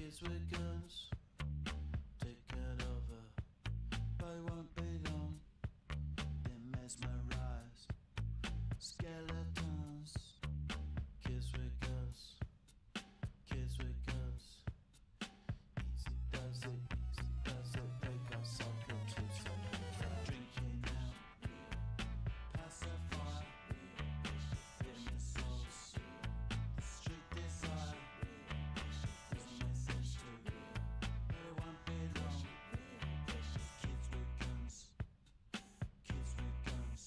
kids with guns taken over, but it won't be long. They're mesmerized, skeletons. Kids with guns, kids with guns. Easy does it, they got something to say. Drinking out, pacify, in the souls, the street desire. There's a message to but it won't be long. Kids with guns, kids with guns.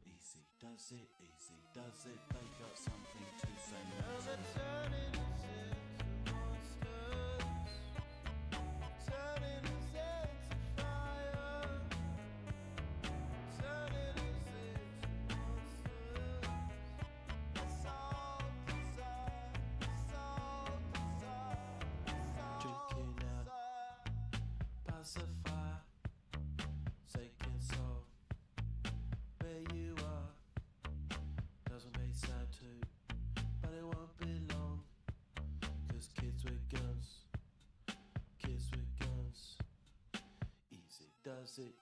Easy does it, they got something to say. Now they're turning us into monsters, turning us into fire, turning us into monsters. That's all desire, that's all desire, that's all drinking out, pacify, taking soul where you are. Doesn't make sad too, but it won't be long. Cause kids with guns, easy does it,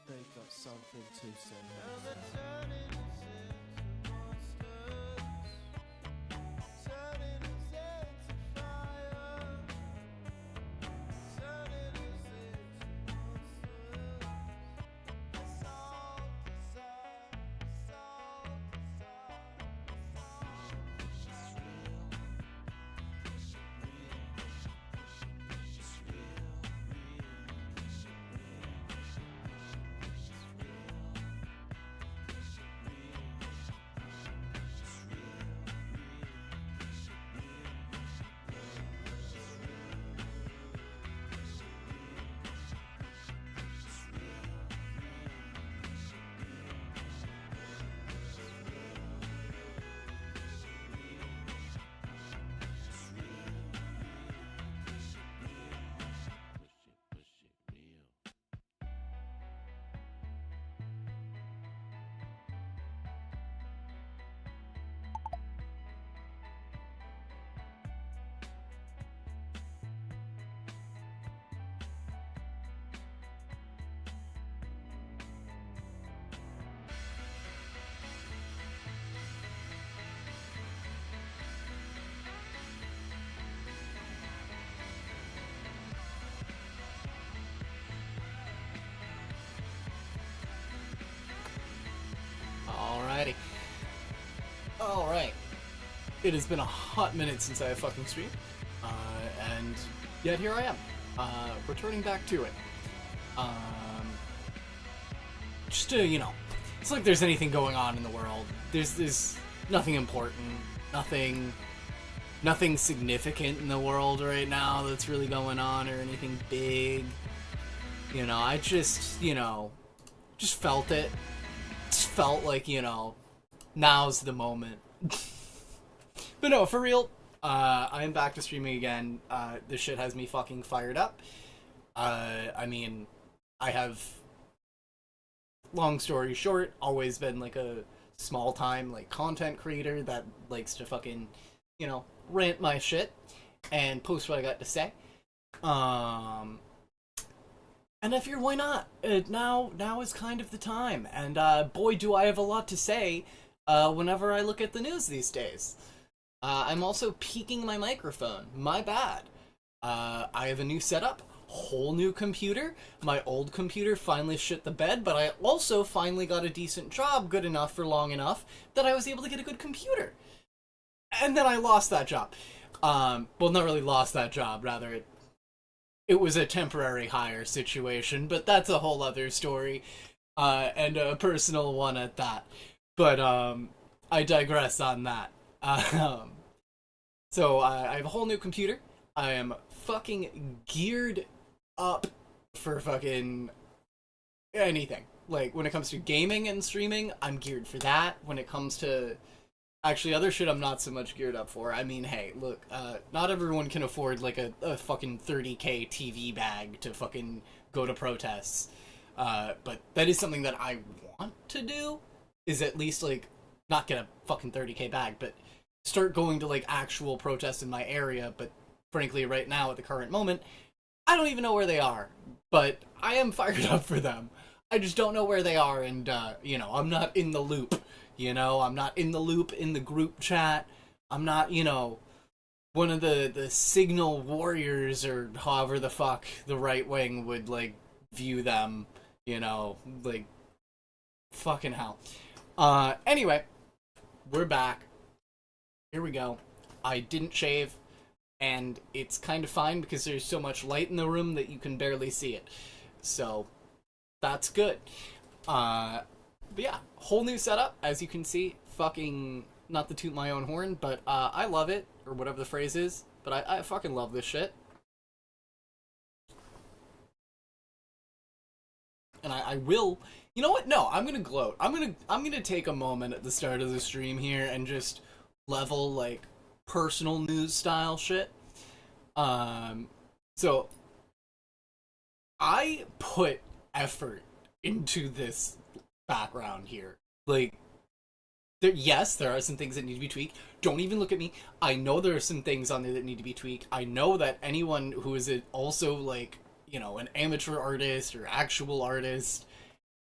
they got something to say. Now they're turning us into monsters, turning us into fire, turning us into monsters. That's all desire, that's all desire, that's all. It's real, it's real, it's real, Alrighty. Alright. It has been a hot minute since I have fucking streamed. And yet here I am. Returning back to it. Just to, it's like there's anything going on in the world. There's nothing important. Nothing significant in the world right now that's really going on or anything big. I just felt it. Just felt like, now's the moment. But no, for real, I am back to streaming again. This shit has me fucking fired up. I have, long story short, always been like a small-time content creator that likes to fucking, rant my shit and post what I got to say. And I figured, why not? Now is kind of the time. And boy, do I have a lot to say whenever I look at the news these days. I'm also peaking my microphone. My bad. I have a new setup, whole new computer. My old computer finally shit the bed, but I also finally got a decent job, good enough for long enough, that I was able to get a good computer. And then I lost that job. Well, not really lost that job, rather it was a temporary hire situation, but that's a whole other story, and a personal one at that. But, I digress on that. So, I have a whole new computer. I am fucking geared up for fucking anything. When it comes to gaming and streaming, I'm geared for that. When it comes to actually other shit, I'm not so much geared up for. Hey, look, not everyone can afford, a fucking $30K TV bag to fucking go to protests. But that is something that I want to do, is at least, not get a fucking $30K bag, but start going to, actual protests in my area, but frankly, right now at the current moment, I don't even know where they are. But I am fired up for them. I just don't know where they are, and, I'm not in the loop. I'm not in the loop in the group chat. I'm not, one of the signal warriors, or however the fuck the right wing would, like, view them, like, fucking hell. Anyway, we're back. Here we go. I didn't shave, and it's kind of fine because there's so much light in the room that you can barely see it. So, that's good. But yeah, whole new setup, as you can see. Fucking, not to toot my own horn, but I love it, or whatever the phrase is. But I fucking love this shit. And I will, you know what? No, I'm gonna gloat. I'm gonna take a moment at the start of the stream here and just level, like, personal news style shit. So I put effort into this background here. Like, yes, there are some things that need to be tweaked. Don't even look at me. I know there are some things on there that need to be tweaked. I know that anyone who is also, like, an amateur artist or actual artist,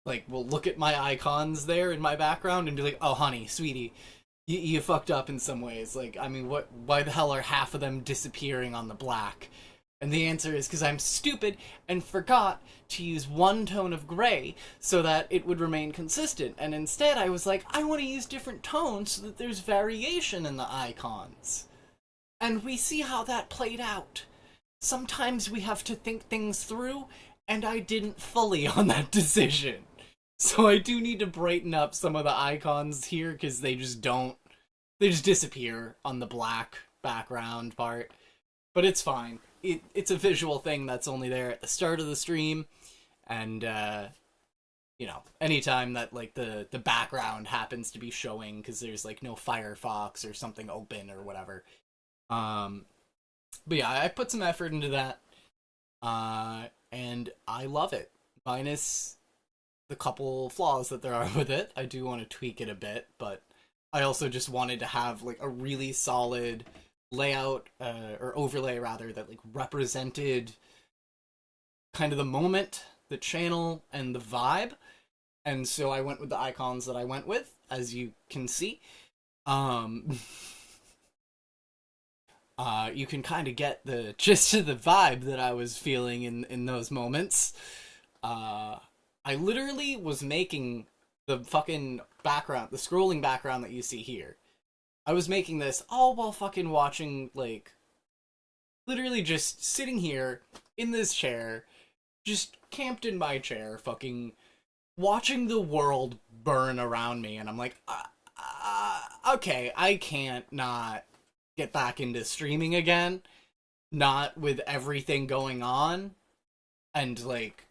like, will look at my icons there in my background and be like, oh, honey, sweetie, you fucked up in some ways. Like, I mean, why the hell are half of them disappearing on the black? And the answer is because I'm stupid and forgot to use one tone of gray so that it would remain consistent. And instead I was like, I want to use different tones so that there's variation in the icons. And we see how that played out. Sometimes we have to think things through, and I didn't fully on that decision. So I do need to brighten up some of the icons here, because they just disappear on the black background part. But it's fine. It's a visual thing that's only there at the start of the stream, and, anytime that, like, the background happens to be showing, because there's, like, no Firefox or something open or whatever. But yeah, I put some effort into that, and I love it. Minus the couple flaws that there are with it. I do want to tweak it a bit, but I also just wanted to have, like, a really solid layout, or overlay rather, that, like, represented kind of the moment, the channel, and the vibe. And so I went with the icons that I went with, as you can see. You can kind of get the gist of the vibe that I was feeling in those moments. I literally was making the fucking background, the scrolling background that you see here. I was making this all while fucking watching, like, literally just sitting here in this chair, just camped in my chair, fucking watching the world burn around me. And I'm like, okay, I can't not get back into streaming again, not with everything going on, and, like,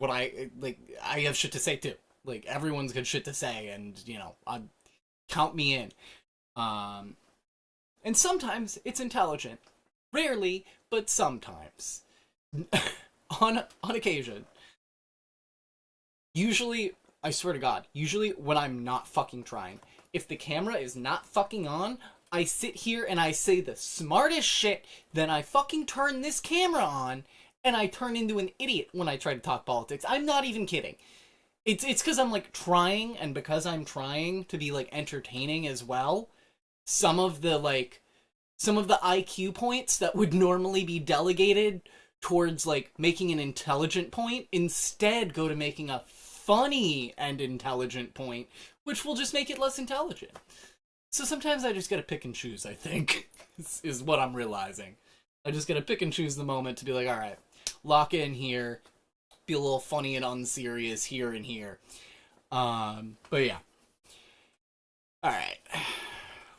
I have shit to say too. Like, everyone's got shit to say, and, count me in. And sometimes it's intelligent. Rarely, but sometimes. on occasion. Usually, I swear to God, when I'm not fucking trying, if the camera is not fucking on, I sit here and I say the smartest shit, then I fucking turn this camera on, and I turn into an idiot when I try to talk politics. I'm not even kidding. It's because I'm, like, trying, and because I'm trying to be, like, entertaining as well, some of the IQ points that would normally be delegated towards, like, making an intelligent point instead go to making a funny and intelligent point, which will just make it less intelligent. So sometimes I just gotta pick and choose, I think, is what I'm realizing. I just gotta pick and choose the moment to be like, alright, lock in here, be a little funny and unserious here and here. But yeah. Alright.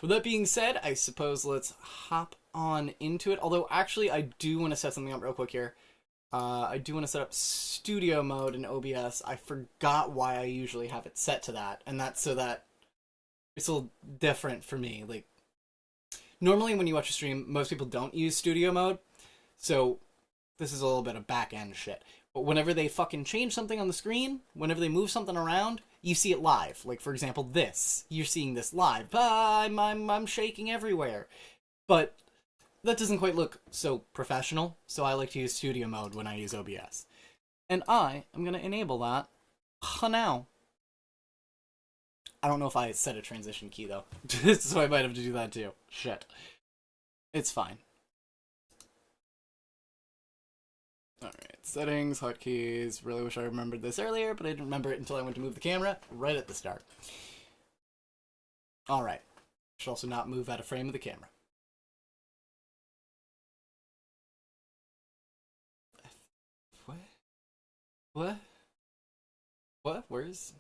With that being said, I suppose let's hop on into it. Although, actually, I do want to set something up real quick here. I do want to set up studio mode in OBS. I forgot why I usually have it set to that. And that's so that it's a little different for me. Like, normally when you watch a stream, most people don't use studio mode. So, this is a little bit of back-end shit. But whenever they fucking change something on the screen, whenever they move something around, you see it live. Like, for example, this. You're seeing this live. I'm shaking everywhere. But that doesn't quite look so professional, so I like to use studio mode when I use OBS. And I am going to enable that now. I don't know if I set a transition key, though, so I might have to do that, too. Shit. It's fine. Alright, settings, hotkeys. Really wish I remembered this earlier, but I didn't remember it until I went to move the camera right at the start. Alright. Should also not move out of frame of the camera. What? Where's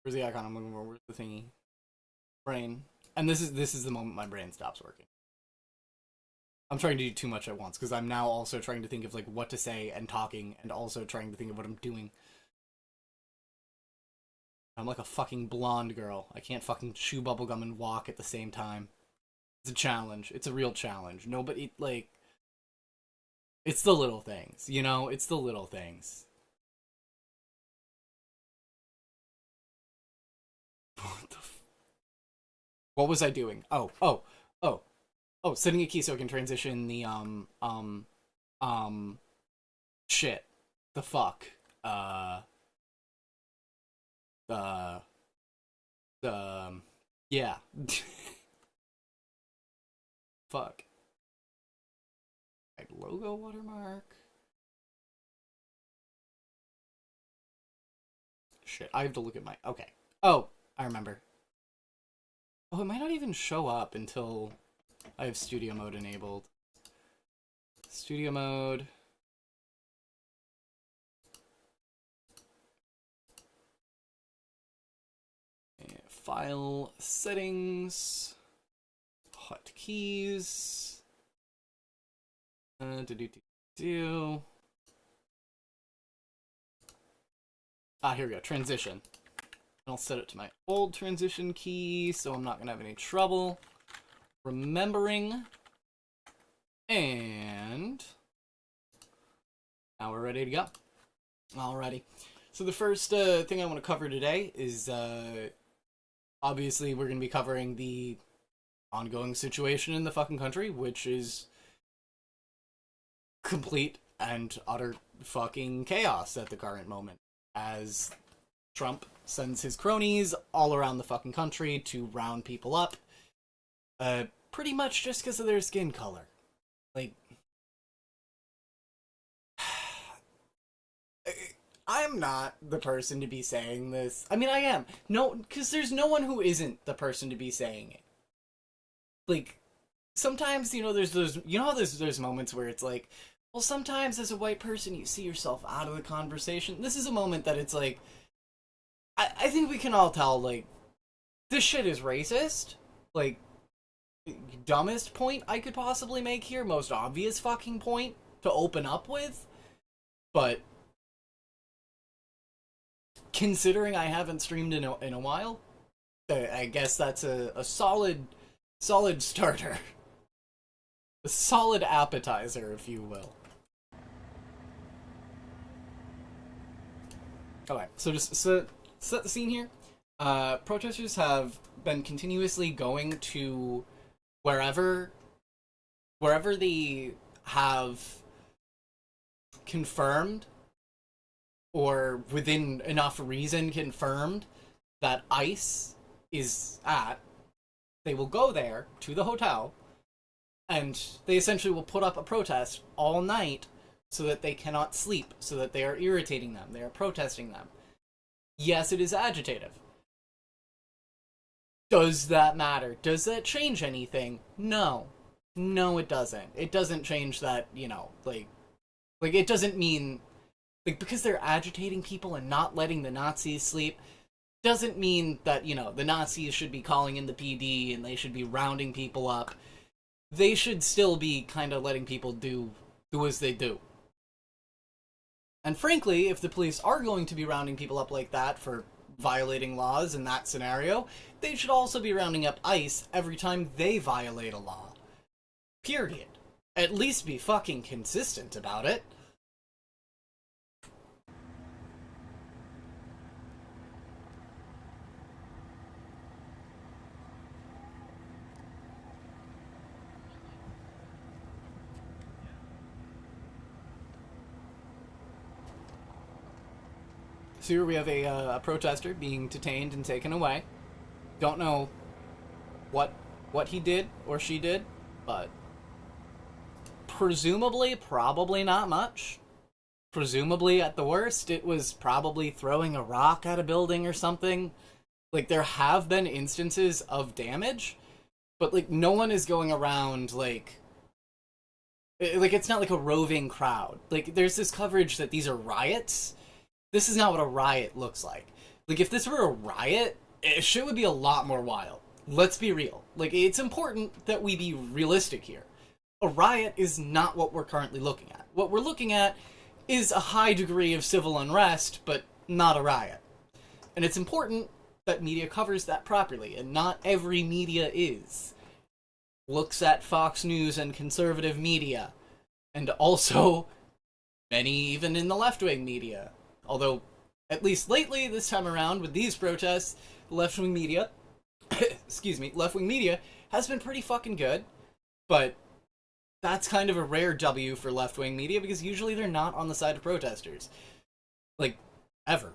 the icon I'm looking for? Where's the thingy? Brain. And this is the moment my brain stops working. I'm trying to do too much at once, because I'm now also trying to think of, like, what to say and talking, and also trying to think of what I'm doing. I'm like a fucking blonde girl. I can't fucking chew bubblegum and walk at the same time. It's a challenge. It's a real challenge. Nobody, like... It's the little things, you know? It's the little things. What the What was I doing? Oh, setting a key so I can transition the, shit. The fuck. Yeah. Fuck. Like, logo watermark. Shit, I have to look at my, okay. Oh, I remember. Oh, it might not even show up until I have studio mode enabled. Studio mode. File settings. Hotkeys. Here we go. Transition. I'll set it to my old transition key, so I'm not gonna have any trouble remembering. And now we're ready to go. Alrighty. So the first thing I want to cover today is obviously we're gonna be covering the ongoing situation in the fucking country, which is complete and utter fucking chaos at the current moment, as Trump sends his cronies all around the fucking country to round people up, pretty much just because of their skin color. Like, I'm not the person to be saying this. I mean, I am. No, because there's no one who isn't the person to be saying it. Like, sometimes, you know, there's those, you know how there's moments where it's like, well, sometimes as a white person you see yourself out of the conversation. This is a moment that it's like, I think we can all tell, like, this shit is racist. Like, dumbest point I could possibly make here, most obvious fucking point to open up with. But considering I haven't streamed in a while, I guess that's a solid starter. A solid appetizer, if you will. Okay, so just set the scene here. Protesters have been continuously going to wherever they have confirmed, or within enough reason confirmed, that ICE is at. They will go there to the hotel, and they essentially will put up a protest all night so that they cannot sleep, so that they are irritating them, they are protesting them. Yes, it is agitative. Does that matter? Does that change anything? No. No, it doesn't. It doesn't change that, you know, like it doesn't mean, like, because they're agitating people and not letting the Nazis sleep, doesn't mean that, you know, the Nazis should be calling in the PD and they should be rounding people up. They should still be kind of letting people do as they do. And frankly, if the police are going to be rounding people up like that for violating laws in that scenario, they should also be rounding up ICE every time they violate a law. Period. At least be fucking consistent about it. So here we have a protester being detained and taken away. Don't know what he did or she did, but presumably, probably not much. Presumably, at the worst, it was probably throwing a rock at a building or something. Like, there have been instances of damage, but, like, no one is going around, like, it's not like a roving crowd. Like, there's this coverage that these are riots. This is not what a riot looks like. Like, if this were a riot, shit would be a lot more wild. Let's be real. Like, it's important that we be realistic here. A riot is not what we're currently looking at. What we're looking at is a high degree of civil unrest, but not a riot. And it's important that media covers that properly, and not every media is. Looks at Fox News and conservative media, and also many even in the left-wing media. Although, at least lately, this time around, with these protests, left-wing media, left-wing media has been pretty fucking good, but that's kind of a rare W for left-wing media, because usually they're not on the side of protesters. Like, ever.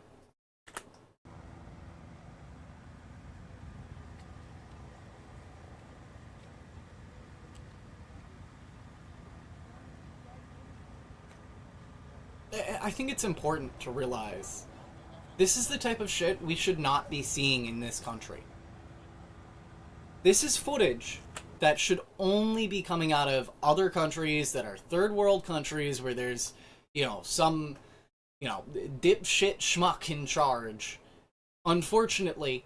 I think it's important to realize this is the type of shit we should not be seeing in this country. This is footage that should only be coming out of other countries that are third world countries where there's, some, dipshit schmuck in charge. Unfortunately,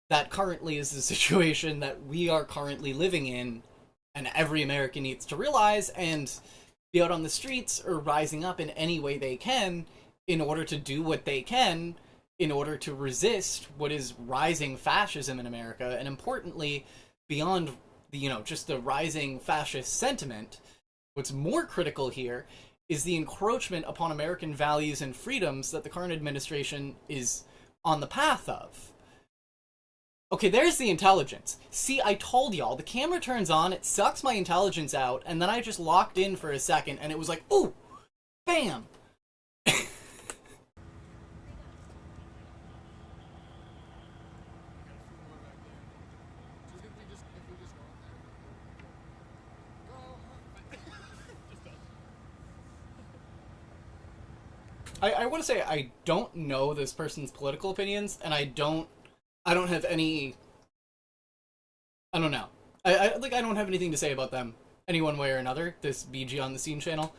that currently is the situation that we are currently living in, and every American needs to realize and be out on the streets or rising up in any way they can in order to do what they can in order to resist what is rising fascism in America, and importantly, beyond just the rising fascist sentiment, what's more critical here is the encroachment upon American values and freedoms that the current administration is on the path of. Okay, there's the intelligence. See, I told y'all, the camera turns on, it sucks my intelligence out, and then I just locked in for a second, and it was like, ooh, bam! I want to say I don't know this person's political opinions, and I don't have any. I don't know. I don't have anything to say about them any one way or another. This BG on the Scene channel,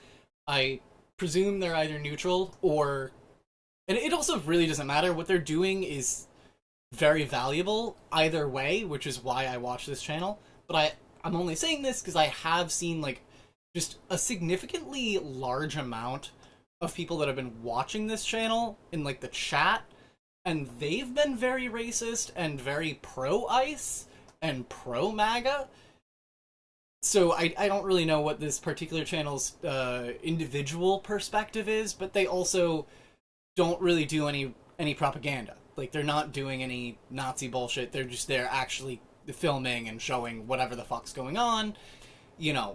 I presume they're either neutral or, and it also really doesn't matter. What they're doing is very valuable either way, which is why I watch this channel. But I'm only saying this because I have seen just a significantly large amount of people that have been watching this channel in the chat, and they've been very racist and very pro-ICE and pro-MAGA. So I don't really know what this particular channel's individual perspective is, but they also don't really do any propaganda. They're not doing any Nazi bullshit. They're just there actually filming and showing whatever the fuck's going on,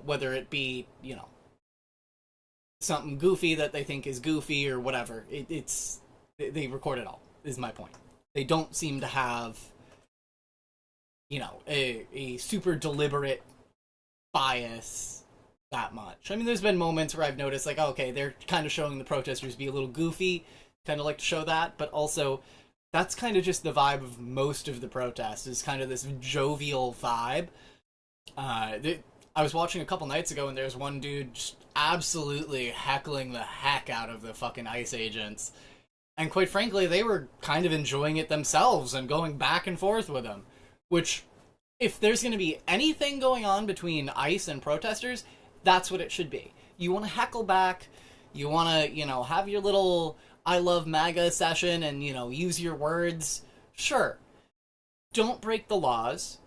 whether it be, something goofy that they think is goofy or whatever. They record it all, is my point. They don't seem to have, a super deliberate bias that much. I mean, there's been moments where I've noticed, okay, they're kind of showing the protesters be a little goofy, kind of like to show that, but also, that's kind of just the vibe of most of the protests, is kind of this jovial vibe. I was watching a couple nights ago, and there's one dude just absolutely heckling the heck out of the fucking ICE agents. And quite frankly, they were kind of enjoying it themselves and going back and forth with them. Which, if there's going to be anything going on between ICE and protesters, that's what it should be. You want to heckle back, you want to, have your little I love MAGA session and, use your words. Sure. Don't break the laws.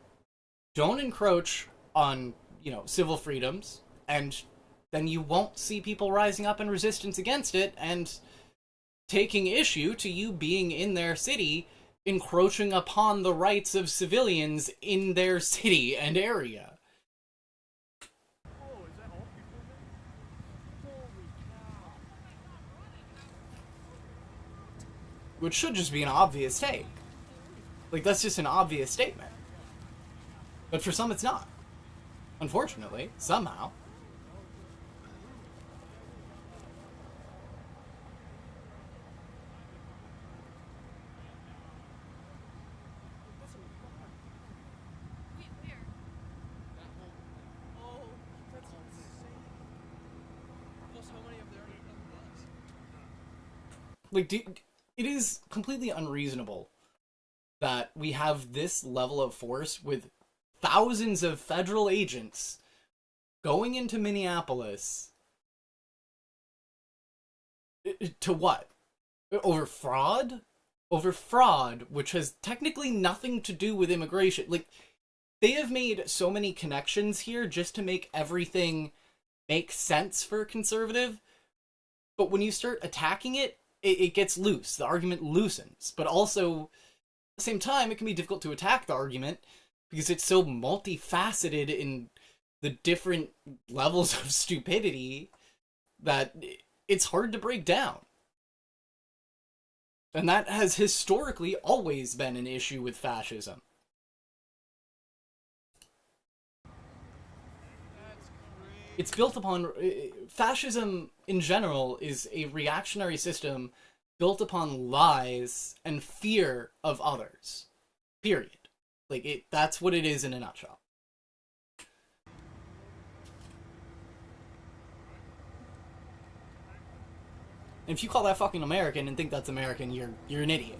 Don't encroach on, civil freedoms. And then you won't see people rising up in resistance against it and taking issue to you being in their city, encroaching upon the rights of civilians in their city and area. which should just be an obvious take. Like, that's just an obvious statement. But for some, it's not. Unfortunately, somehow. Like, it is completely unreasonable that we have this level of force with thousands of federal agents going into Minneapolis to what? Over fraud? Over fraud, which has technically nothing to do with immigration. Like, they have made so many connections here just to make everything make sense for a conservative. But when you start attacking it, it gets loose. The argument loosens. But also, at the same time, it can be difficult to attack the argument because it's so multifaceted in the different levels of stupidity that it's hard to break down. And that has historically always been an issue with fascism. It's built upon... Fascism, in general, is a reactionary system built upon lies and fear of others. Period. Like, that's what it is in a nutshell. And if you call that fucking American and think that's American, you're an idiot.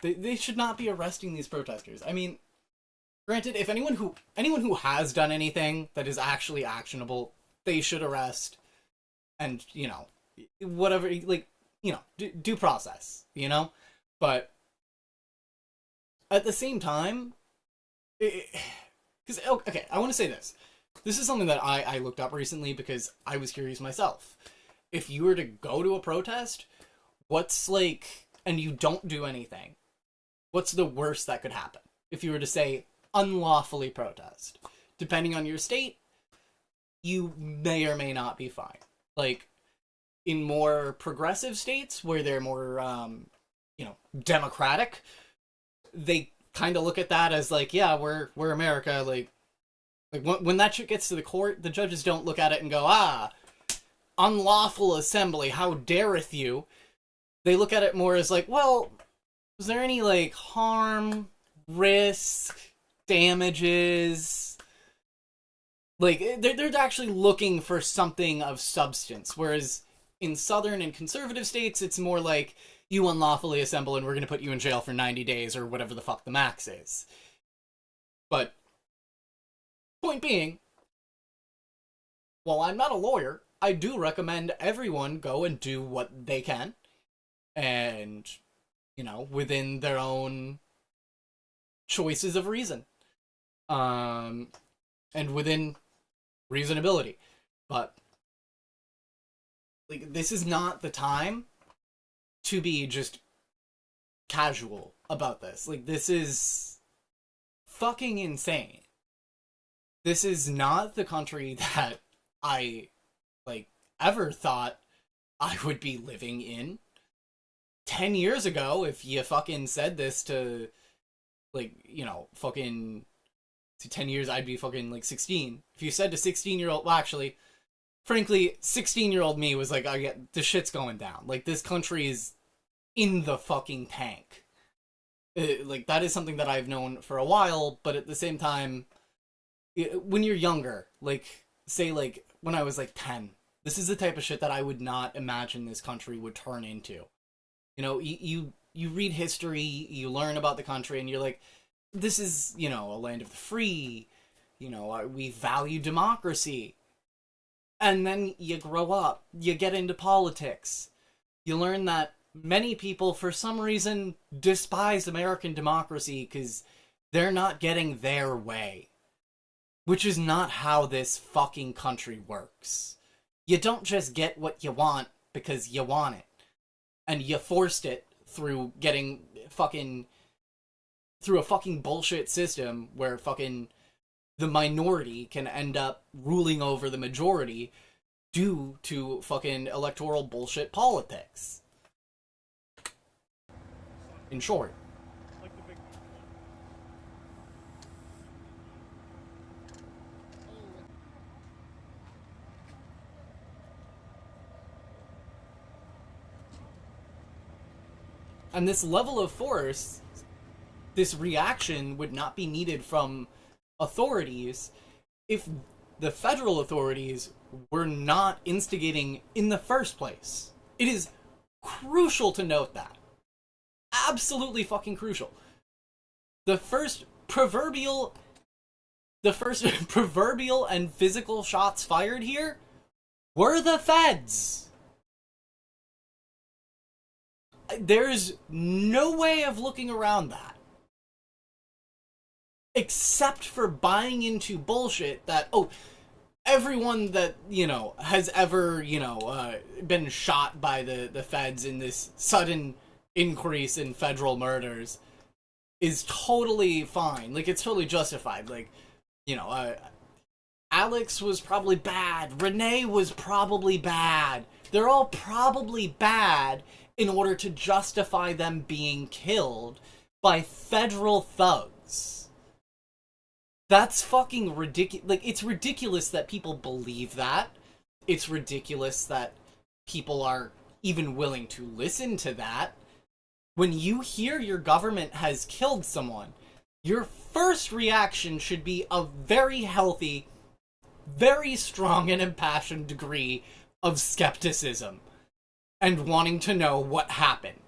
They should not be arresting these protesters. I mean, granted, if anyone who has done anything that is actually actionable, they should arrest, and, you know, whatever, like, you know, due process, you know? But at the same time, because, okay, I want to say this. This is something that I looked up recently because I was curious myself. If you were to go to a protest, what's like, and you don't do anything, what's the worst that could happen? If you were to say, unlawfully protest. Depending on your state, you may or may not be fine. Like, in more progressive states, where they're more, you know, democratic, they kind of look at that as like, yeah, we're America, like when that shit gets to the court, the judges don't look at it and go, unlawful assembly, how dareth you? They look at it more as like, well, was there any, like, harm, risk, damages? Like, they're actually looking for something of substance, whereas in southern and conservative states, it's more like, you unlawfully assemble and we're going to put you in jail for 90 days or whatever the fuck the max is. But, point being, while I'm not a lawyer, I do recommend everyone go and do what they can, and, you know, within their own choices of reason. And within reasonability. But, like, this is not the time to be just casual about this. Like, this is fucking insane. This is not the country that I, like, ever thought I would be living in. 10 years ago, if you fucking said this to, like, you know, fucking, to 10 years, I'd be fucking, like, 16. If you said to 16-year-old, well, actually, frankly, 16-year-old me was like, oh, yeah, the shit's going down. Like, this country is in the fucking tank. Like, that is something that I've known for a while, but at the same time, when you're younger, like, say, like, when I was, like, 10, this is the type of shit that I would not imagine this country would turn into. You know, you read history, you learn about the country, and you're like, this is, you know, a land of the free, you know, we value democracy. And then you grow up, you get into politics, you learn that many people, for some reason, despise American democracy because they're not getting their way. Which is not how this fucking country works. You don't just get what you want because you want it. and you forced it through getting fucking through a fucking bullshit system where fucking the minority can end up ruling over the majority due to fucking electoral bullshit politics. In short. And this level of force, this reaction would not be needed from authorities if the federal authorities were not instigating in the first place. It is crucial to note that. Absolutely fucking crucial. The first proverbial and physical shots fired here were the feds. There's no way of looking around that. Except for buying into bullshit that, oh, everyone that, has ever, been shot by the feds in this sudden increase in federal murders is totally fine. Like, it's totally justified. Like, Alex was probably bad. Renee was probably bad. They're all probably bad in order to justify them being killed by federal thugs. That's fucking ridiculous. Like, it's ridiculous that people believe that. It's ridiculous that people are even willing to listen to that. When you hear your government has killed someone, your first reaction should be a very healthy, very strong and impassioned degree of skepticism. And wanting to know what happened.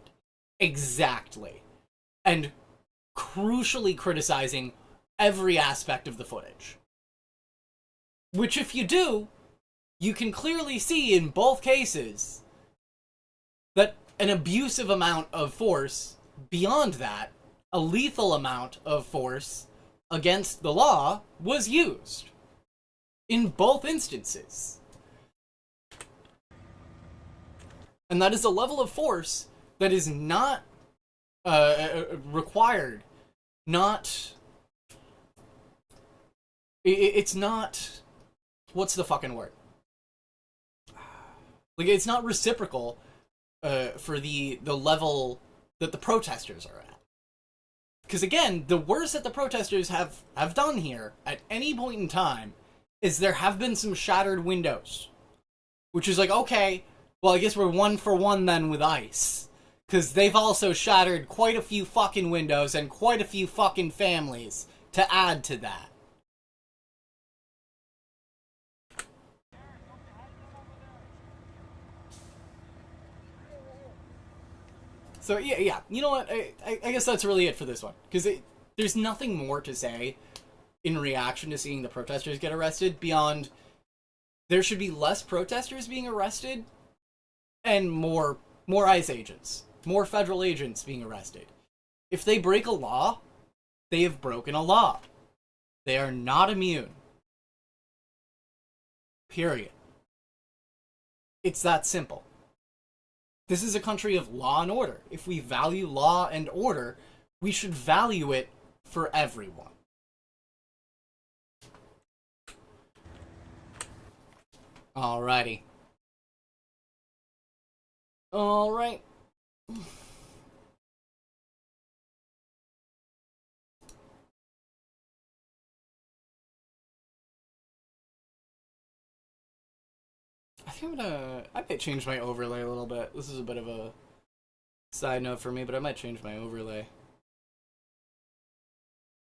Exactly. And crucially criticizing every aspect of the footage. Which, if you do, you can clearly see in both cases that an abusive amount of force, beyond that, a lethal amount of force against the law was used. In both instances. And that is a level of force that is not required. It's not... What's the fucking word? Like, it's not reciprocal for the level that the protesters are at. Because again, the worst that the protesters have done here, at any point in time, is there have been some shattered windows. Which is like, okay... Well, I guess we're 1 for 1 then with ICE. Because they've also shattered quite a few fucking windows and quite a few fucking families to add to that. So, yeah. You know what? I guess that's really it for this one. Because there's nothing more to say in reaction to seeing the protesters get arrested beyond there should be less protesters being arrested and more ICE agents, more federal agents being arrested. If they break a law, they have broken a law. They are not immune. Period. It's that simple. This is a country of law and order. If we value law and order, we should value it for everyone. Alrighty. Alright. I think I might change my overlay a little bit. This is a bit of a side note for me, but I might change my overlay.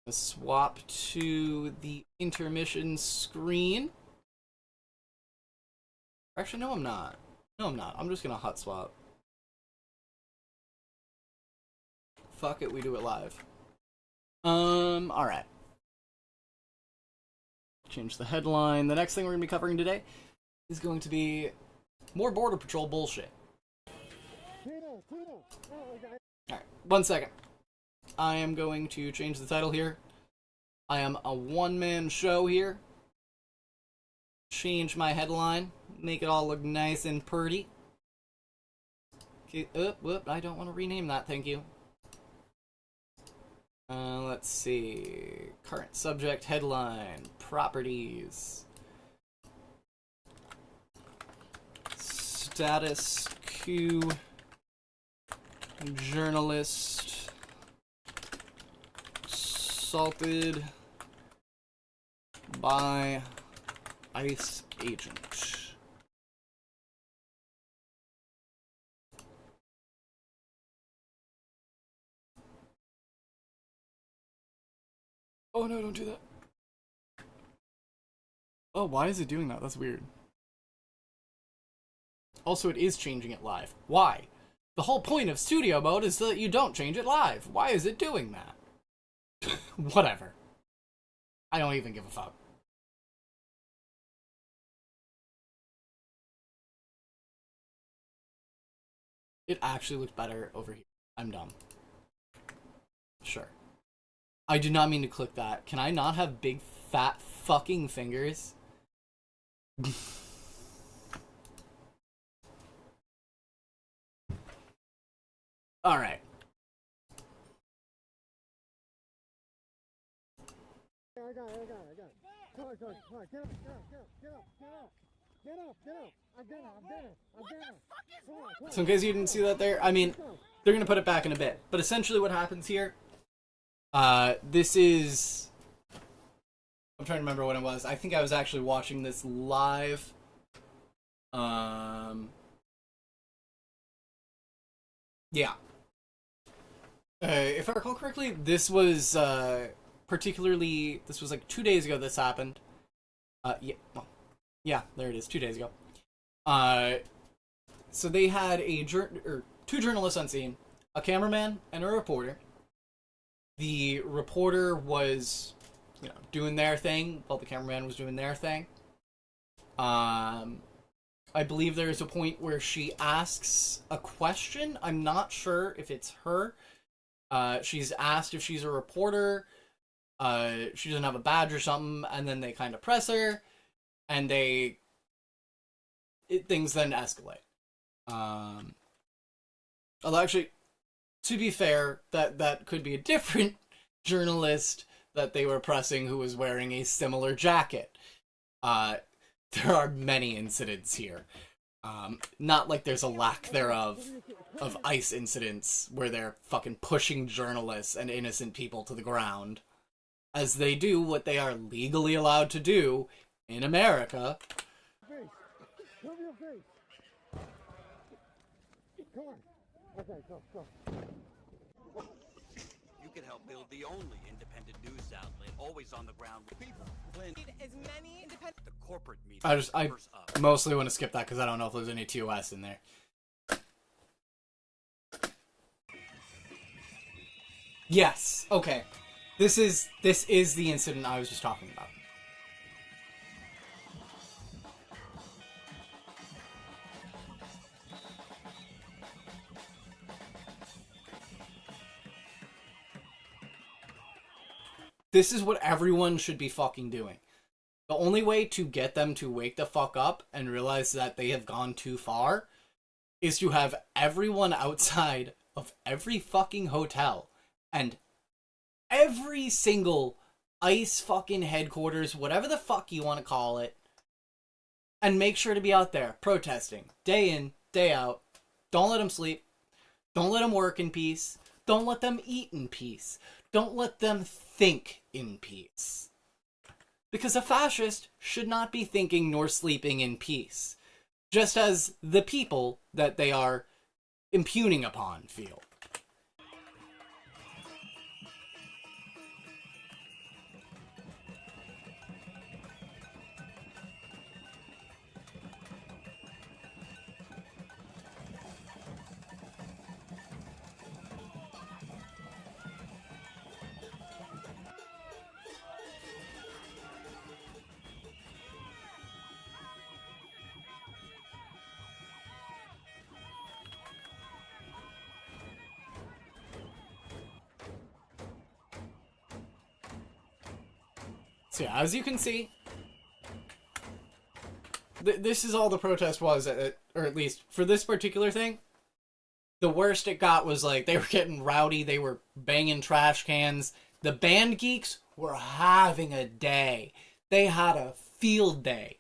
Let's swap to the intermission screen. Actually, no, I'm not. No, I'm not. I'm just gonna hot swap. Fuck it, we do it live. Alright. Change the headline. The next thing we're gonna be covering today is going to be more Border Patrol bullshit. Alright, 1 second. I am going to change the title here. I am a one-man show here. Change my headline. Make it all look nice and pretty. Okay, whoop, I don't want to rename that, thank you. Let's see. Current subject, headline, properties. Status Q journalist assaulted by ICE agent. Oh no, don't do that. Oh, why is it doing that? That's weird. Also, it is changing it live. Why? The whole point of studio mode is that you don't change it live. Why is it doing that? Whatever. I don't even give a fuck. It actually looks better over here. I'm dumb. Sure. I did not mean to click that. Can I not have big, fat, fucking fingers? Alright. I got it. Come on, get up. I'm down. So in case you didn't see that there, I mean, they're gonna put it back in a bit. But essentially what happens here, this is... I'm trying to remember what it was. I think I was actually watching this live. Yeah. If I recall correctly, this was this was like 2 days ago this happened. Yeah, there it is, 2 days ago. So they had two journalists on scene, a cameraman and a reporter. The reporter was, doing their thing while the cameraman was doing their thing. I believe there's a point where she asks a question. I'm not sure if it's her. She's asked if she's a reporter. She doesn't have a badge or something, and then they kind of press her, and things then escalate. Although actually, to be fair, that could be a different journalist that they were pressing who was wearing a similar jacket. There are many incidents here. Not like there's a lack thereof of ICE incidents where they're fucking pushing journalists and innocent people to the ground, as they do what they are legally allowed to do in America. Cover your face. Come on. Okay, go. You can help build the only independent news outlet always on the ground with people. As many independent The corporate media. I covers up. mostly want to skip that because I don't know if there's any TOS in there. Yes. Okay. This is the incident I was just talking about. This is what everyone should be fucking doing. The only way to get them to wake the fuck up and realize that they have gone too far is to have everyone outside of every fucking hotel and every single ICE fucking headquarters, whatever the fuck you want to call it, and make sure to be out there protesting day in, day out. Don't let them sleep. Don't let them work in peace. Don't let them eat in peace. Don't let them think in peace. Because a fascist should not be thinking nor sleeping in peace, just as the people that they are impugning upon feel. So yeah, as you can see, this is all the protest was, or at least for this particular thing. The worst it got was like they were getting rowdy, they were banging trash cans. The band geeks were having a day. They had a field day.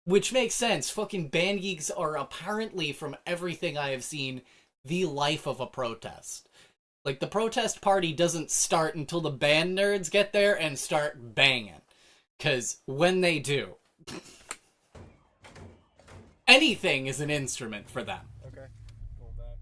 Which makes sense. Fucking band geeks are apparently, from everything I have seen, the life of a protest. Like, the protest party doesn't start until the band nerds get there and start banging. 'Cause when they do, anything is an instrument for them. Okay. Going back.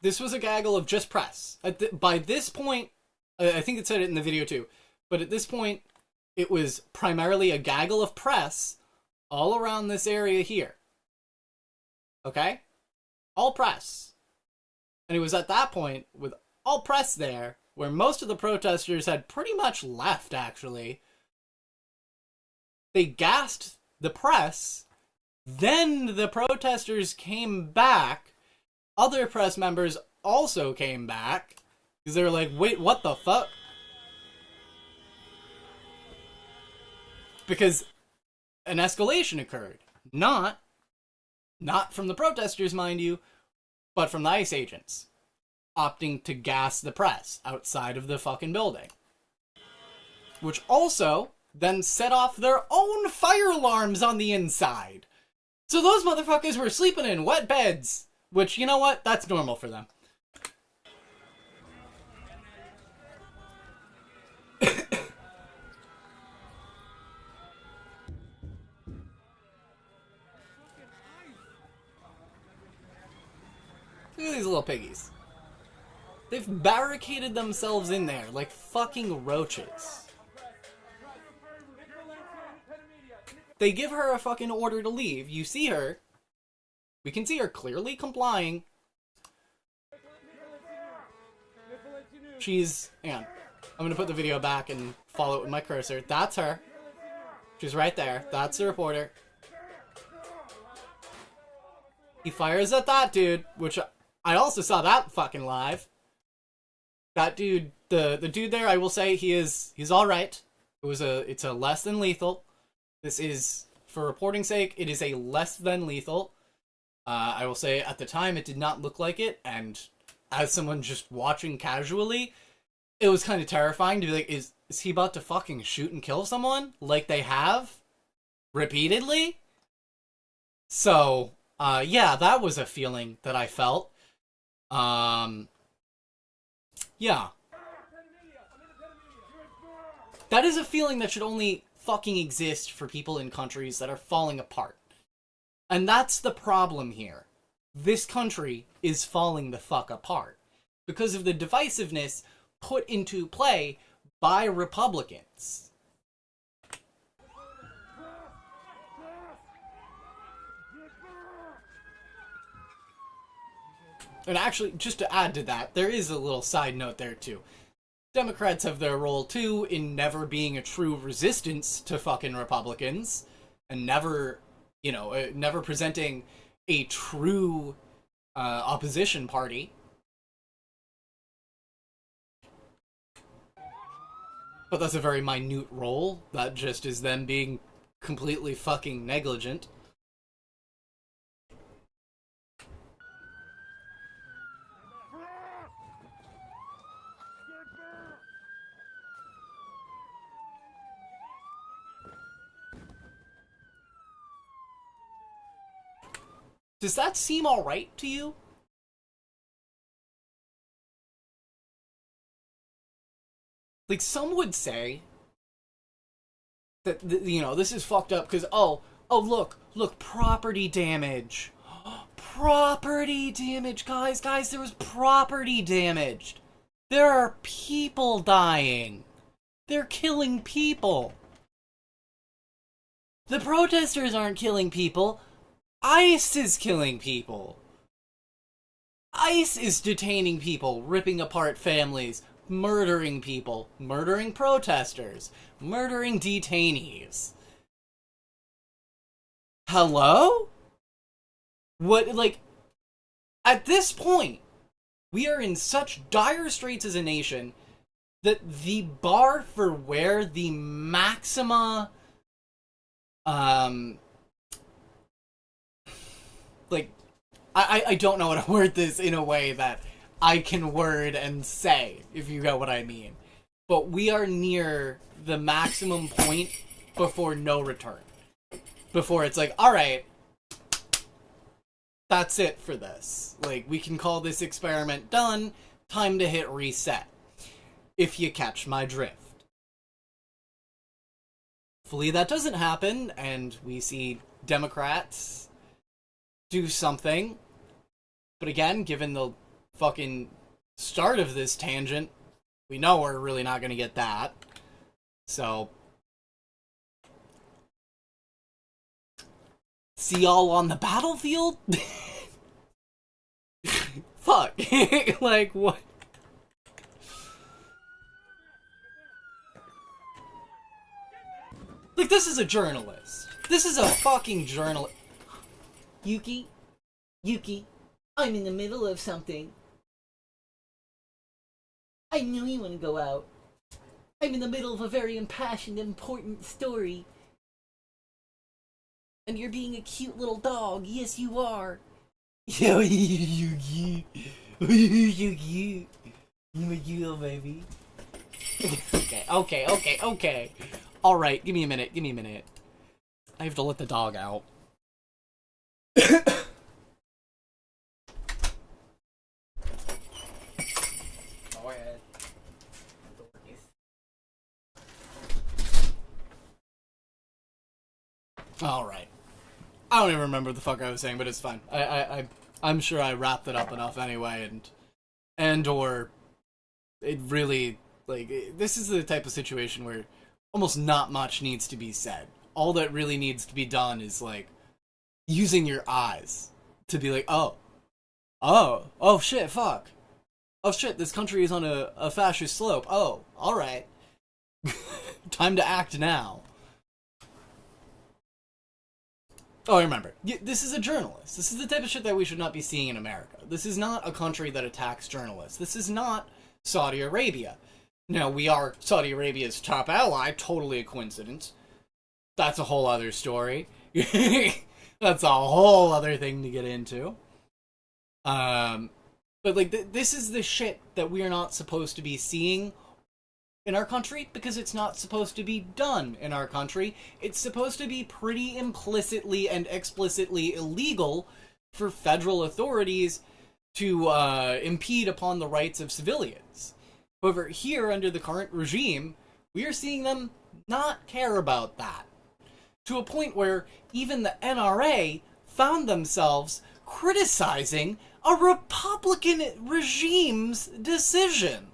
This was a gaggle of just press. By this point, I think it said it in the video too, but at this point, it was primarily a gaggle of press all around this area here. Okay? All press. And it was at that point, with all press there, where most of the protesters had pretty much left, actually. They gassed the press, then the protesters came back. Other press members also came back, because they were like, wait, what the fuck? Because an escalation occurred. Not from the protesters, mind you, but from the ICE agents, opting to gas the press outside of the fucking building. Which also then set off their own fire alarms on the inside. So those motherfuckers were sleeping in wet beds. Which, you know what? That's normal for them. Look at these little piggies. They've barricaded themselves in there like fucking roaches. They give her a fucking order to leave. You see her. We can see her clearly complying. She's... Hang on. I'm gonna put the video back and follow it with my cursor. That's her. She's right there. That's the reporter. He fires at that dude, which I also saw that fucking live. That dude, the dude there, I will say he's alright. It's a less than lethal. This is, for reporting sake, it is a less than lethal. I will say, at the time, it did not look like it, and as someone just watching casually, it was kind of terrifying to be like, is he about to fucking shoot and kill someone? Like they have? Repeatedly? So, yeah, that was a feeling that I felt. Yeah. That is a feeling that should only fucking exist for people in countries that are falling apart. And that's the problem here. This country is falling the fuck apart because of the divisiveness put into play by Republicans. And actually, just to add to that, there is a little side note there too. Democrats have their role too in never being a true resistance to fucking Republicans and never... never presenting a true opposition party. But that's a very minute role. That just is them being completely fucking negligent. Does that seem alright to you? Like, some would say that, this is fucked up because, look, property damage. Property damage, guys, there was property damaged. There are people dying. They're killing people. The protesters aren't killing people. ICE is killing people. ICE is detaining people, ripping apart families, murdering people, murdering protesters, murdering detainees. Hello? What, like, At this point, we are in such dire straits as a nation that the bar for where the maxima, like, I don't know how to word this in a way that I can word and say, if you get what I mean. But we are near the maximum point before no return. Before it's like, alright, that's it for this. Like, we can call this experiment done, time to hit reset. If you catch my drift. Hopefully that doesn't happen, and we see Democrats do something. But again, given the fucking start of this tangent, we know we're really not gonna get that. So, see y'all on the battlefield? Fuck. Like, what? Like, this is a journalist. This is a fucking journalist. Yuki? Yuki, I'm in the middle of something. I know you want to go out. I'm in the middle of a very impassioned, important story. And you're being a cute little dog. Yes, you are. Yo, you cute. You cute. You a cute little baby. Okay. Alright, give me a minute. I have to let the dog out. Go ahead. Alright. I don't even remember what the fuck I was saying, but it's fine. I'm sure I wrapped it up enough anyway, and or it really, like, this is the type of situation where almost not much needs to be said. All that really needs to be done is, like, using your eyes to be like, oh shit, fuck. Oh shit, this country is on a fascist slope. Oh, alright. Time to act now. Oh, I remember. This is a journalist. This is the type of shit that we should not be seeing in America. This is not a country that attacks journalists. This is not Saudi Arabia. Now, we are Saudi Arabia's top ally, totally a coincidence. That's a whole other story. That's a whole other thing to get into. But, like, this is the shit that we are not supposed to be seeing in our country, because it's not supposed to be done in our country. It's supposed to be pretty implicitly and explicitly illegal for federal authorities to impede upon the rights of civilians. However, here, under the current regime, we are seeing them not care about that. To a point where even the NRA found themselves criticizing a Republican regime's decision.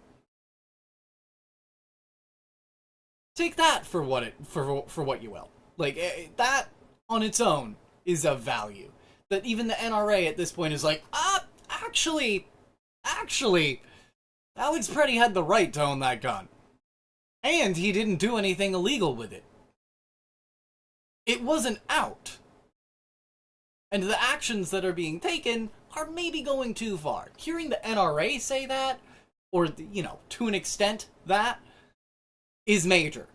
Take that for what for what you will. Like, that on its own is of value. That even the NRA at this point is like, actually, Alex Preddy had the right to own that gun. And he didn't do anything illegal with it. It wasn't out. And the actions that are being taken are maybe going too far. Hearing the NRA say that, or, you know, to an extent that, is major.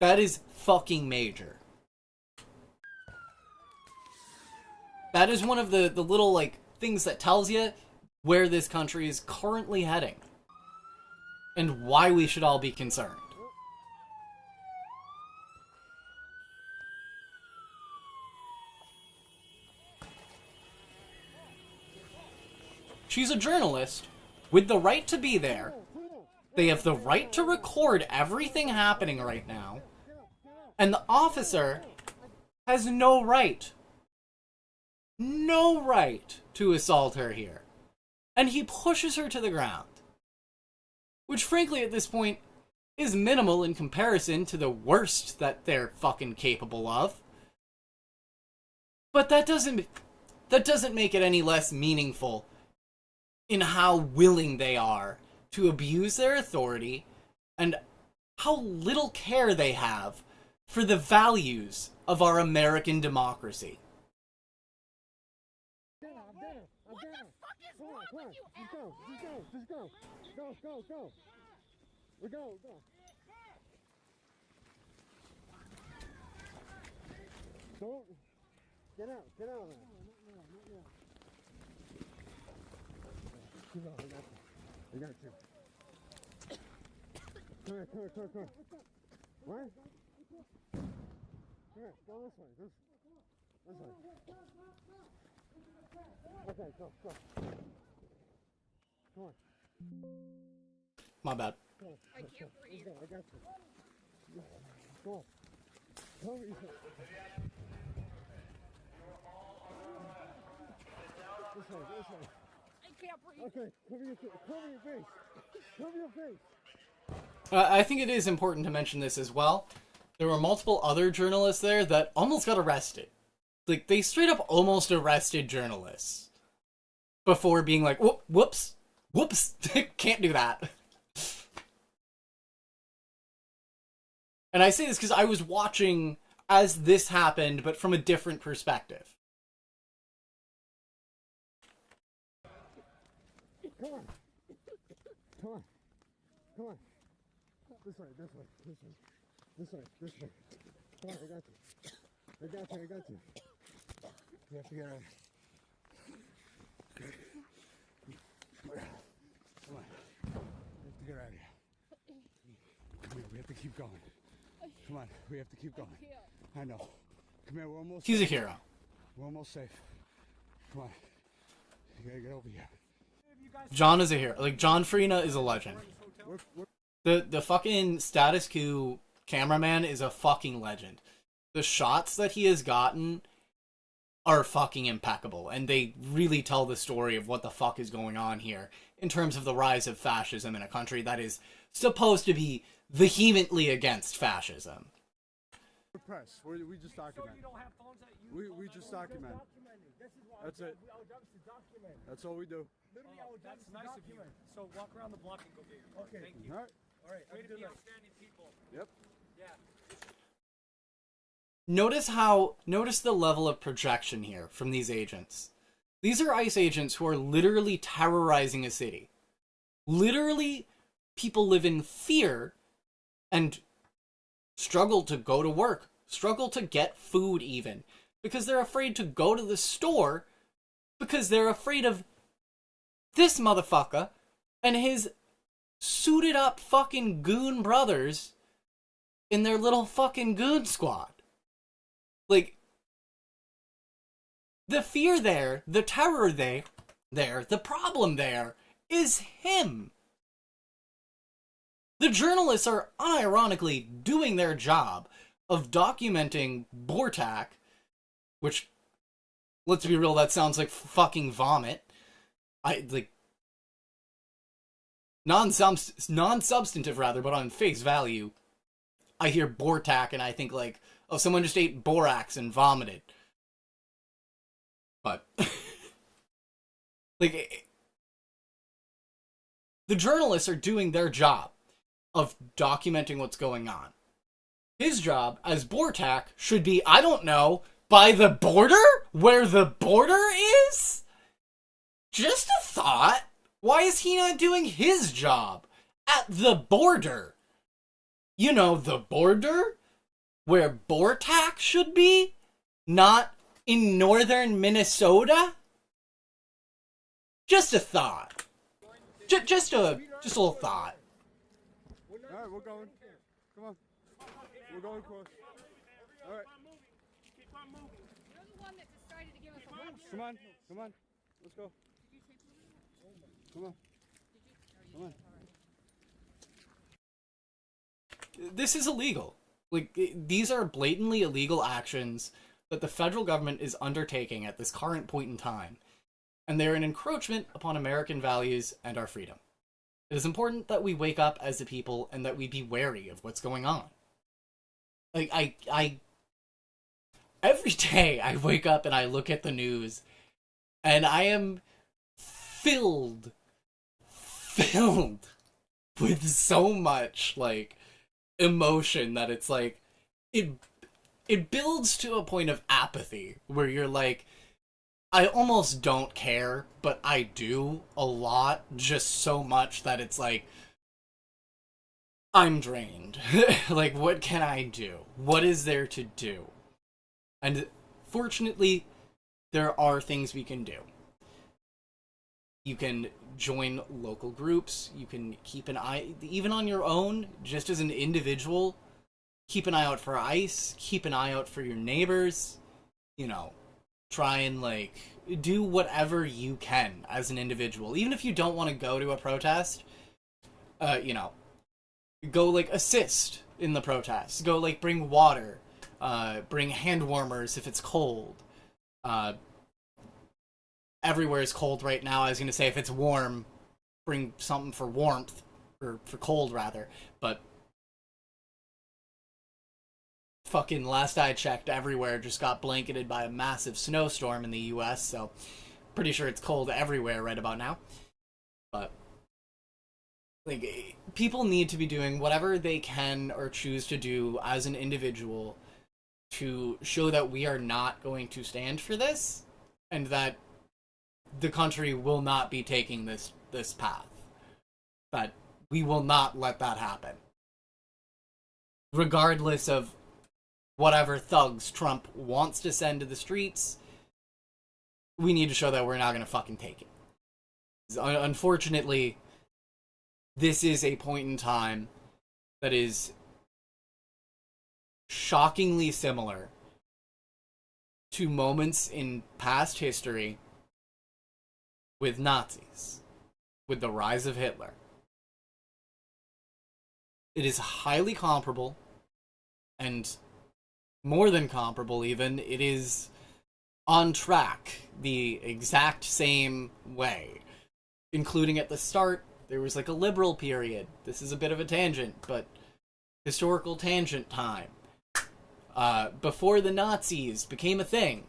That is fucking major. That is one of the little, like, things that tells you where this country is currently heading. And why we should all be concerned. She's a journalist with the right to be there. They have the right to record everything happening right now. And the officer has no right to assault her here. And he pushes her to the ground. Which, frankly, at this point, is minimal in comparison to the worst that they're fucking capable of. But that doesn't make it any less meaningful in how willing they are to abuse their authority and how little care they have for the values of our American democracy. I'm down. I'm down. Come on, come on. Just go. Just go. Just go. Go, go, go. We go, go. Don't. Get out. Get out of there. Keep on. I got you. Come here, come here, come here, come here. What? Come here, go this way. This way. Okay, go, go. Come on. My bad. Come on. I can't breathe. I got you. Go on. Come here. This way, this way. I can't breathe. Okay, cover your face. Cover your face. I think it is important to mention this as well. There were multiple other journalists there that almost got arrested. Like, they straight up almost arrested journalists before being like, whoops, can't do that. And I say this because I was watching as this happened, but from a different perspective. Come on. Come on. Come on. This way, this way, this way. This way, this way. Come on, I got you. I got you, I got you. You have to get out. Okay. Come on. We have to get out of here. Come here, we have to keep going. Come on, we have to keep going. I know. Come here, we're almost He's a safe. hero. We're almost safe. Come on. You gotta get over here. John is a hero. Like, John Farina is a legend. We're The fucking Status Quo cameraman is a fucking legend. The shots that he has gotten are fucking impeccable, and they really tell the story of what the fuck is going on here in terms of the rise of fascism in a country that is supposed to be vehemently against fascism. press. We just document. We just document. That's it. That's all we do. That's nice of you. So walk around the block and go get your card. Thank you. All right. All right. Way to be outstanding people. Yep. Yeah. Notice the level of projection here from these agents. These are ICE agents who are literally terrorizing a city. Literally, people live in fear and struggle to go to work, struggle to get food even, because they're afraid to go to the store, because they're afraid of this motherfucker and his suited up fucking goon brothers in their little fucking goon squad. Like, the fear there, the terror there, the problem there is him. The journalists are unironically doing their job of documenting Bortak, which, let's be real, that sounds like fucking vomit. Non-substantive rather, but on face value, I hear Bortak and I think like, oh, someone just ate borax and vomited. But, like, the journalists are doing their job of documenting what's going on. His job as Bortak should be, I don't know, by the border? Where the border is? Just a thought. Why is he not doing his job at the border? You know, the border? Where Bortak should be? Not in northern Minnesota? Just a thought. Just a little thought. All right, we're going. Come on. We're going across. All right. You're the one that decided to give us a lunch. Come on. Come on. Let's go. Come on. Come on. This is illegal. Like, these are blatantly illegal actions that the federal government is undertaking at this current point in time, and they're an encroachment upon American values and our freedom. It is important that we wake up as a people and that we be wary of what's going on. Like, I every day I wake up and I look at the news, and I am filled with so much, like, emotion that it's like, it builds to a point of apathy where you're like, I almost don't care, but I do a lot, just so much that it's like, I'm drained. Like, what can I do? What is there to do? And fortunately, there are things we can do. You can join local groups, you can keep an eye, even on your own, just as an individual, keep an eye out for ICE, keep an eye out for your neighbors, you know, try and, like, do whatever you can as an individual. Even if you don't want to go to a protest, you know, go, like, assist in the protest. Go, like, bring water, bring hand warmers if it's cold. Everywhere is cold right now. I was going to say if it's warm, bring something for warmth, or for cold, rather. But fucking last I checked, everywhere just got blanketed by a massive snowstorm in the US, so pretty sure it's cold everywhere right about now. But, like, people need to be doing whatever they can or choose to do as an individual to show that we are not going to stand for this, and that the country will not be taking this path. That we will not let that happen. Regardless of whatever thugs Trump wants to send to the streets, we need to show that we're not going to fucking take it. Unfortunately, this is a point in time that is shockingly similar to moments in past history with Nazis, with the rise of Hitler. It is highly comparable, and more than comparable even, it is on track the exact same way. Including at the start, there was like a liberal period. This is a bit of a tangent, but historical tangent time. Before the Nazis became a thing,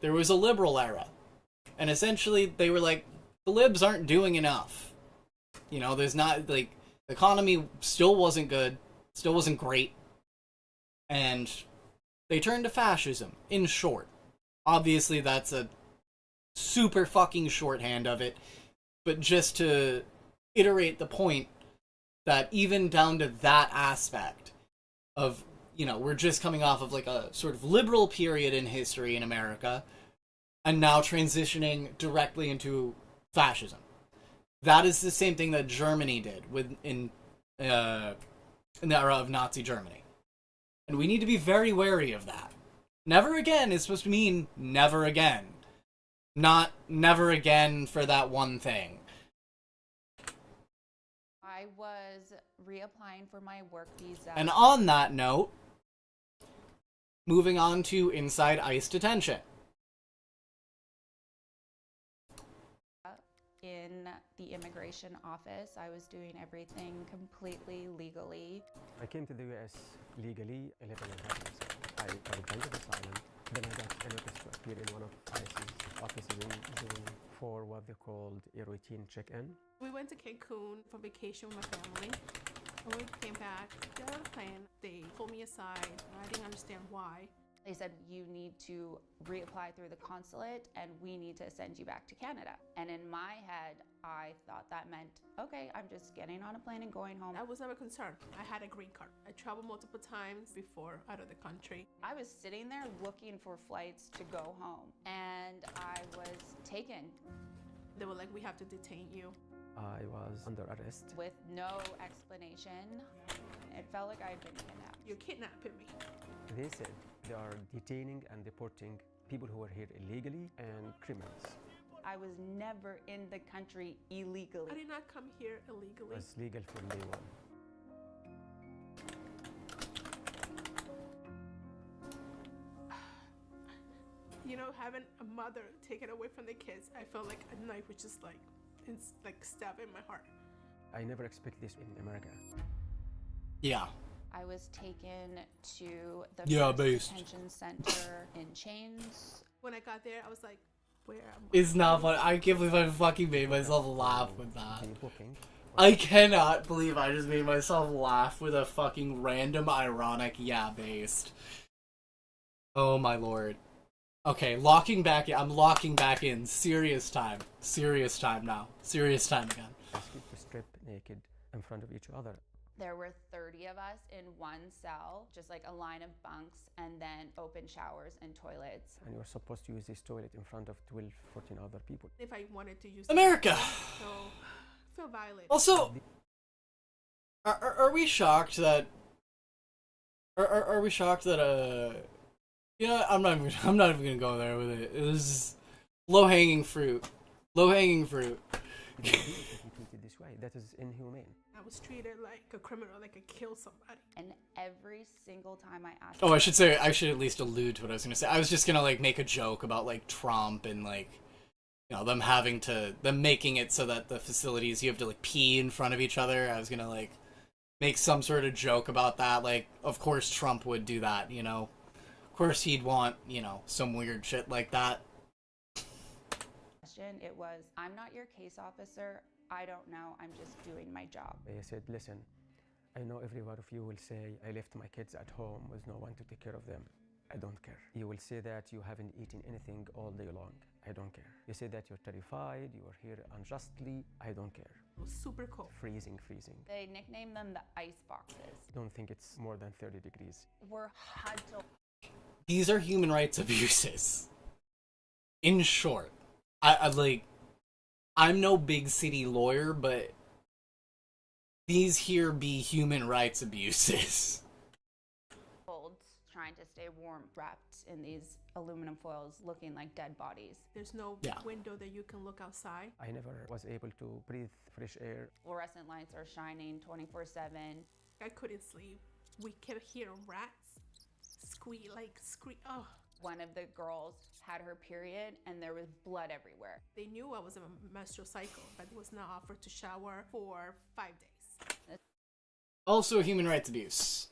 there was a liberal era. And essentially, they were like, the libs aren't doing enough. You know, there's not, like, the economy still wasn't good, still wasn't great. And they turned to fascism, in short. Obviously, that's a super fucking shorthand of it. But just to iterate the point that even down to that aspect of, you know, we're just coming off of, like, a sort of liberal period in history in America, and now transitioning directly into fascism. That is the same thing that Germany did in the era of Nazi Germany. And we need to be very wary of that. Never again is supposed to mean never again. Not never again for that one thing. I was reapplying for my work visa. And on that note, moving on to inside ICE detention. In the immigration office, I was doing everything completely legally. I came to the US legally 11 and a half years ago. I got granted asylum. Then I got a notice to appear in one of ICE's offices in Zone 4, what they called a routine check-in. We went to Cancun for vacation with my family. When we came back, got on a plane, they pulled me aside, and I didn't understand why. They said, you need to reapply through the consulate and we need to send you back to Canada. And in my head, I thought that meant, okay, I'm just getting on a plane and going home. I was never concerned. I had a green card. I traveled multiple times before out of the country. I was sitting there looking for flights to go home and I was taken. They were like, we have to detain you. I was under arrest. With no explanation. It felt like I had been kidnapped. You're kidnapping me. They said they are detaining and deporting people who are here illegally and criminals. I was never in the country illegally. I did not come here illegally. It was legal from day one. You know, having a mother taken away from the kids, I felt like a knife was just like, it's like stabbing my heart. I never expected this in America. Yeah. I was taken to the detention center in chains. When I got there, I was like, where am I? It's not funny. I can't believe I fucking made myself laugh with that. The booking. I cannot believe I just made myself laugh with a fucking random ironic yeah based. Oh my lord. Okay, locking back in. I'm locking back in. Serious time. Serious time now. Serious time again. Ask you to strip naked in front of each other. There were 30 of us in one cell, just like a line of bunks, and then open showers and toilets. And you're supposed to use this toilet in front of 12, 14 other people. If I wanted to use America! so I feel violated. Also, are we shocked that... Are we shocked that, you know, I'm not even gonna go there with it. It was low-hanging fruit. Low-hanging fruit. You shouldn't be treated this way. That is inhumane. I was treated like a criminal, like I killed somebody. And every single time I asked... Oh, I should at least allude to what I was gonna say. I was just gonna, like, make a joke about, like, Trump and, like, you know, them making it so that the facilities, you have to, like, pee in front of each other. I was gonna, like, make some sort of joke about that. Like, of course Trump would do that, you know? Of course he'd want, you know, some weird shit like that. It was, I'm not your case officer. I don't know. I'm just doing my job. I said, listen, I know every one of you will say, I left my kids at home with no one to take care of them. I don't care. You will say that you haven't eaten anything all day long. I don't care. You say that you're terrified, you are here unjustly. I don't care. It was super cold. Freezing. They nicknamed them the ice boxes. I don't think it's more than 30 degrees. We're huddled. These are human rights abuses. In short, I'm no big city lawyer, but these here be human rights abuses. Trying to stay warm, wrapped in these aluminum foils, looking like dead bodies. There's no window that you can look outside. I never was able to breathe fresh air. Fluorescent lights are shining 24/7. I couldn't sleep. We kept hearing rats squeak. Oh. One of the girls had her period and there was blood everywhere. They knew I was a menstrual cycle, but was not offered to shower for 5 days. Also a human rights abuse.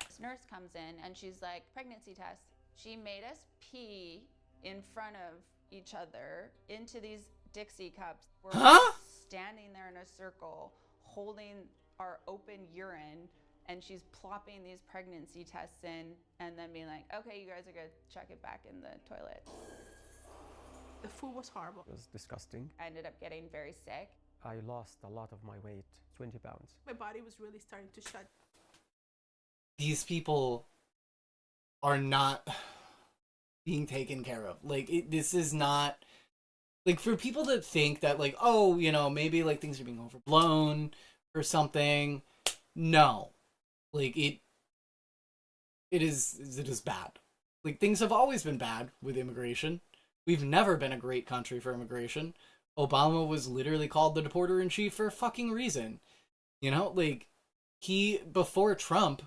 This nurse comes in and she's like, pregnancy test. She made us pee in front of each other into these Dixie cups. We're standing there in a circle holding our open urine, and she's plopping these pregnancy tests in and then being like, okay, you guys are gonna check it back in the toilet. The food was horrible. It was disgusting. I ended up getting very sick. I lost a lot of my weight, 20 pounds. My body was really starting to shut. These people are not being taken care of. Like, this is not... Like, for people that think that, like, oh, you know, maybe, like, things are being overblown or something. No. Like, it is bad. Like, things have always been bad with immigration. We've never been a great country for immigration. Obama was literally called the deporter-in-chief for a fucking reason. You know, like, he, before Trump,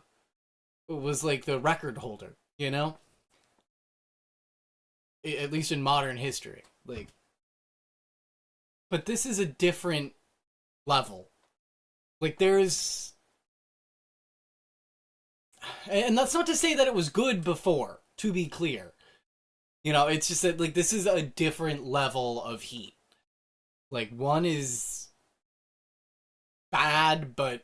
was, like, the record holder, you know? At least in modern history. Like, but this is a different level. Like, there's... And that's not to say that it was good before, to be clear. You know, it's just that, like, this is a different level of heat. Like, one is bad, but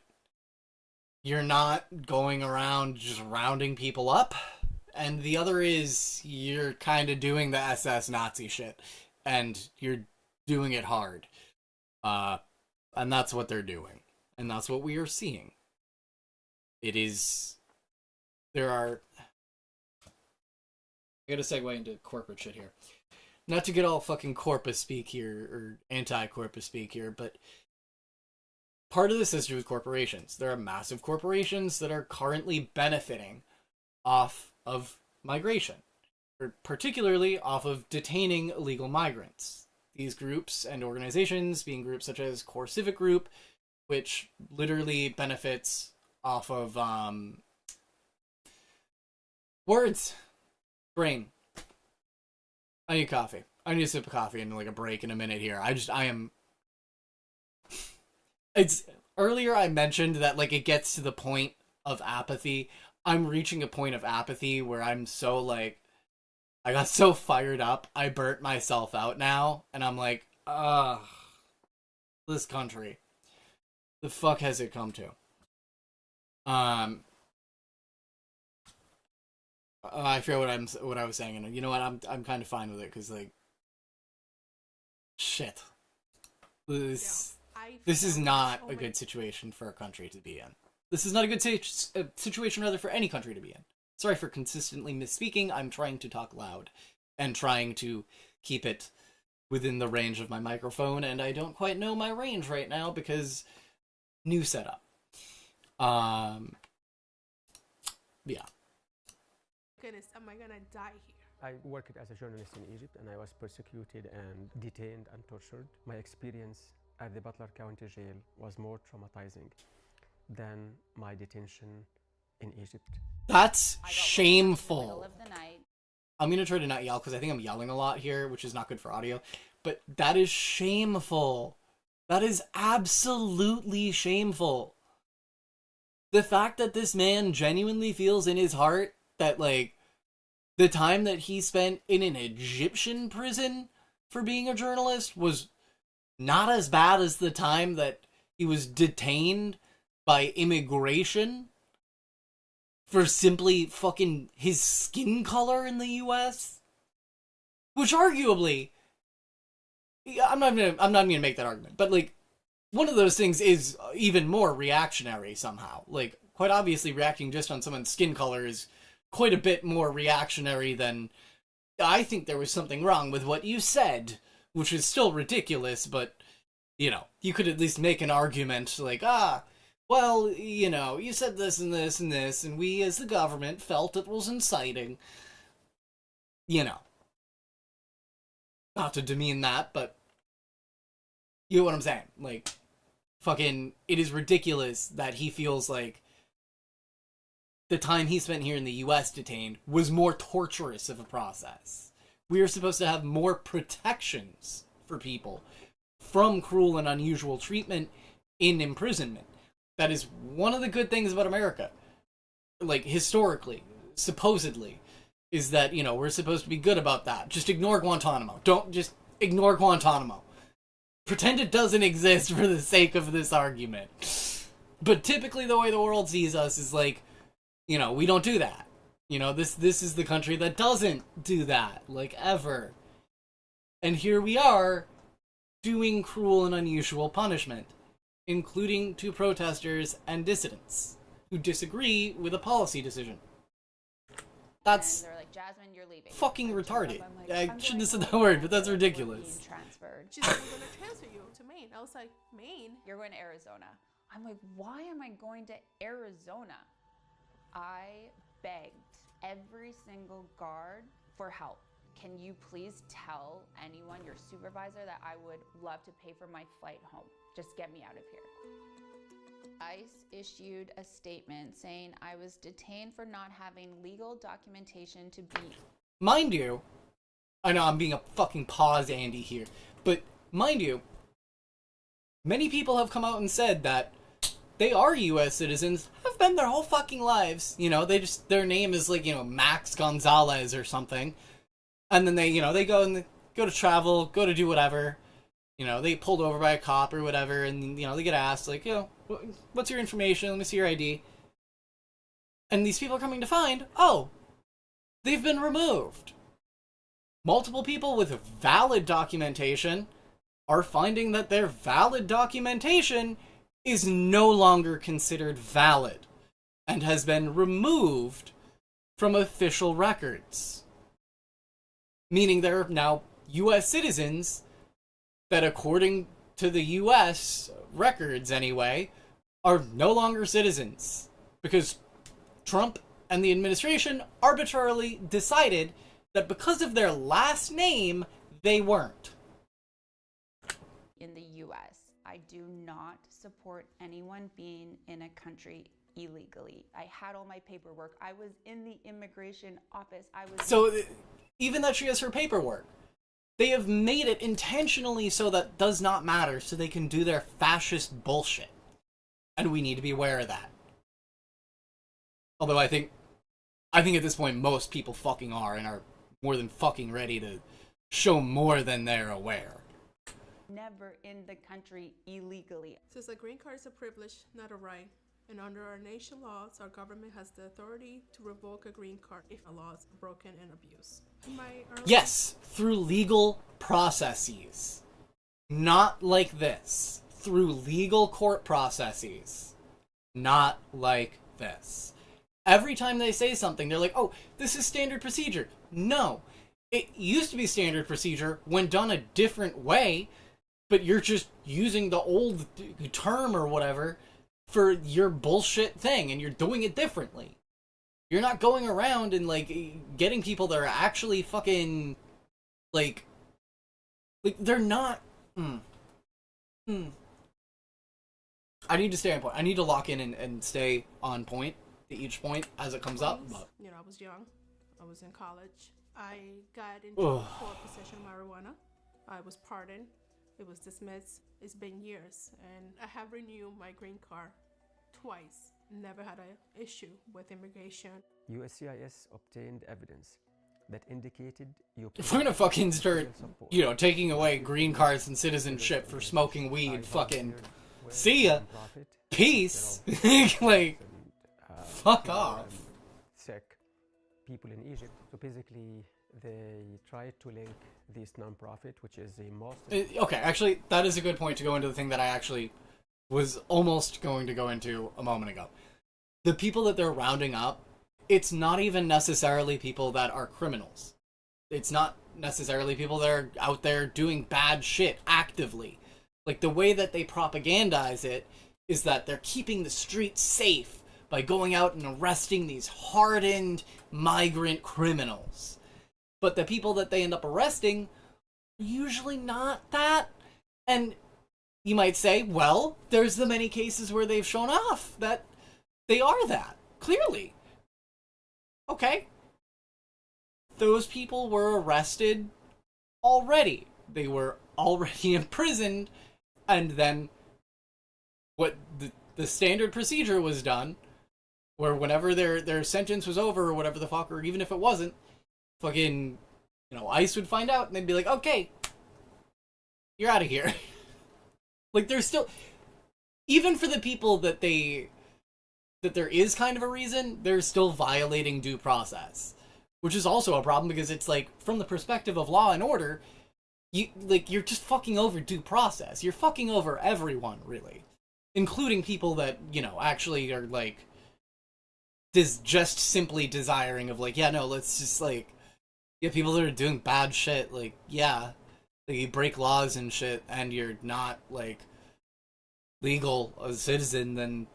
you're not going around just rounding people up. And the other is you're kind of doing the SS Nazi shit. And you're doing it hard. And that's what they're doing. And that's what we are seeing. It is... There are... I gotta segue into corporate shit here. Not to get all fucking corpus speak here, or anti-corpus speak here, but part of this has to do with corporations. There are massive corporations that are currently benefiting off of migration, or particularly off of detaining illegal migrants. These groups and organizations being groups such as Core Civic Group, which literally benefits off of, words. Brain. I need coffee. I need a sip of coffee and like a break in a minute here. It's, earlier I mentioned that like it gets to the point of apathy. I'm reaching a point of apathy where I'm so like, I got so fired up, I burnt myself out now, and I'm like, ugh, this country. The fuck has it come to? I forget what I was saying, and you know what? I'm kind of fine with it because like, shit, this is not a good situation for a country to be in. This is not a good situation, rather, for any country to be in. Sorry for consistently misspeaking. I'm trying to talk loud and trying to keep it within the range of my microphone, and I don't quite know my range right now because new setup. Yeah. Goodness, am I gonna die here? I worked as a journalist in Egypt, and I was persecuted and detained and tortured. My experience at the Butler County Jail was more traumatizing than my detention in Egypt. That's Middle shameful. of the night. I'm gonna try to not yell because I think I'm yelling a lot here, which is not good for audio. But that is shameful. That is absolutely shameful. The fact that this man genuinely feels in his heart that, like, the time that he spent in an Egyptian prison for being a journalist was not as bad as the time that he was detained by immigration for simply fucking his skin color in the US, which arguably, I'm not gonna make that argument, but like, one of those things is even more reactionary somehow. Like, quite obviously, reacting just on someone's skin color is quite a bit more reactionary than, I think there was something wrong with what you said, which is still ridiculous, but, you know, you could at least make an argument like, well, you know, you said this and this and this, and we as the government felt it was inciting. You know. Not to demean that, but you know what I'm saying. Like, fucking, it is ridiculous that he feels like the time he spent here in the US detained was more torturous of a process. We are supposed to have more protections for people from cruel and unusual treatment in imprisonment. That is one of the good things about America. Like, historically, supposedly, is that, you know, we're supposed to be good about that. Just ignore Guantanamo. Don't just ignore Guantanamo. Pretend it doesn't exist for the sake of this argument. But typically the way the world sees us is like, you know, we don't do that. You know, this is the country that doesn't do that, like, ever. And here we are, doing cruel and unusual punishment, including to protesters and dissidents who disagree with a policy decision. That's And they're like, Jasmine, you're leaving. fucking I showed up, retarded. I'm like, I I'm shouldn't going have said that home. word, but that's We're ridiculous. being transferred. She's like, we're gonna transfer you to Maine. I was like, Maine? You're going to Arizona. I'm like, why am I going to Arizona? I begged every single guard for help. Can you please tell anyone, your supervisor, that I would love to pay for my flight home? Just get me out of here. ICE issued a statement saying I was detained for not having legal documentation to be. Mind you, I know I'm being a fucking pause Andy here, but mind you, many people have come out and said that they are U.S. citizens, have been their whole fucking lives. You know, they just, their name is like, you know, Max Gonzalez or something. And then they, you know, they go to travel, go to do whatever. You know, they get pulled over by a cop or whatever, and, you know, they get asked, like, you know, what's your information? Let me see your ID. And these people are coming to find, oh, they've been removed. Multiple people with valid documentation are finding that their valid documentation is no longer considered valid and has been removed from official records. Meaning they're now U.S. citizens that, according to the U.S. records anyway, are no longer citizens. Because Trump and the administration arbitrarily decided that because of their last name, they weren't. In the U.S., I do not support anyone being in a country illegally. I had all my paperwork. I was in the immigration office. So, even that she has her paperwork, they have made it intentionally so that does not matter, so they can do their fascist bullshit. And we need to be aware of that. Although I think at this point most people fucking are, and are more than fucking ready to show more than they're aware. Never in the country illegally. Says a green card is a privilege, not a right. And under our nation laws, our government has the authority to revoke a green card if a law is broken and abused. Yes, through legal processes. Not like this. Through legal court processes. Not like this. Every time they say something, they're like, oh, this is standard procedure. No. It used to be standard procedure when done a different way, but you're just using the old term or whatever for your bullshit thing, and you're doing it differently. You're not going around and, like, getting people that are actually fucking, like they're not, I need to stay on point. I need to lock in and stay on point to each point as it comes up. But... You know, I was young. I was in college. I got into for possession of marijuana. I was pardoned. It was dismissed. It's been years, and I have renewed my green card twice. Never had an issue with immigration. USCIS obtained evidence that indicated you. If we're gonna fucking start, you know, taking away green cards and citizenship for smoking weed, fucking see ya, peace, like, fuck off. Sick people in Egypt. So basically, they tried to link this nonprofit, which is a most... Okay, actually, that is a good point to go into the thing that I actually was almost going to go into a moment ago. The people that they're rounding up, it's not even necessarily people that are criminals. It's not necessarily people that are out there doing bad shit actively. Like, the way that they propagandize it is that they're keeping the streets safe by going out and arresting these hardened migrant criminals. But the people that they end up arresting are usually not that. And you might say, well, there's the many cases where they've shown off that they are that, clearly. Okay. Those people were arrested already. They were already imprisoned, and then what the standard procedure was done, where whenever their sentence was over, or whatever the fuck, or even if it wasn't, fucking, you know, ICE would find out, and they'd be like, okay, you're out of here. Like, there's still, even for the people that there is kind of a reason, they're still violating due process. Which is also a problem, because it's like, from the perspective of law and order, you're just fucking over due process. You're fucking over everyone, really. Including people that, you know, actually are, like, just simply desiring of, like, yeah, no, let's just, like, yeah, people that are doing bad shit, like, yeah, like, you break laws and shit, and you're not, like, legal as a citizen, then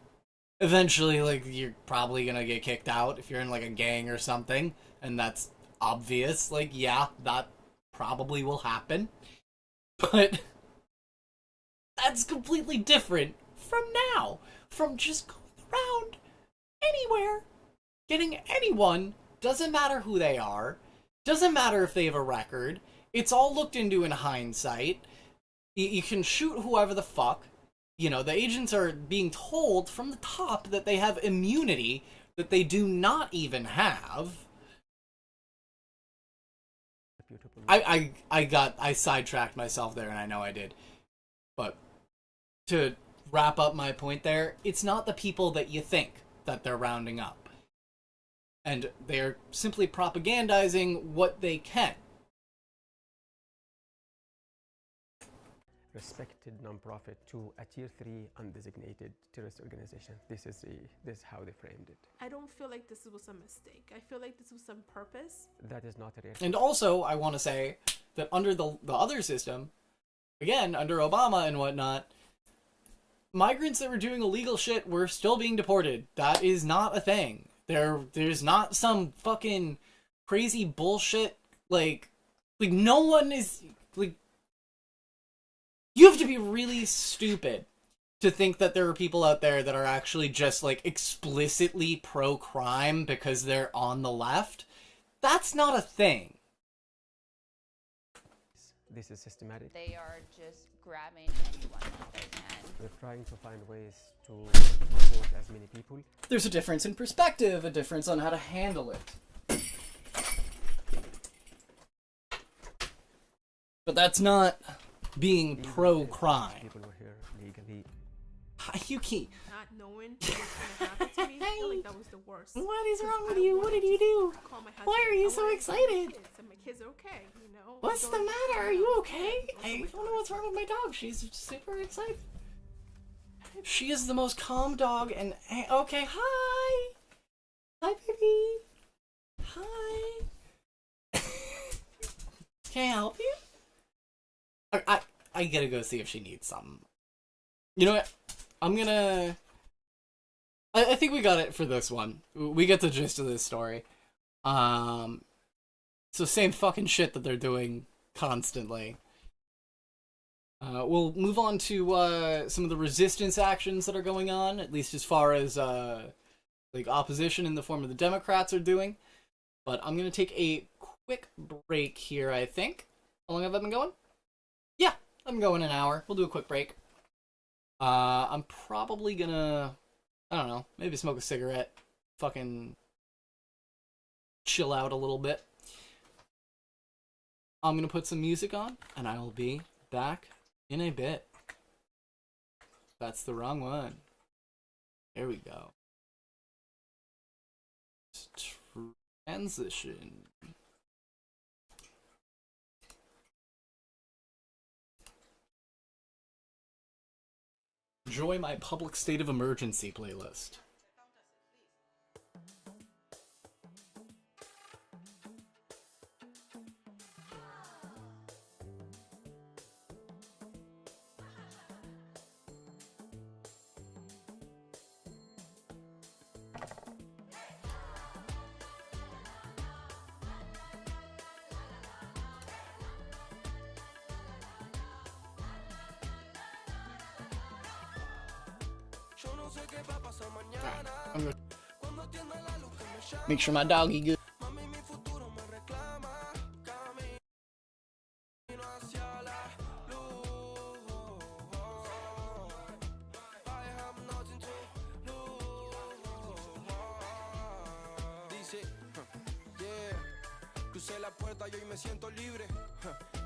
eventually, like, you're probably gonna get kicked out if you're in, like, a gang or something, and that's obvious. Like, yeah, that probably will happen. But that's completely different from now. From just going around anywhere, getting anyone, doesn't matter who they are, doesn't matter if they have a record, it's all looked into in hindsight. You can shoot whoever the fuck. You know, the agents are being told from the top that they have immunity that they do not even have. I sidetracked myself there, and I know I did. But to wrap up my point there, it's not the people that you think that they're rounding up. And they're simply propagandizing what they can. Respected nonprofit to a tier 3 undesignated terrorist organization. This is how they framed it. I don't feel like this was a mistake. I feel like this was on purpose. That is not a real. And also, I want to say that under the other system, again, under Obama and whatnot, migrants that were doing illegal shit were still being deported. That is not a thing. There's not some fucking crazy bullshit, like no one is, like, you have to be really stupid to think that there are people out there that are actually just, like, explicitly pro-crime because they're on the left. That's not a thing. This is systematic. They are just grabbing anyone that they can. They're trying to find ways to deport as many people. There's a difference in perspective, a difference on how to handle it. But that's not being pro-crime. People were here legally. Yuki, not knowing what was gonna happen to me. I feel like that was the worst. what is 'Cause wrong with I you? What wanted did you to do? call my husband. Why are you I so wanted to see my excited? kids, and my kids are okay, you know. What's the Going- matter? Are you okay? I don't know what's wrong with my dog. She's super excited. She is the most calm dog and okay, hi. Hi, baby. Hi. Can I help you? I gotta go see if she needs something. You know what? I'm gonna... I think we got it for this one. We get the gist of this story. So same fucking shit that they're doing constantly. We'll move on to some of the resistance actions that are going on, at least as far as like opposition in the form of the Democrats are doing. But I'm gonna take a quick break here, I think. How long have I been going? Yeah, I'm going an hour. We'll do a quick break. I'm probably gonna, I don't know, maybe smoke a cigarette. Fucking chill out a little bit. I'm gonna put some music on, and I will be back in a bit. That's the wrong one. There we go. Transition. Enjoy my public state of emergency playlist. I'm gonna make sure my doggy good. Crucé la puerta y hoy me siento libre.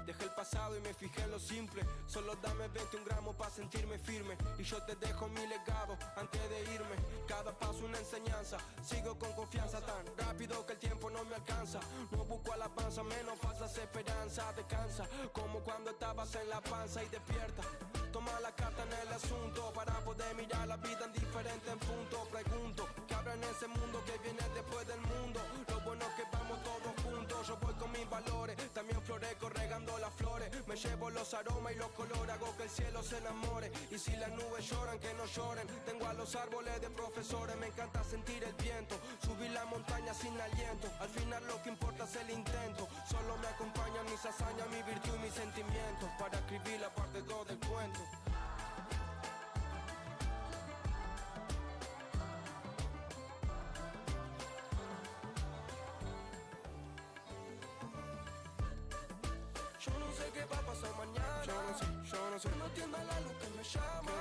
Dejé el pasado y me fijé en lo simple. Solo dame 21 gramos para sentirme firme. Y yo te dejo mi legado antes de irme. Cada paso una enseñanza. Sigo con confianza tan rápido que el tiempo no me alcanza. No busco alabanza, menos falsas esperanzas. Descansa como cuando estabas en la panza y despierta. Toma la carta en el asunto para poder mirar la vida en diferentes puntos. Pregunto, ¿qué habrá en ese mundo que viene después del mundo? Lo bueno es que vamos todos juntos. Yo voy con mis valores, también florezco regando las flores. Me llevo los aromas y los colores, hago que el cielo se enamore. Y si las nubes lloran, que no lloren. Tengo a los árboles de profesores, me encanta sentir el viento. Subir la montaña sin aliento. Al final lo que importa es el intento. Solo me acompañan mis hazañas, mi virtud y mis sentimientos para escribir la parte 2 del cuento. Yo no sé qué va a pasar mañana. Yo no sé. No entiendo la luz que me llama.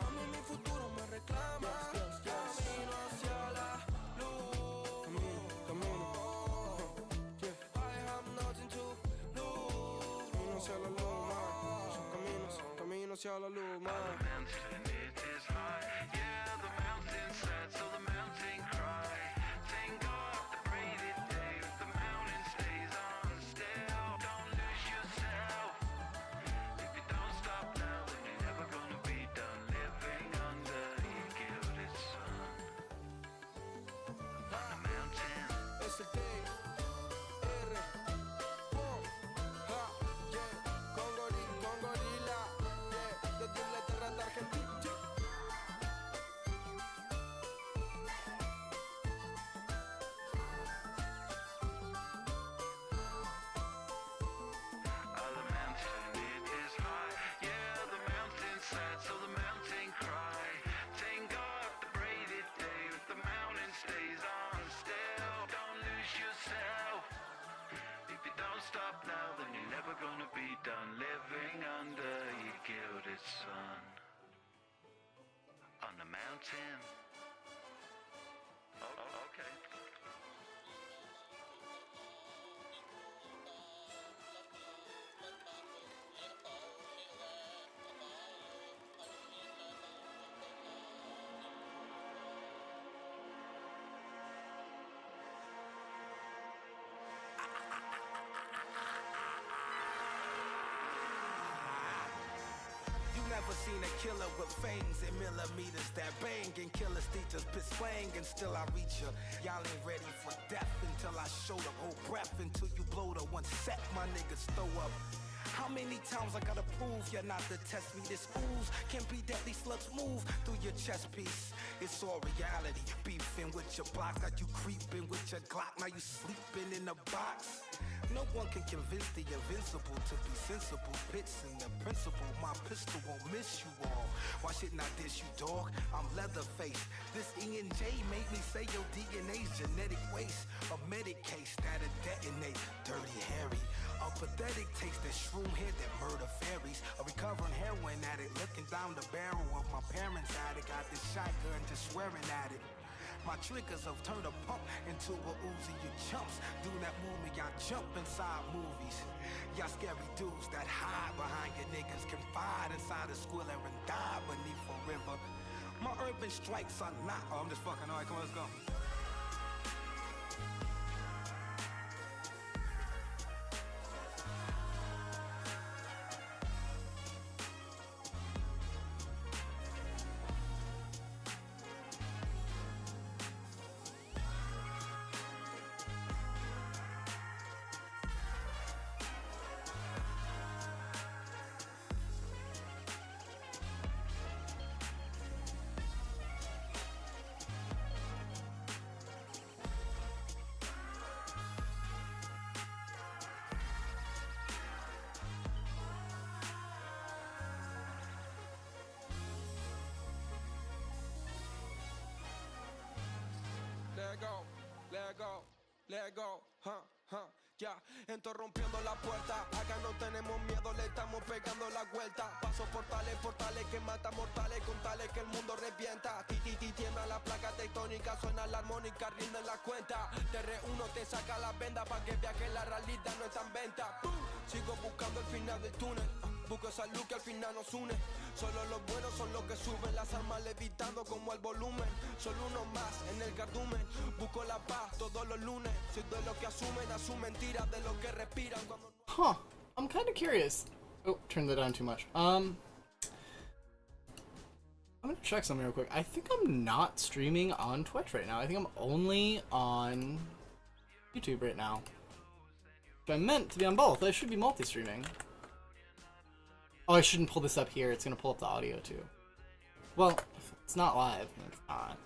A mí mi futuro me reclama. Camino hacia la luz. Camino. I have nothing to lose. Camino hacia la luz, man. Camino hacia la luz, man. S.T. R. Pum. Ja. Yeah. Con gorila. Yeah. Desde Inglaterra hasta Argentina. Yeah. Never seen a killer with fangs and millimeters that bang and killers teachers piss slang and still I reach ya. Y'all ain't ready for death until I show the whole breath until you blow the one set my niggas throw up. How many times I gotta prove you're not to test me? This ooze can be deadly, slugs move through your chest piece. It's all reality, beefing with your block. Got you creeping with your Glock, now you sleeping in a box. No one can convince the invincible to be sensible. Bits in the principle, my pistol won't miss you all. Why shouldn't I diss you, dog? I'm Leatherface. This E&J made me say your DNA's genetic waste. A medic case that'll detonate. Dirty Harry. A pathetic taste that shroom head that murder fairies. A recovering heroin addict looking down the barrel of my parents' attic. Got this shotgun just swearing at it. My triggers have turned a pump into a Uzi, you chumps. Do that movie, y'all jump inside movies. Y'all scary dudes that hide behind your niggas, confide inside a squiller and die beneath a river. My urban strikes are not. Oh, I'm just fucking. All right, come on, let's go. Let go, ya, entro rompiendo la puerta. Acá no tenemos miedo, le estamos pegando la vuelta. Paso portales, portales que matan mortales. Con tales que el mundo revienta. Ti, tiembla la placa tectónica. Suena la armónica, rinden la cuenta. Te reúno, te saca la venda. Pa' que veas que la realidad no está en venta. Sigo buscando el final del túnel. Busco esa luz que al final nos une. Solo los buenos son los que suben. Las armas levitando como el volumen. Solo uno más en el cardumen. Busco la paz todos los lunes. Soy de los que asumen a su mentira. De los que respiran cuando... Huh. I'm kind of curious. Oh, turned that down too much. I'm gonna check something real quick. I think I'm not streaming on Twitch right now. I think I'm only on YouTube right now. But I meant to be on both. I should be multi-streaming. Oh, I shouldn't pull this up here. It's gonna pull up the audio too. Well, if it's not live, then it's not.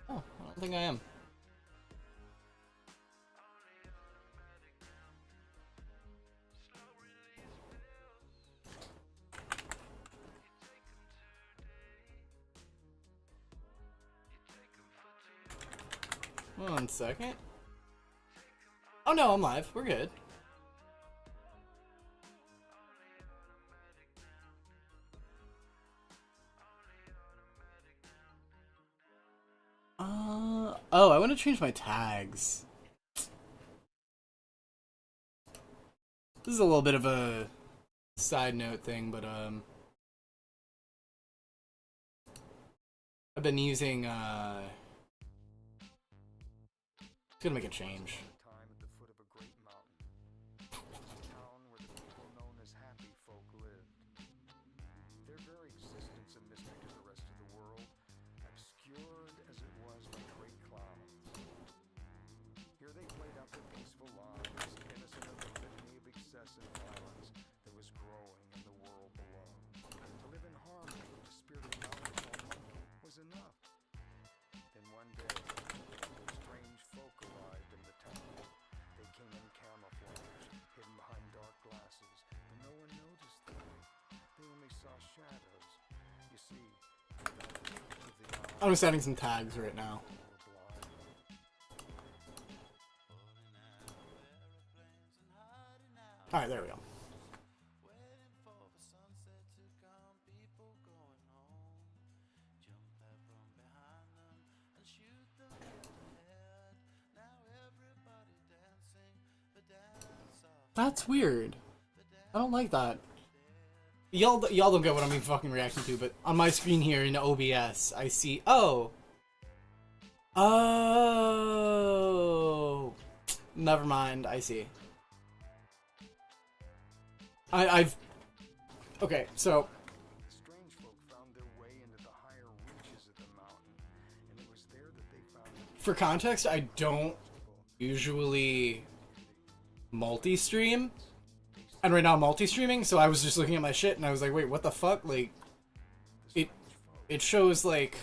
Oh, I don't think I am. One second. Oh no, I'm live. We're good. Oh, I want to change my tags. This is a little bit of a side note thing, but I've been using gonna make a change. Time at the foot of a great mountain, a town where the people known as happy folk lived. Their very existence a mystery to the rest of the world, obscured as it was by great clouds. Here they played out their peaceful lives, innocent of the litany of excessive violence that was growing in the world below. To live in harmony with the spirit of knowledge alone was enough. Then one day, strange folk arrived in the town. They came in camouflage, hidden behind dark glasses, but no one noticed them. They only saw shadows. You see, I'm just adding some tags right now. Alright, there we go. That's weird. I don't like that. Y'all don't get what I'm fucking reacting to, but on my screen here in OBS, I see... Oh! Never mind. I see. Okay, so The strange folk found their way into the higher reaches of the mountain, and it was there that they found for context, I don't usually multi-stream. And right now I'm multi-streaming, so I was just looking at my shit and I was like, wait, what the fuck? Like, it shows, like,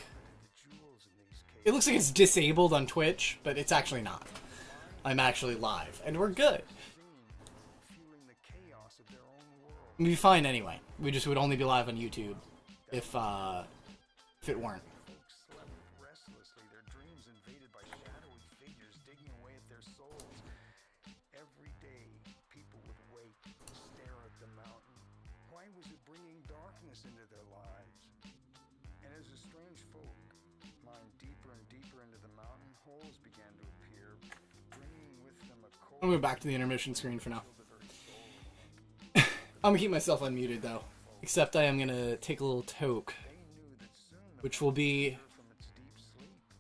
it looks like it's disabled on Twitch, but it's actually not. I'm actually live, and we're good. We'd be fine anyway. We just would only be live on YouTube if it weren't. folks slept restlessly, their dreams invaded by shadowy figures digging away at their souls. Every day, people would wake, stare at the mountain. Why was it bringing darkness into their lives? And as the strange folk mined deeper and deeper into the mountain, holes began to appear, bringing with them a cold... I'm going back to the intermission screen for now. I'm gonna keep myself unmuted though. Except I am gonna take a little toke. Which will be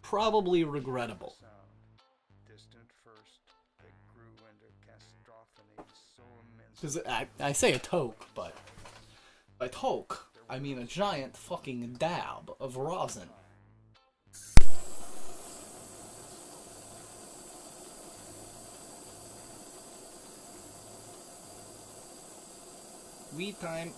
probably regrettable. Because I say a toke, but by toke, I mean a giant fucking dab of rosin. Weed time.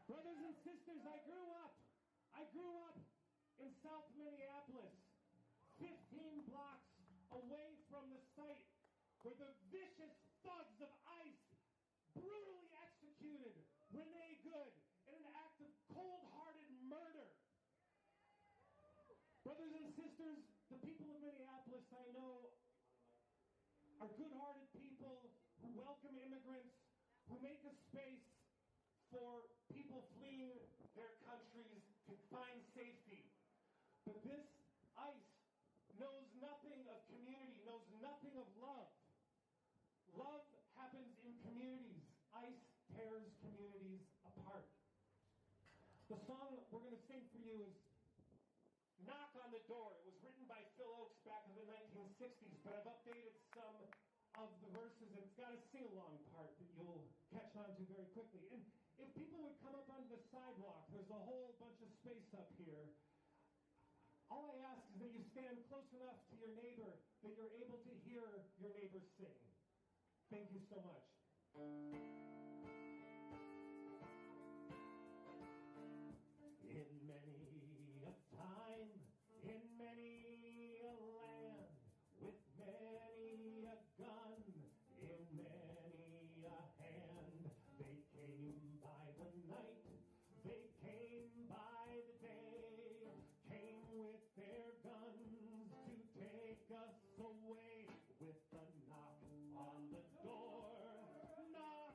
Brothers and sisters, I grew up in South Minneapolis, 15 blocks away from the site where the vicious thugs of ICE brutally executed Renee Good in an act of cold-hearted murder. Brothers and sisters, the people of Minneapolis, I know, are good-hearted people who welcome immigrants, who make a space for people fleeing their countries to find safety. But this ICE knows nothing of community, knows nothing of love. Love happens in communities. ICE tears communities apart. The song we're going to sing for you is Knock on the Door. It was written by Phil Oakes back in the 1960s, but I've updated some of the verses, and it's got a sing-along part that you'll catch on to very quickly. And if people would come up onto the sidewalk, there's a whole bunch of space up here. All I ask is that you stand close enough to your neighbor that you're able to hear your neighbor sing. Thank you so much. In many a time, in many a land, with many a gun, in many a hand, they came by the night, they came by the day, came with their guns to take us away with a knock on the door, knock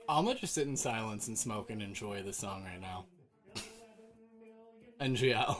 I'm gonna just sit in silence and smoke and enjoy this song right now. NGL.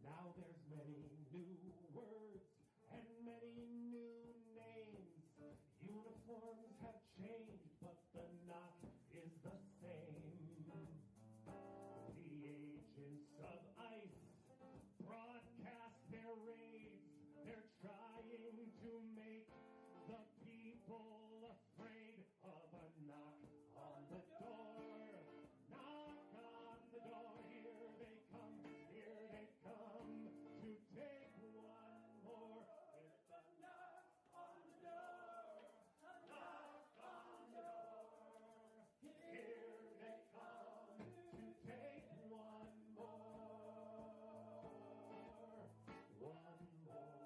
Now there's many new words and many new names. Uniforms have changed, but the knock is the same. The agents of ICE broadcast their raids. They're trying to make the people afraid of a knock on the door. Knock on the door, here they come, here they come to take one more with a knock on the door. Knock on the door, here they come to take one more. One more.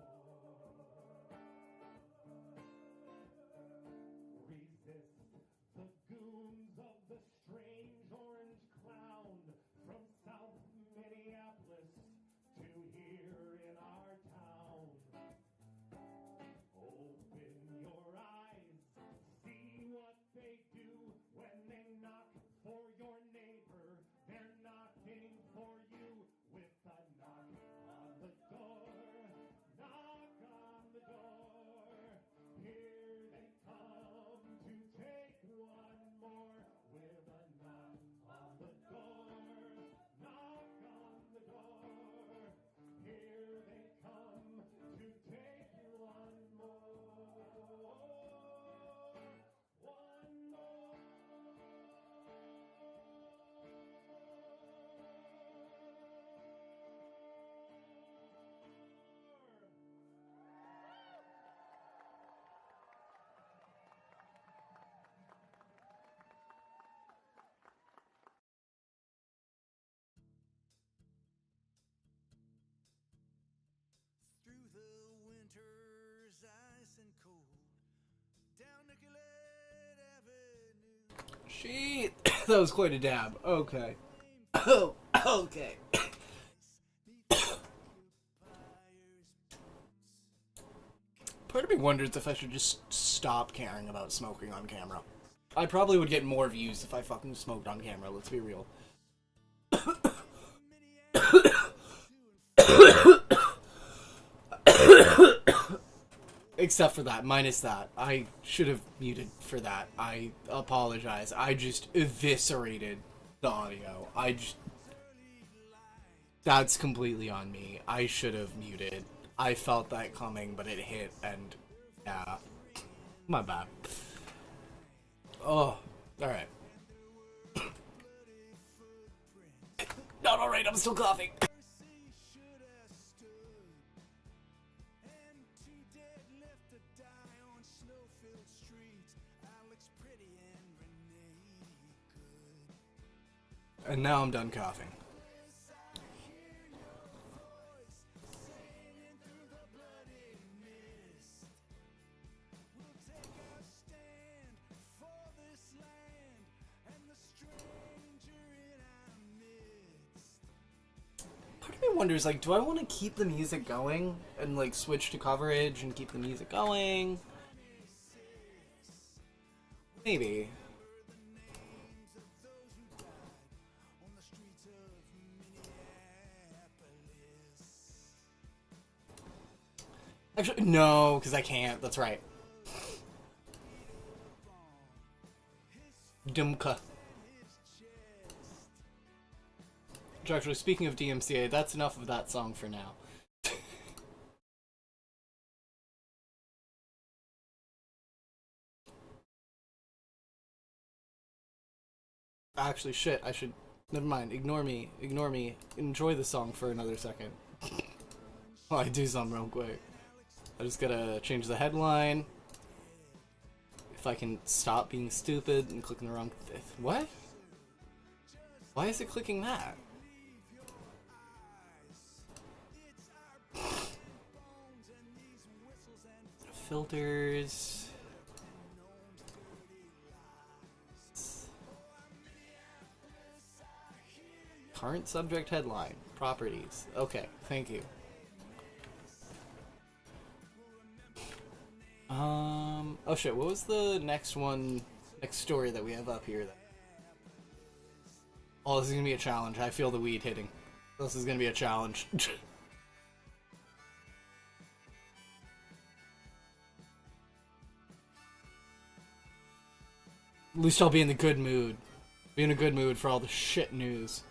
Resist the goons of the strange orange clown from South Minneapolis to here in our town. Open your eyes, see what they do when they knock for your neighbor. They're knocking for you with a knock on the door. Knock on the door. Here they come to take one more with a knock on the door. Knock on the door. Here they come to take one more. One more. Through the winter's ice and cold, down Nicollet Avenue. She. That was quite a dab. Okay. Oh, okay. Part of me wonders if I should just stop caring about smoking on camera. I probably would get more views if I fucking smoked on camera, let's be real. Except for that, minus that. I should have muted for that. I apologize. I just eviscerated the audio. That's completely on me. I should have muted. I felt that coming, but it hit, and yeah. My bad. Oh, alright. Not alright, I'm still coughing. And now I'm done coughing. Part of me wonders, like, do I want to keep the music going and, like, switch to coverage and keep the music going? Maybe. Actually, no, because I can't. That's right. Dumka. Which actually, speaking of DMCA, that's enough of that song for now. Actually, shit, I should... Never mind, ignore me, enjoy the song for another second. While I do something real quick. I just gotta change the headline. If I can stop being stupid and clicking the wrong what? Why is it clicking that? Filters. Current subject headline. Properties. Okay, thank you. Oh shit, what was the next story that we have up here? Oh, this is gonna be a challenge. I feel the weed hitting. This is gonna be a challenge. At least I'll be in the good mood. Be in a good mood for all the shit news.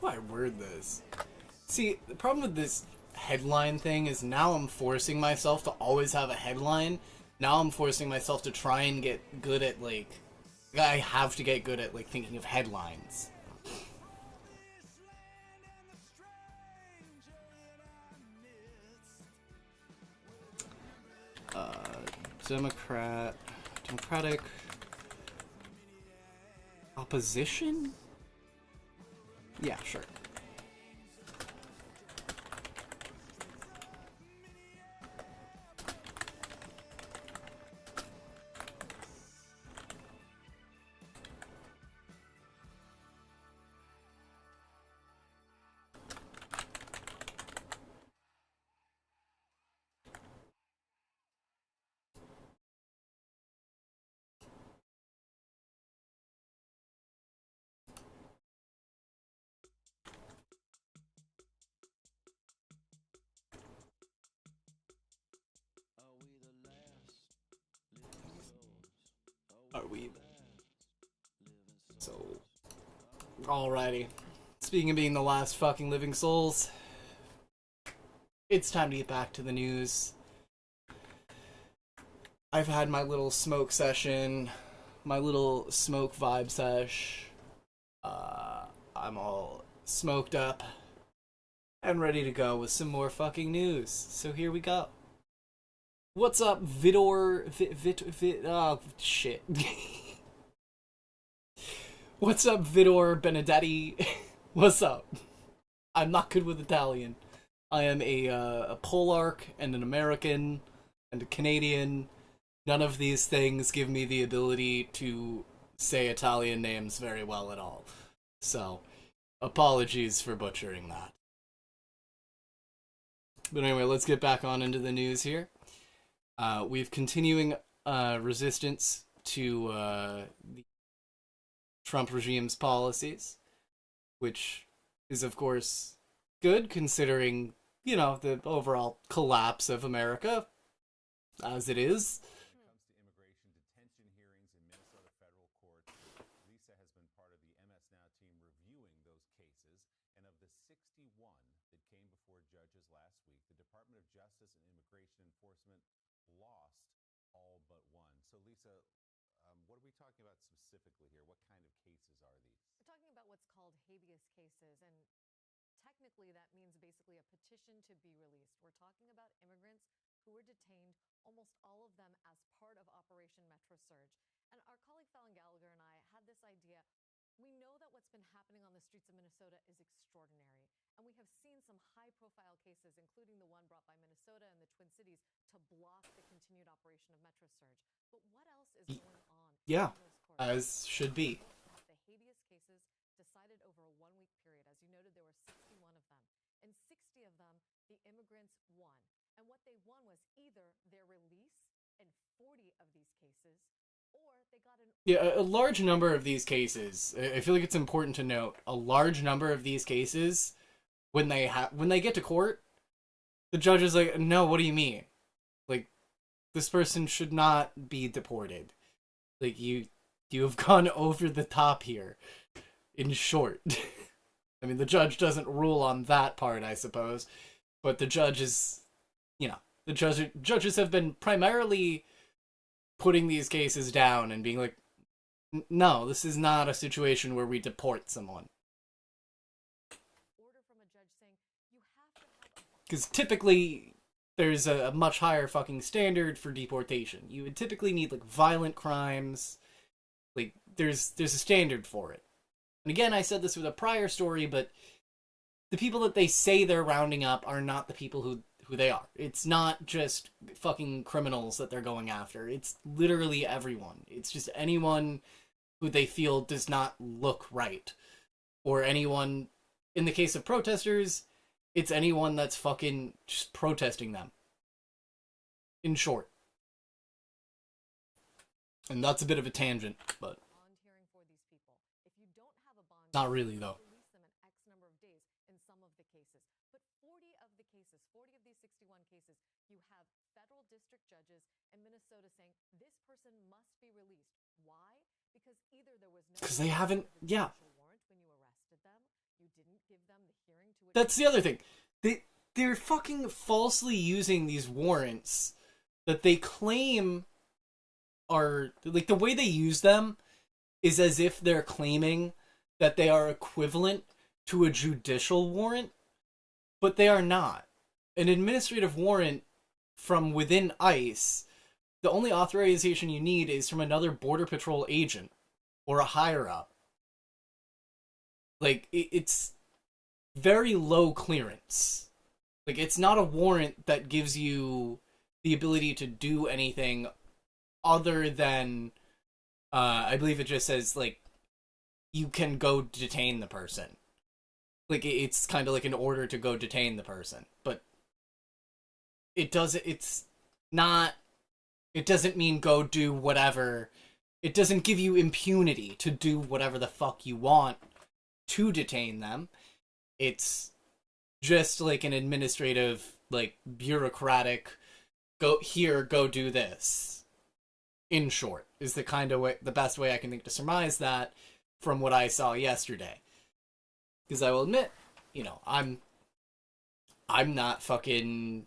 How do I word this? See, the problem with this headline thing is now I'm forcing myself to always have a headline. Now I'm forcing myself to try and get good at, like... I have to get good at, like, thinking of headlines. Democratic opposition? Yeah, sure. Are we? So, alrighty. Speaking of being the last fucking living souls, it's time to get back to the news. I've had my little smoke session, my little smoke vibe sesh. I'm all smoked up and ready to go with some more fucking news. So here we go. What's up, Vitor? Oh, shit. What's up, Vitor Benedetti? What's up? I'm not good with Italian. I am a Polark and an American and a Canadian. None of these things give me the ability to say Italian names very well at all. So, apologies for butchering that. But anyway, let's get back on into the news here. We've continuing resistance to the Trump regime's policies, which is, of course, good considering, you know, the overall collapse of America as it is. Habeas cases, and technically that means basically a petition to be released. We're talking about immigrants who were detained, almost all of them as part of Operation Metro Surge. And our colleague Fallon Gallagher and I had this idea. We know that what's been happening on the streets of Minnesota is extraordinary, and we have seen some high-profile cases, including the one brought by Minnesota and the Twin Cities, to block the continued operation of Metro Surge. But what else is going on? Yeah, as should be. The habeas cases decided over a one-week period. As you noted, there were 61 of them. In 60 of them, the immigrants won. And what they won was either their release in 40 of these cases Yeah, a large number of these cases, I feel like it's important to note, a large number of these cases, when they get to court, the judge is like, no, what do you mean? Like, this person should not be deported. Like, you have gone over the top here, in short. I mean, the judge doesn't rule on that part, I suppose, but the judge is, the judges have been primarily putting these cases down and being like, no, this is not a situation where we deport someone. Because typically, there's a much higher fucking standard for deportation. You would typically need, like, violent crimes. Like, there's a standard for it. And again, I said this with a prior story, but the people that they say they're rounding up are not the people who they are. It's not just fucking criminals that they're going after. It's literally everyone. It's just anyone who they feel does not look right. Or anyone, in the case of protesters, it's anyone that's fucking just protesting them. In short. And that's a bit of a tangent, but not really, though. Because they haven't, yeah. That's the other thing. They're fucking falsely using these warrants that they claim are, like, the way they use them is as if they're claiming that they are equivalent to a judicial warrant, but they are not. An administrative warrant from within ICE, the only authorization you need is from another Border Patrol agent or a higher up. Like, it's very low clearance. Like, it's not a warrant that gives you the ability to do anything other than, I believe it just says, like, you can go detain the person. Like, it's kind of like an order to go detain the person. But it doesn't mean go do whatever. It doesn't give you impunity to do whatever the fuck you want to detain them. It's just like an administrative, like, bureaucratic, go do this. In short, is the kind of way, the best way I can think to surmise that from what I saw yesterday. Because I will admit, I'm not fucking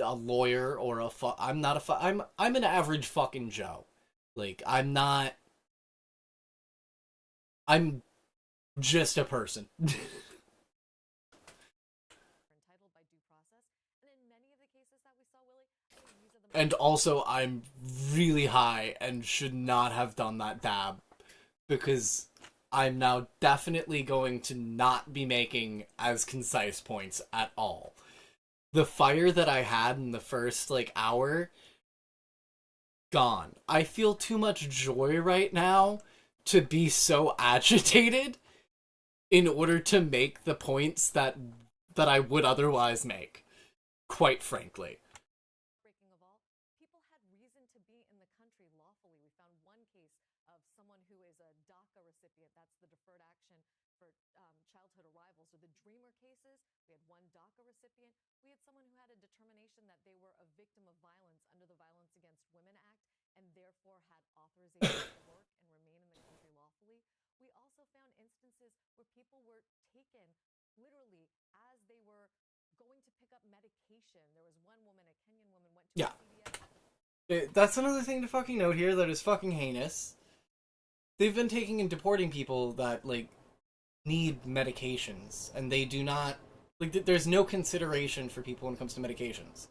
a lawyer or I'm an average fucking Joe. Like, I'm just a person. And also, I'm really high and should not have done that dab, because I'm now definitely going to not be making as concise points at all. The fire that I had in the first, hour, gone. I feel too much joy right now to be so agitated in order to make the points that I would otherwise make, quite frankly. Yeah. That's another thing to fucking note here that is fucking heinous. They've been taking and deporting people that, need medications, and they do not, there's no consideration for people when it comes to medications.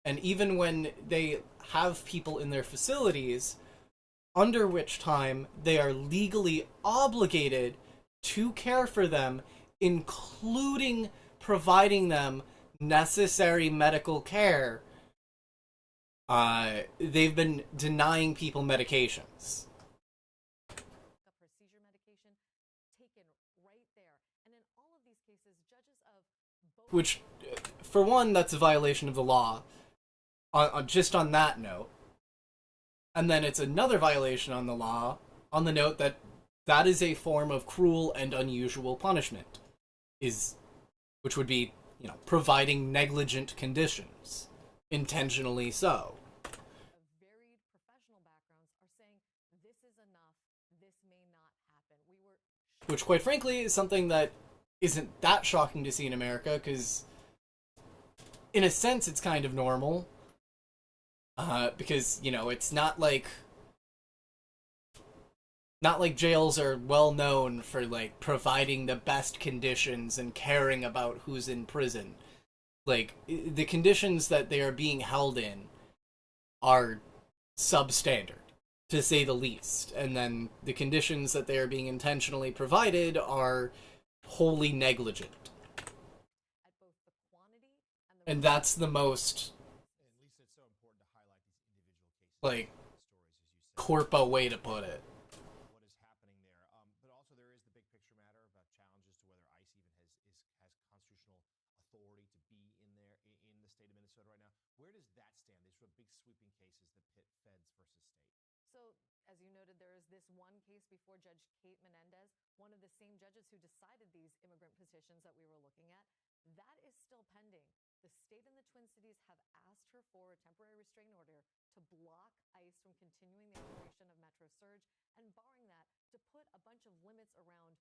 And even when they have people in their facilities, under which time they are legally obligated to care for them, including providing them necessary medical care, they've been denying people medications. Which, for one, that's a violation of the law. Just on that note. And then it's another violation on the law on the note that that is a form of cruel and unusual punishment, which would be, providing negligent conditions, intentionally so. Varied professional backgrounds are saying this is enough, this may not happen. Which, quite frankly, is something that isn't that shocking to see in America, because in a sense it's kind of normal. Because, it's not like jails are well known for, providing the best conditions and caring about who's in prison. The conditions that they are being held in are substandard, to say the least. And then the conditions that they are being intentionally provided are wholly negligent. And that's the most, corpo way to put it. What is happening there. But also there is the big picture matter about challenges to whether ICE even has constitutional authority to be in the state of Minnesota right now. Where does that stand? These sort of big sweeping cases that pit feds versus state. So, as you noted, there is this one case before Judge Kate Menendez, one of the same judges who decided these immigrant petitions that we were looking at. That is still pending. The state and the Twin Cities have asked her for a temporary restraining order to block ICE from continuing the operation of Metro Surge, and barring that, to put a bunch of limits around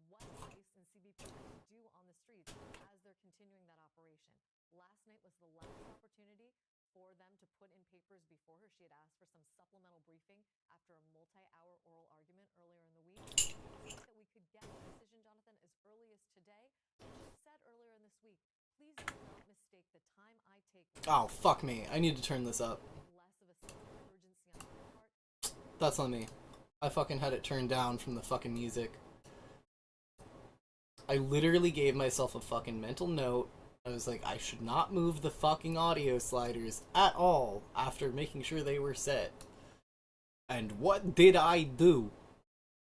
what ICE and CBP can do on the streets as they're continuing that operation. Last night was the last opportunity for them to put in papers before her. She had asked for some supplemental briefing after a multi-hour oral argument earlier in the week. I think that we could get a decision, Jonathan, as early as today. She said earlier in this week, please do not mistake the time I take. Oh, fuck me. I need to turn this up. Less of a sense of urgency on my part. That's on me. I fucking had it turned down from the fucking music. I literally gave myself a fucking mental note. I was like, I should not move the fucking audio sliders at all after making sure they were set. And what did I do?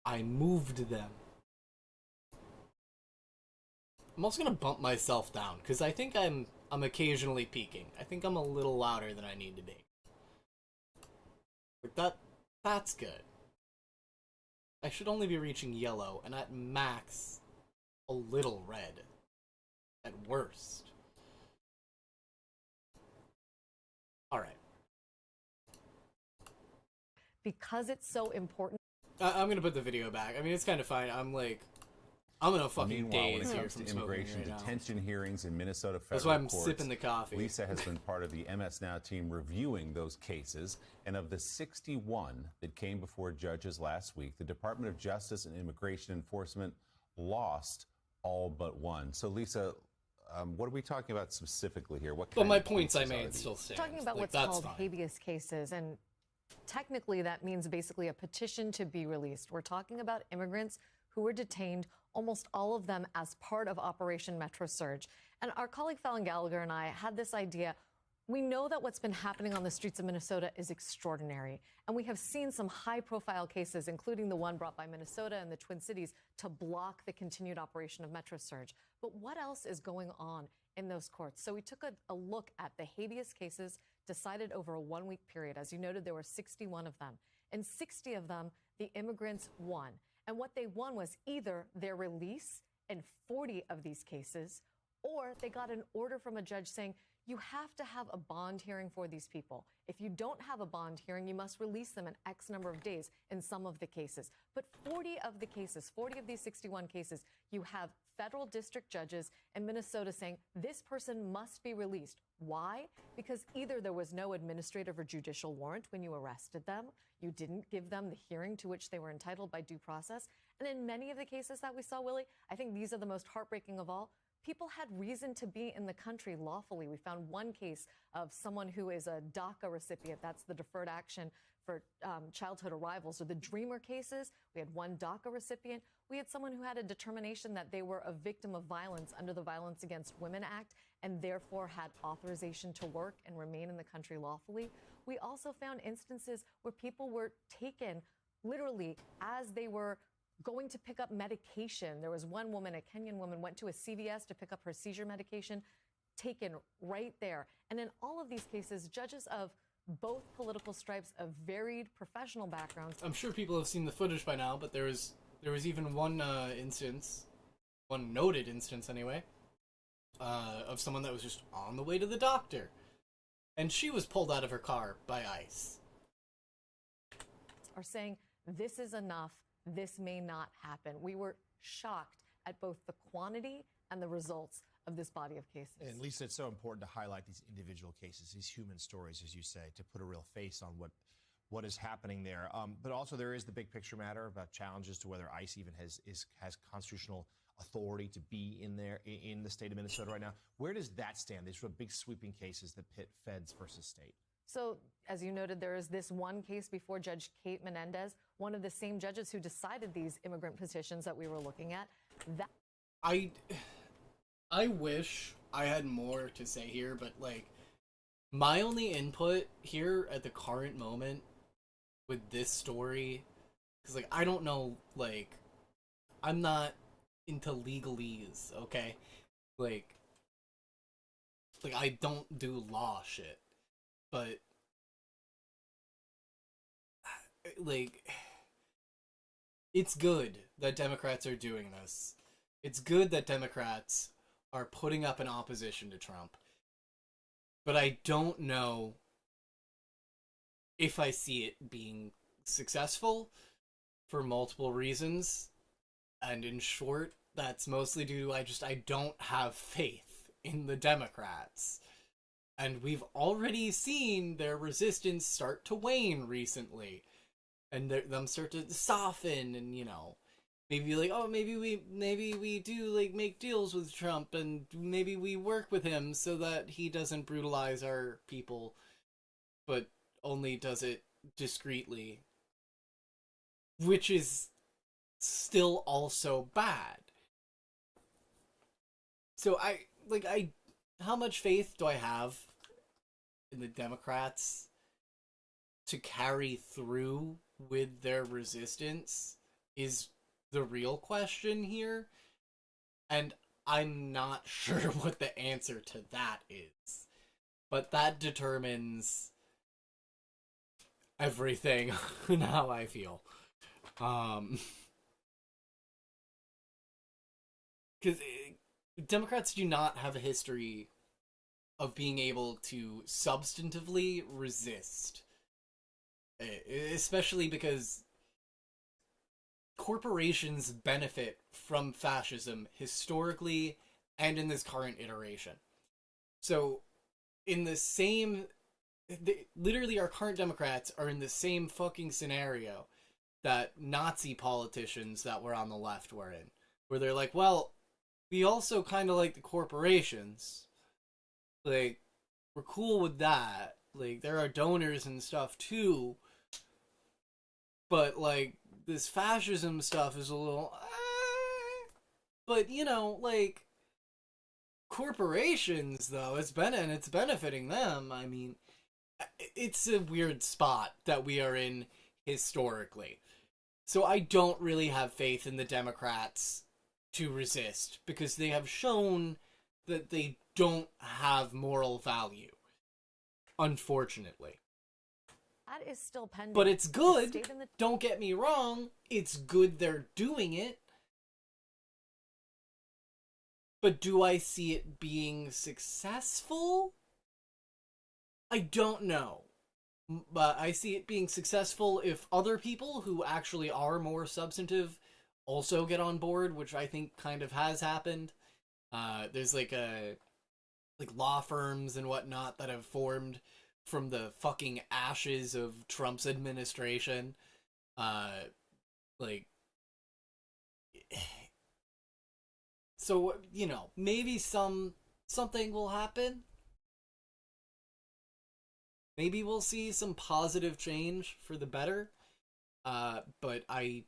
I moved them. I'm also gonna bump myself down, because I think I'm occasionally peaking. I think I'm a little louder than I need to be. But that's good. I should only be reaching yellow, and at max, a little red. At worst. Alright. Because it's so important. I'm gonna put the video back. I mean, it's kind of fine. I'm in a fucking Meanwhile, when daze it here comes from to smoking immigration right now. detention hearings in Minnesota federal That's why I'm courts, sipping the coffee. Lisa has been part of the MS Now team reviewing those cases. And of the 61 that came before judges last week, the Department of Justice and Immigration Enforcement lost all but one. So, Lisa, what are we talking about specifically here? What But kind my of points I cases are made these? still stand. Talking about what's called habeas cases, and technically that means basically a petition to be released. We're talking about immigrants who were detained, almost all of them as part of Operation Metro Surge. And our colleague Fallon Gallagher and I had this idea. We know that what's been happening on the streets of Minnesota is extraordinary. And we have seen some high-profile cases, including the one brought by Minnesota and the Twin Cities, to block the continued operation of Metro Surge. But what else is going on in those courts? So we took a look at the habeas cases decided over a one-week period. As you noted, there were 61 of them. In 60 of them, the immigrants won. And what they won was either their release in 40 of these cases, or they got an order from a judge saying, you have to have a bond hearing for these people. If you don't have a bond hearing, you must release them in X number of days in some of the cases. But 40 of the cases, 40 of these 61 cases, you have federal district judges in Minnesota saying this person must be released. Why? Because either there was no administrative or judicial warrant when you arrested them, you didn't give them the hearing to which they were entitled by due process, and in many of the cases that we saw, Willie, I think these are the most heartbreaking of all, people had reason to be in the country lawfully. We found one case of someone who is a DACA recipient. That's the Deferred Action for Childhood Arrivals, or the DREAMer cases. We had one DACA recipient. We had someone who had a determination that they were a victim of violence under the Violence Against Women Act and therefore had authorization to work and remain in the country lawfully. We also found instances where people were taken literally as they were going to pick up medication. There was one woman, a Kenyan woman, went to a CVS to pick up her seizure medication, taken right there. And in all of these cases, judges of both political stripes of varied professional backgrounds. I'm sure people have seen the footage by now, but there was even one instance, one noted instance anyway, of someone that was just on the way to the doctor, and she was pulled out of her car by ICE. Are saying this is enough, this may not happen. We were shocked at both the quantity and the results of this body of cases. And Lisa, it's so important to highlight these individual cases, these human stories, as you say, to put a real face on what is happening there. But also there is the big picture matter about challenges to whether ICE even has constitutional authority to be in the state of Minnesota right now. Where does that stand? These are big sweeping cases that pit feds versus state. So, as you noted, there is this one case before Judge Kate Menendez, one of the same judges who decided these immigrant petitions that we were looking at. I wish I had more to say here, but, like, my only input here at the current moment with this story, because, like, I don't know, like, I'm not into legalese, okay? Like, I don't do law shit, but, like, it's good that Democrats are doing this. It's good that Democrats are putting up an opposition to Trump. But I don't know if I see it being successful for multiple reasons. And in short, that's mostly due to I don't have faith in the Democrats. And we've already seen their resistance start to wane recently. And them start to soften and, you know, maybe like, oh, maybe we do like make deals with Trump and maybe we work with him so that he doesn't brutalize our people, but only does it discreetly, which is still also bad. So how much faith do I have in the Democrats to carry through with their resistance is the real question here, and I'm not sure what the answer to that is, but that determines everything and how I feel. Because Democrats do not have a history of being able to substantively resist, especially because corporations benefit from fascism historically and in this current iteration. So, in the same... literally, our current Democrats are in the same fucking scenario that Nazi politicians that were on the left were in. Where they're like, well, we also kind of like the corporations. Like, we're cool with that. Like, there are donors and stuff, too. But, like, this fascism stuff is a little... But, you know, like, corporations, though, it's benefiting them. I mean, it's a weird spot that we are in historically. So I don't really have faith in the Democrats to resist, because they have shown that they don't have moral value, unfortunately. That is still pending. But it's good. Don't get me wrong. It's good they're doing it. But do I see it being successful? I don't know. But I see it being successful if other people who actually are more substantive also get on board, which I think kind of has happened. There's like law firms and whatnot that have formed from the fucking ashes of Trump's administration. So, you know, maybe something will happen. Maybe we'll see some positive change for the better. But I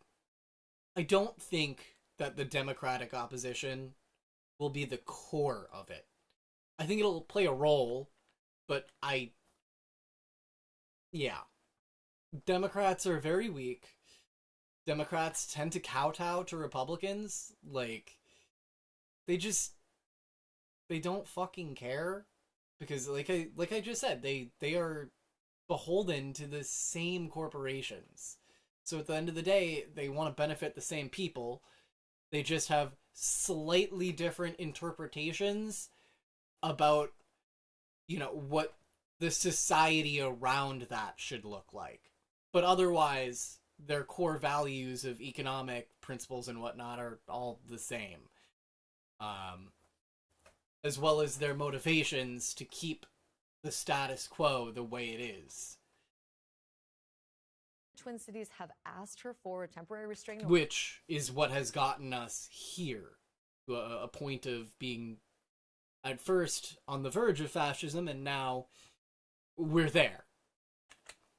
don't think that the Democratic opposition will be the core of it. I think it'll play a role, but yeah. Democrats are very weak. Democrats tend to kowtow to Republicans. Like, they don't fucking care. Because like I just said, they are beholden to the same corporations. So at the end of the day, they want to benefit the same people. They just have slightly different interpretations about, you know, what the society around that should look like. But otherwise, their core values of economic principles and whatnot are all the same. As well as their motivations to keep the status quo the way it is. Twin Cities have asked her for a temporary restraining order. Which is what has gotten us here. To a point of being, at first, on the verge of fascism, and now we're there.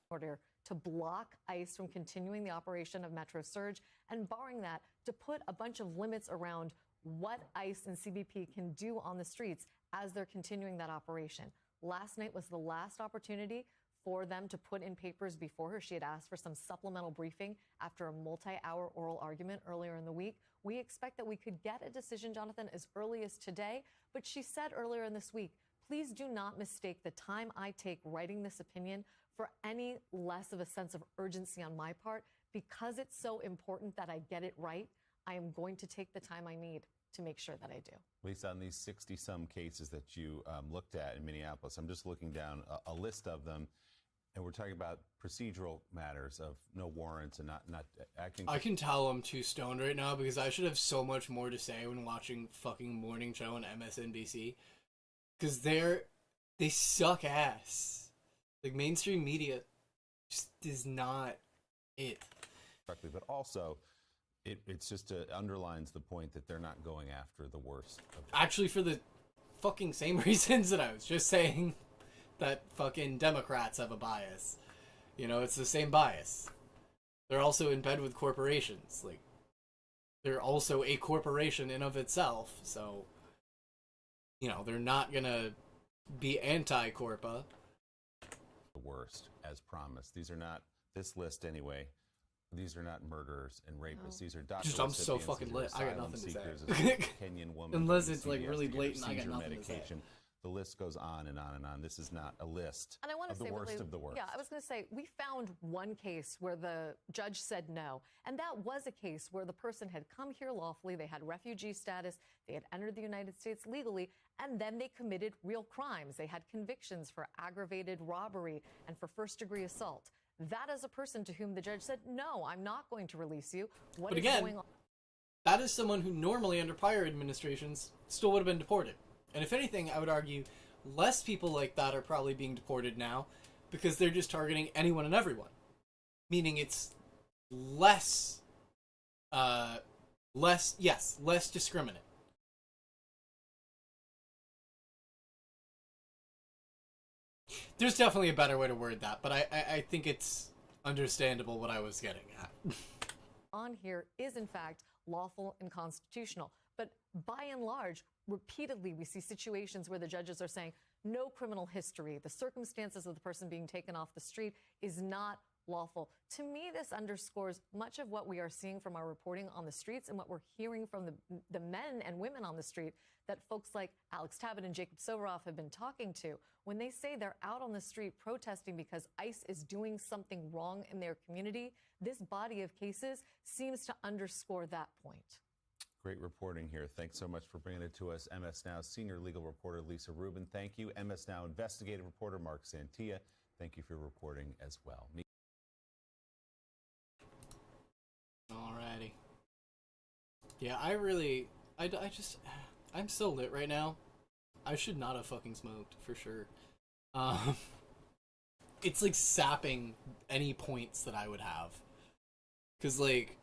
Order to block ICE from continuing the operation of Metro Surge, and barring that, to put a bunch of limits around what ICE and CBP can do on the streets as they're continuing that operation. Last night was the last opportunity for them to put in papers before her. She had asked for some supplemental briefing after a multi-hour oral argument earlier in the week. We expect that we could get a decision, Jonathan, as early as today, but she said earlier in this week, please do not mistake the time I take writing this opinion for any less of a sense of urgency on my part. Because it's so important that I get it right, I am going to take the time I need to make sure that I do. Lisa, on these 60-some cases that you looked at in Minneapolis, I'm just looking down a list of them, and we're talking about procedural matters of no warrants and not acting. I can tell I'm too stoned right now because I should have so much more to say when watching fucking Morning Show on MSNBC. Because they suck ass. Like, mainstream media just is not it. Correctly, but also it's just underlines the point that they're not going after the worst. Actually, for the fucking same reasons that I was just saying that fucking Democrats have a bias. You know, it's the same bias. They're also in bed with corporations. Like, they're also a corporation in of itself, so, you know, they're not gonna be anti-corpa. The worst, as promised. These are not, this list anyway, these are not murderers and rapists. These are doctors. I'm so fucking lit. I got nothing to say. Kenyan woman. Unless it's like really blatant, I got nothing to say. The list goes on and on and on. This is not a list And I want to of the say, worst of the worst. Yeah, I was going to say, we found one case where the judge said no. And that was a case where the person had come here lawfully, they had refugee status, they had entered the United States legally, and then they committed real crimes. They had convictions for aggravated robbery and for first-degree assault. That is a person to whom the judge said, no, I'm not going to release you. What But is again, going on? that is someone who normally under prior administrations still would have been deported. And if anything, I would argue less people like that are probably being deported now because they're just targeting anyone and everyone. Meaning it's less discriminate. There's definitely a better way to word that, but I think it's understandable what I was getting at. On here is in fact lawful and constitutional. But by and large, repeatedly we see situations where the judges are saying no criminal history, the circumstances of the person being taken off the street is not lawful. To me, this underscores much of what we are seeing from our reporting on the streets and what we're hearing from the men and women on the street that folks like Alex Tabbitt and Jacob Sovoroff have been talking to. When they say they're out on the street protesting because ICE is doing something wrong in their community, this body of cases seems to underscore that point. Great reporting here. Thanks so much for bringing it to us. MS Now senior legal reporter Lisa Rubin, thank you. MS Now investigative reporter Mark Santia, thank you for reporting as well. Alrighty. Yeah, I'm so lit right now. I should not have fucking smoked, for sure. It's like sapping any points that I would have. 'Cause like,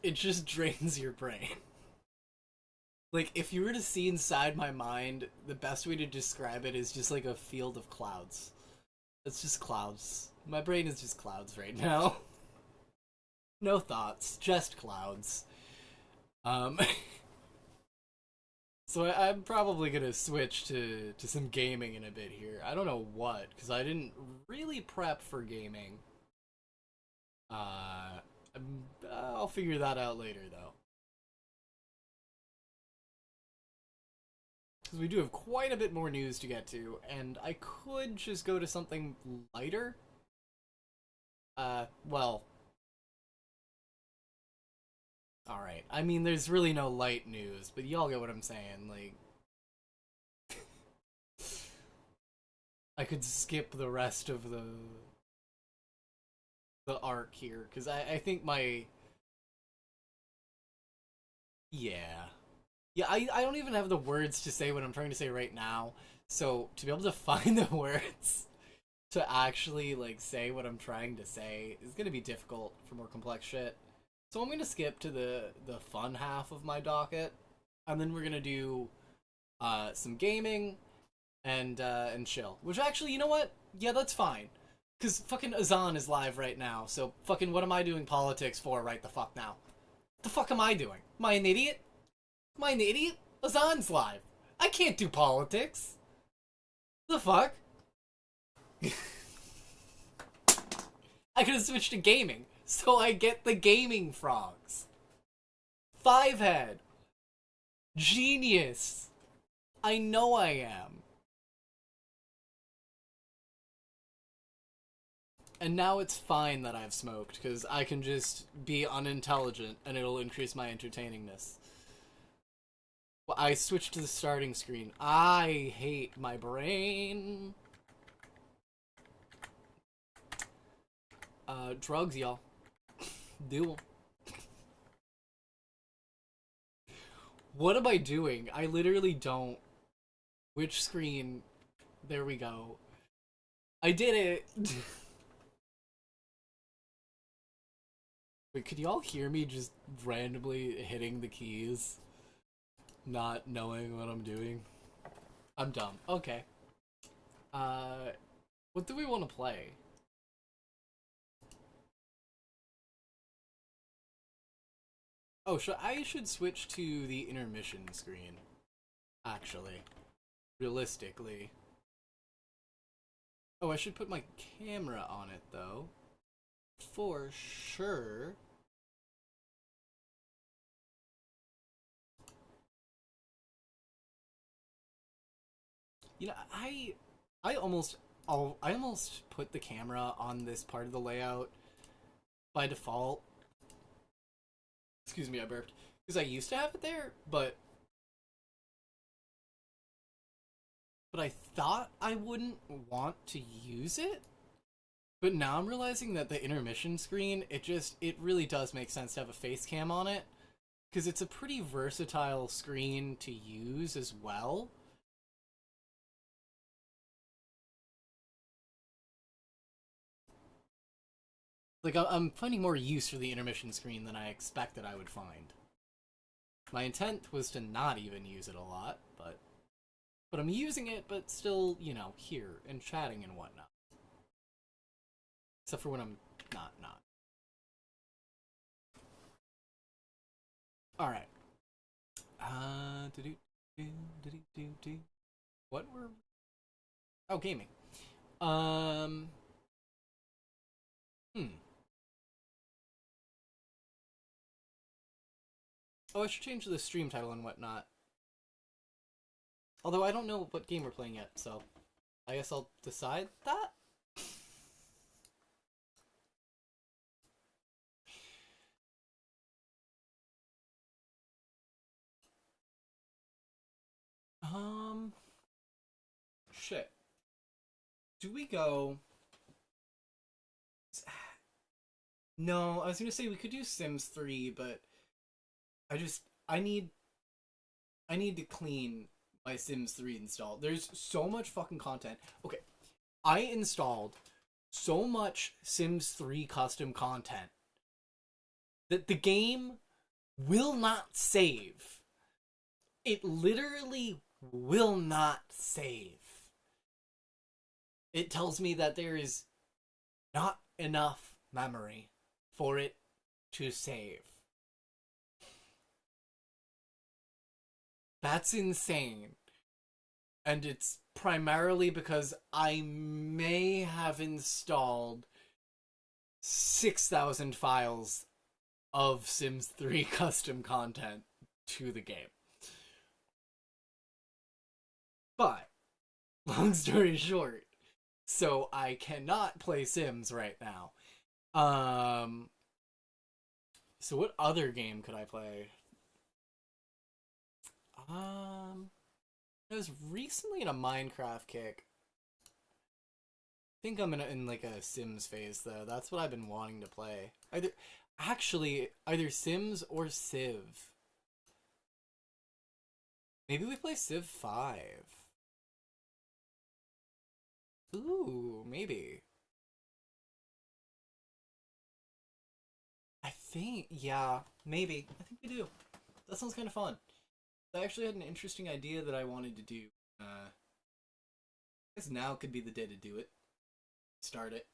it just drains your brain. Like, if you were to see inside my mind, the best way to describe it is just like a field of clouds. It's just clouds. My brain is just clouds right now. No thoughts, just clouds. So I'm probably gonna switch to some gaming in a bit here. I don't know what, because I didn't really prep for gaming. I'll figure that out later, though. because we do have quite a bit more news to get to, and I could just go to something lighter. Well... Alright, I mean, there's really no light news, but y'all get what I'm saying, like... I could skip the rest of the arc here, because I think my... Yeah, I don't even have the words to say what I'm trying to say right now, so to be able to find the words to actually, like, say what I'm trying to say is gonna be difficult for more complex shit. So I'm gonna skip to the fun half of my docket, and then we're gonna do some gaming and chill. Which actually, you know what? Yeah, that's fine. Because fucking Azan is live right now, so fucking what am I doing politics for right the fuck now? The fuck am I doing? Am I an idiot? Am I an idiot? Azan's live. I can't do politics. The fuck? I could have switched to gaming, so I get the gaming frogs. Fivehead. Genius. I know I am. And now it's fine that I've smoked, because I can just be unintelligent and it'll increase my entertainingness. Well, I switched to the starting screen. I hate my brain. Drugs, y'all. Do 'em. What am I doing? I literally don't. Which screen? There we go. I did it! Wait, could y'all hear me just randomly hitting the keys? Not knowing what I'm doing? I'm dumb. Okay. What do we want to play? Oh, I should switch to the intermission screen. Actually. Realistically. Oh, I should put my camera on it, though. For sure. You know, I almost put the camera on this part of the layout by default. Excuse me, I burped. Because I used to have it there, but I thought I wouldn't want to use it. But now I'm realizing that the intermission screen, it really does make sense to have a face cam on it. Because it's a pretty versatile screen to use as well. Like, I'm finding more use for the intermission screen than I expected I would find. My intent was to not even use it a lot, but I'm using it, but still, you know, here, and chatting and whatnot. Except for when I'm not. Alright. What were... Oh, gaming. Oh, I should change the stream title and whatnot. Although I don't know what game we're playing yet, so I guess I'll decide that? Shit. Do we go... No, I was gonna say we could do Sims 3, but I need to clean my Sims 3 install. There's so much fucking content. Okay, I installed so much Sims 3 custom content that the game will not save. It literally will not save. It tells me that there is not enough memory for it to save. That's insane. And it's primarily because I may have installed 6,000 files of Sims 3 custom content to the game. But, long story short, so I cannot play Sims right now. So what other game could I play? I was recently in a Minecraft kick. I think I'm in like a Sims phase though. That's what I've been wanting to play. Either Sims or Civ. Maybe we play Civ 5. Ooh, maybe. Yeah, maybe. I think we do. That sounds kind of fun. I actually had an interesting idea that I wanted to do. I guess now could be the day to do it. Start it.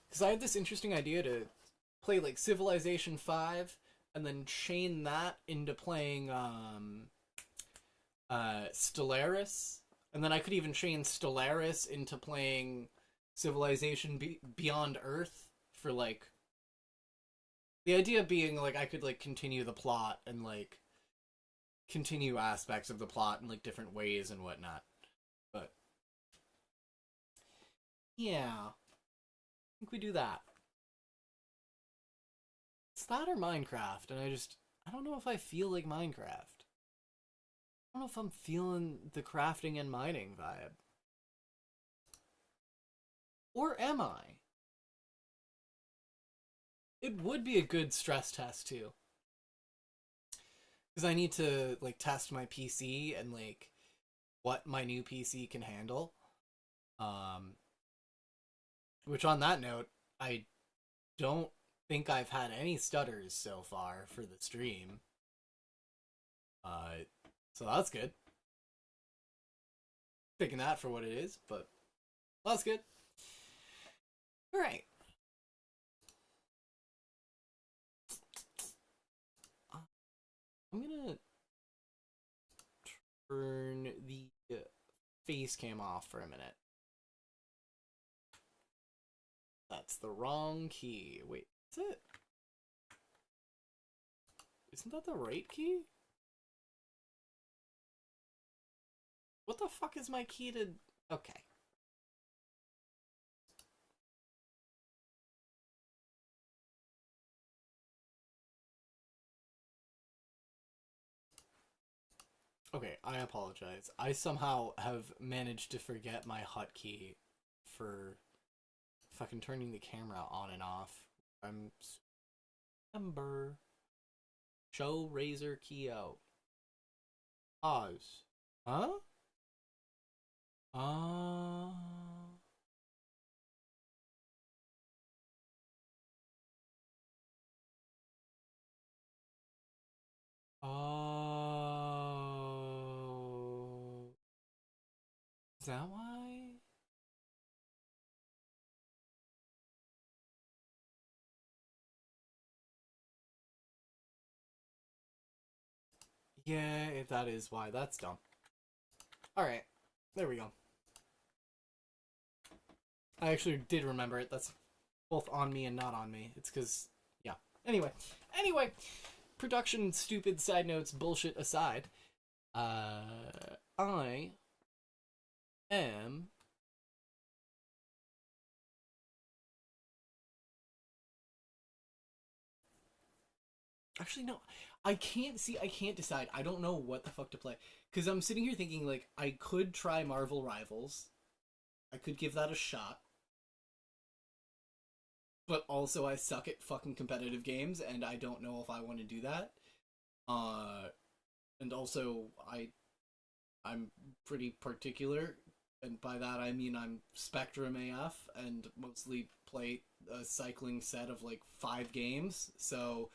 Because I had this interesting idea to play like Civilization 5 and then chain that into playing Stellaris. And then I could even chain Stellaris into playing Civilization Beyond Earth for like... The idea being like I could like continue the plot and like continue aspects of the plot in like different ways and whatnot. But yeah, I think we do that. It's that or Minecraft, and I don't know if I feel like Minecraft. I don't know if I'm feeling the crafting and mining vibe. Or am I? It would be a good stress test too. Because I need to like test my PC and like what my new PC can handle. Which on that note, I don't think I've had any stutters so far for the stream. So that's good. Taking that for what it is, but that's good. Alright. I'm gonna turn the face cam off for a minute. That's the wrong key. Wait, is it? Isn't that the right key? What the fuck is my key to... Okay. Okay, I apologize. I somehow have managed to forget my hotkey for fucking turning the camera on and off. Remember. Show Razer key out. Pause. Huh? Oh. Is that why? Yeah, that is why. That's dumb. Alright. There we go. I actually did remember it. That's both on me and not on me. It's because, yeah. Anyway. Production, stupid side notes, bullshit aside. I am... Actually, no. I can't decide. I don't know what the fuck to play. Because I'm sitting here thinking, like, I could try Marvel Rivals. I could give that a shot. But also, I suck at fucking competitive games, and I don't know if I want to do that. And also, I'm pretty particular, and by that I mean I'm Spectrum AF, and mostly play a cycling set of, like, 5 games, so...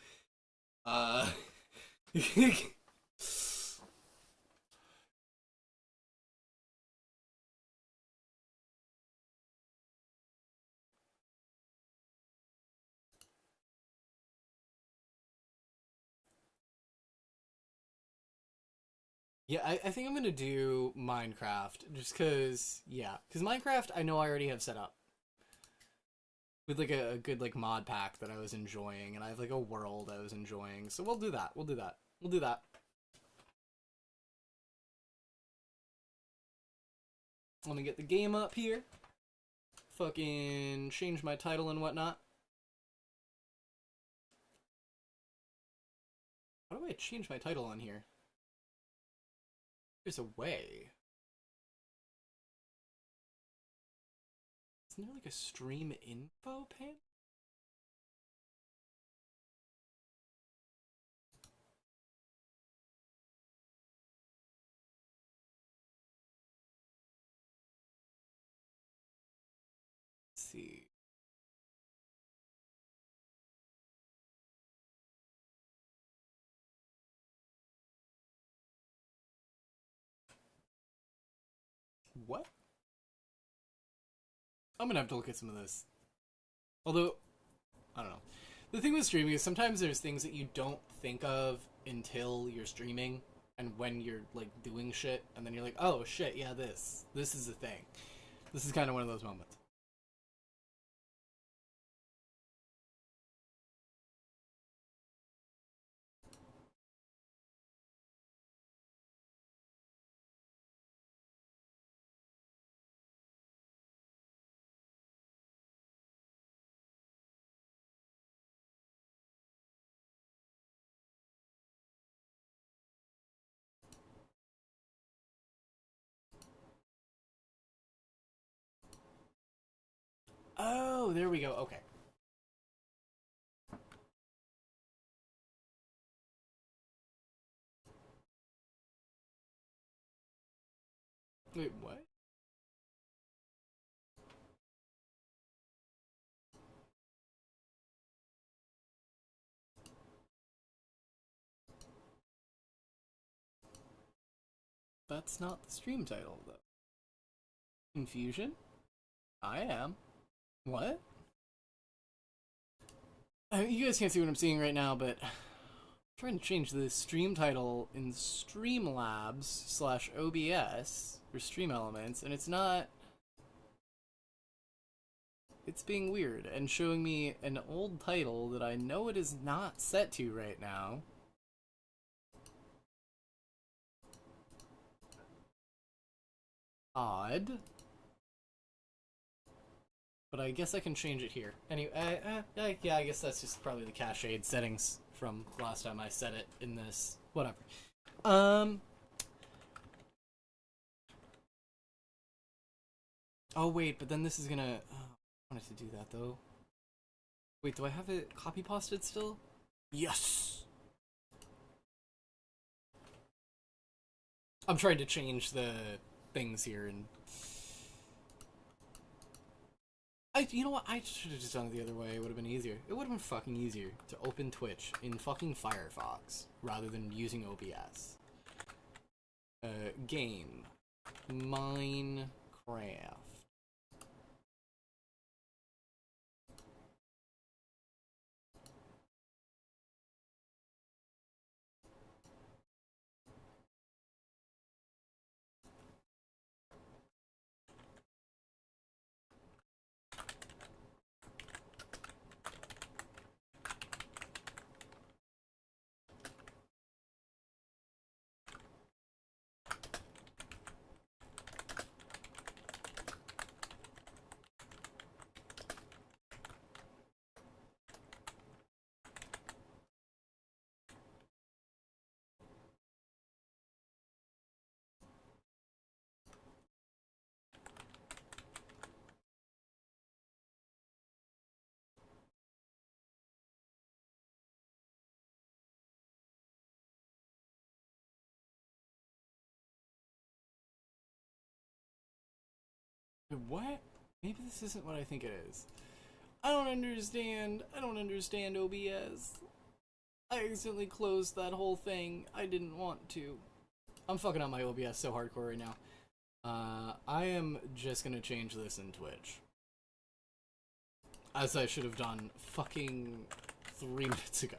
Yeah, I think I'm gonna do Minecraft, just cause, yeah. Cause Minecraft, I know I already have set up. With, like, a good, like, mod pack that I was enjoying, and I have, like, a world I was enjoying, so we'll do that, we'll do that. Let me get the game up here. Fucking change my title and whatnot. How do I change my title on here? There's a way. Isn't there like a stream info pane? Let's see. What? I'm gonna have to look at some of this. Although, I don't know. The thing with streaming is sometimes there's things that you don't think of until you're streaming and when you're, like, doing shit, and then you're like, oh shit, yeah, this is the thing. This is kind of one of those moments. Oh, there we go. Okay. Wait, what? That's not the stream title, though. Confusion? I am. What? You guys can't see what I'm seeing right now, but I'm trying to change the stream title in Streamlabs/OBS for Stream Elements, and it's not. It's being weird and showing me an old title that I know it is not set to right now. Odd. But I guess I can change it here. Anyway, yeah, I guess that's just probably the cached settings from last time I set it in this. Whatever. Oh, wait, but then this is gonna... Oh, I wanted to do that, though. Wait, do I have it copy-pasted still? Yes! I'm trying to change the things here and... You know what? I should have just done it the other way. It would have been easier. It would have been fucking easier to open Twitch in fucking Firefox rather than using OBS. Game. Minecraft. What? Maybe this isn't what I think it is. I don't understand. I don't understand OBS. I accidentally closed that whole thing. I didn't want to. I'm fucking up my OBS so hardcore right now. I am just gonna change this in Twitch. As I should have done fucking 3 minutes ago.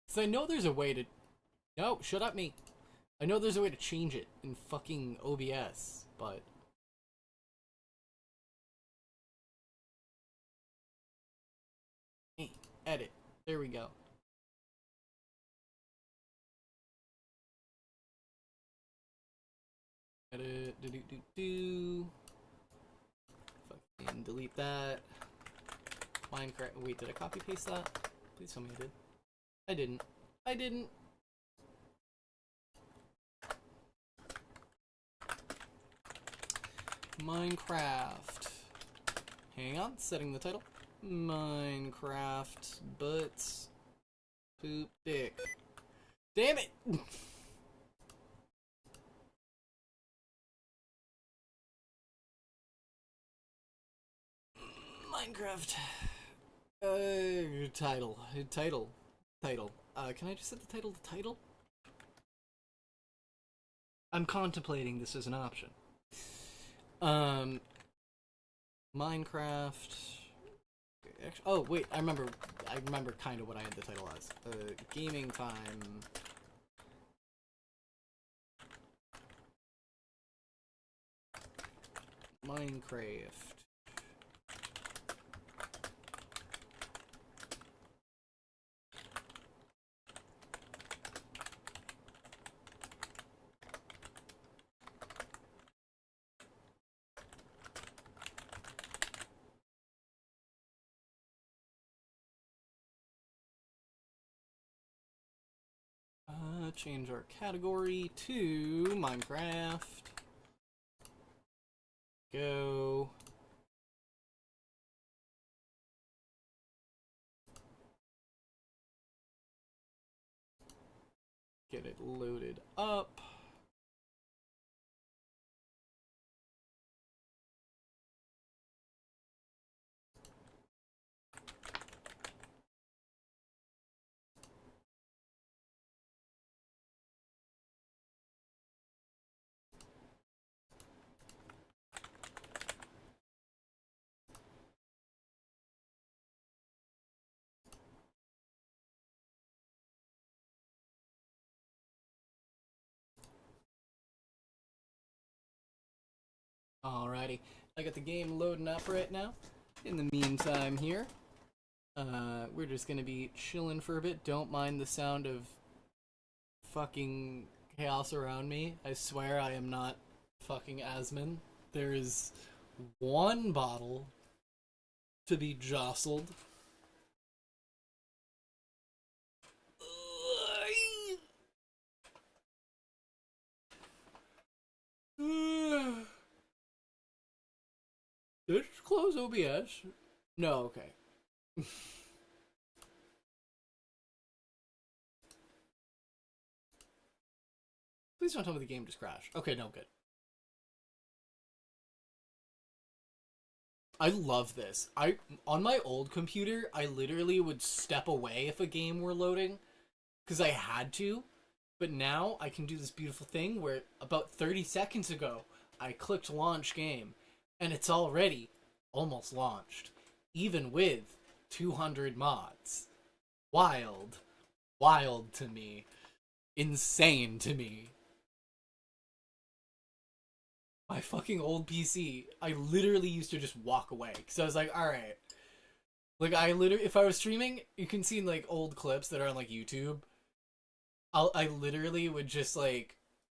So I know there's a way to... No, shut up me. I know there's a way to change it in fucking OBS, but... Edit. There we go. Edit. Fucking delete that. Minecraft. Wait, did I copy paste that? Please tell me I did. I didn't. I didn't. Minecraft. Hang on, setting the title. Minecraft butts poop dick. Damn it! Minecraft. Title. Can I just set the title to title? I'm contemplating this as an option. Minecraft. Oh wait, I remember kind of what I had the title as. Gaming time. Minecraft. Change our category to Minecraft. Go. Get it loaded up. Alrighty, I got the game loading up right now. In the meantime here, we're just gonna be chilling for a bit. Don't mind the sound of fucking chaos around me. I swear I am not fucking Asmon. There is one bottle to be jostled. Did I just close OBS? No, okay. Please don't tell me the game just crashed. Okay, no, good. I love this. On my old computer, I literally would step away if a game were loading, because I had to. But now I can do this beautiful thing where about 30 seconds ago, I clicked launch game. And it's already almost launched, even with 200 mods. Wild. Wild to me. Insane to me. My fucking old PC, I literally used to just walk away. Because I was like, alright. Like, if I was streaming, you can see, like, old clips that are on, like, YouTube. I literally would just, like,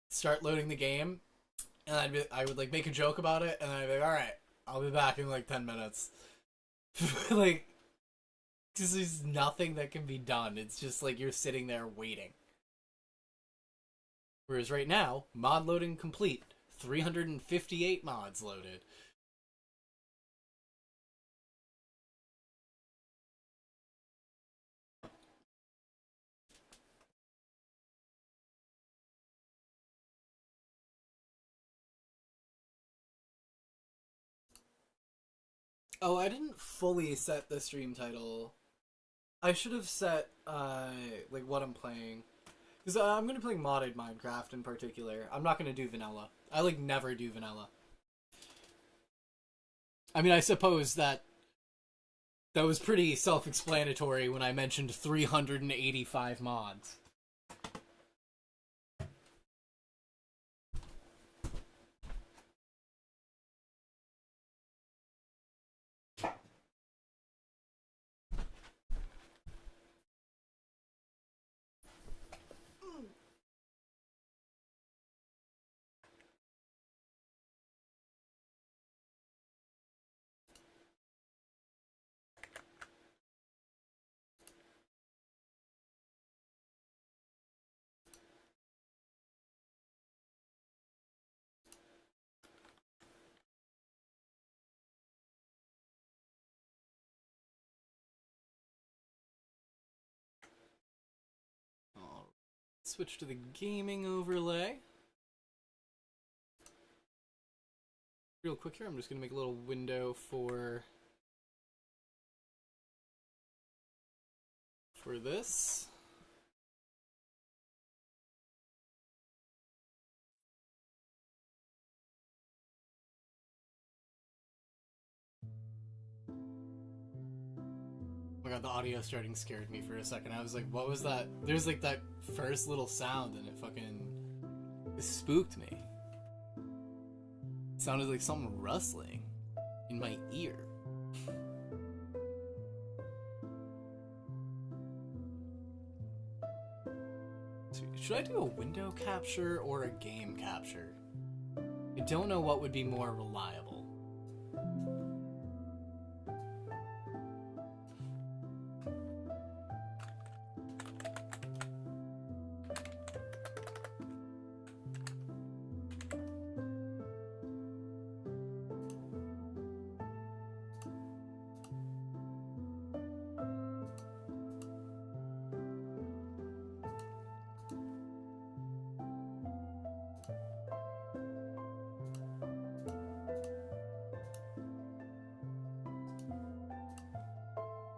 start loading the game. And I would like make a joke about it, and I'd be like, alright, I'll be back in like 10 minutes. Like, because there's nothing that can be done. It's just like you're sitting there waiting. Whereas right now, mod loading complete. 358 mods loaded. Oh, I didn't fully set the stream title. I should have set, like, what I'm playing. Because I'm going to be playing modded Minecraft in particular. I'm not going to do vanilla. I, like, never do vanilla. I mean, I suppose that was pretty self-explanatory when I mentioned 385 mods. Switch to the gaming overlay. Real quick here, I'm just gonna make a little window for this. Oh my god, the audio starting scared me for a second. I was like, what was that? There's like that first little sound and it spooked me. It sounded like something rustling in my ear. Should I do a window capture or a game capture? I don't know what would be more reliable.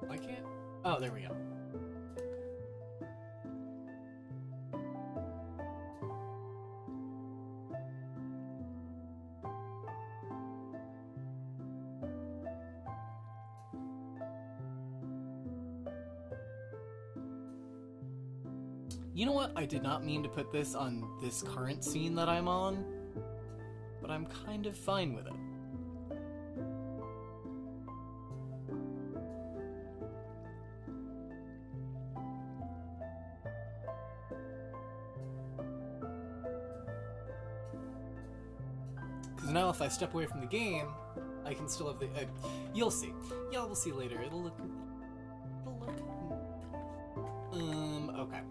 I can't. Oh, there we go. You know what? I did not mean to put this on this current scene that I'm on, but I'm kind of fine with it. Because now if I step away from the game, I can still have the... you'll see. Y'all will see later. It'll look... okay.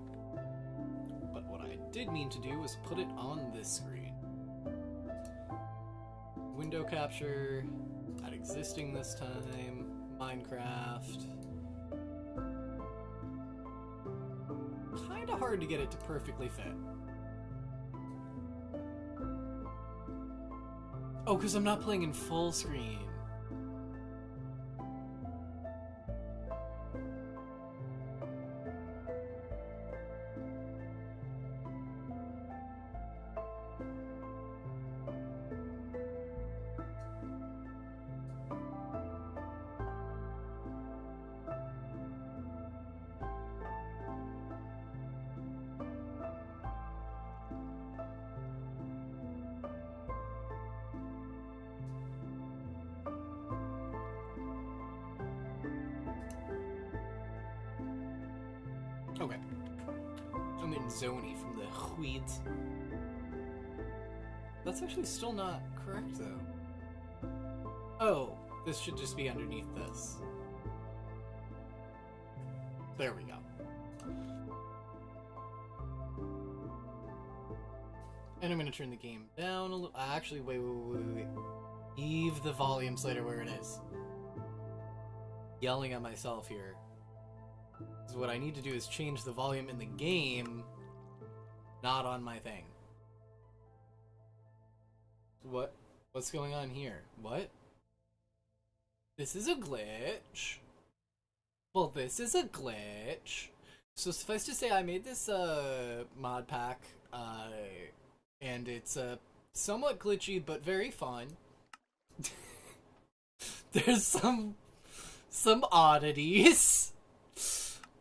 But what I did mean to do was put it on this screen. Window capture, add existing this time, Minecraft. Kinda hard to get it to perfectly fit. Oh, because I'm not playing in full screen. Okay. I'm getting zony from the weeds. That's actually still not correct, though. Oh, this should just be underneath this. There we go. And I'm gonna turn the game down a little. Actually, wait. Leave the volume slider where it is. Yelling at myself here. So what I need to do is change the volume in the game, not on my thing. What? What's going on here? What? This is a glitch. Well, this is a glitch. So suffice to say, I made this mod pack, and it's somewhat glitchy but very fun. There's some oddities.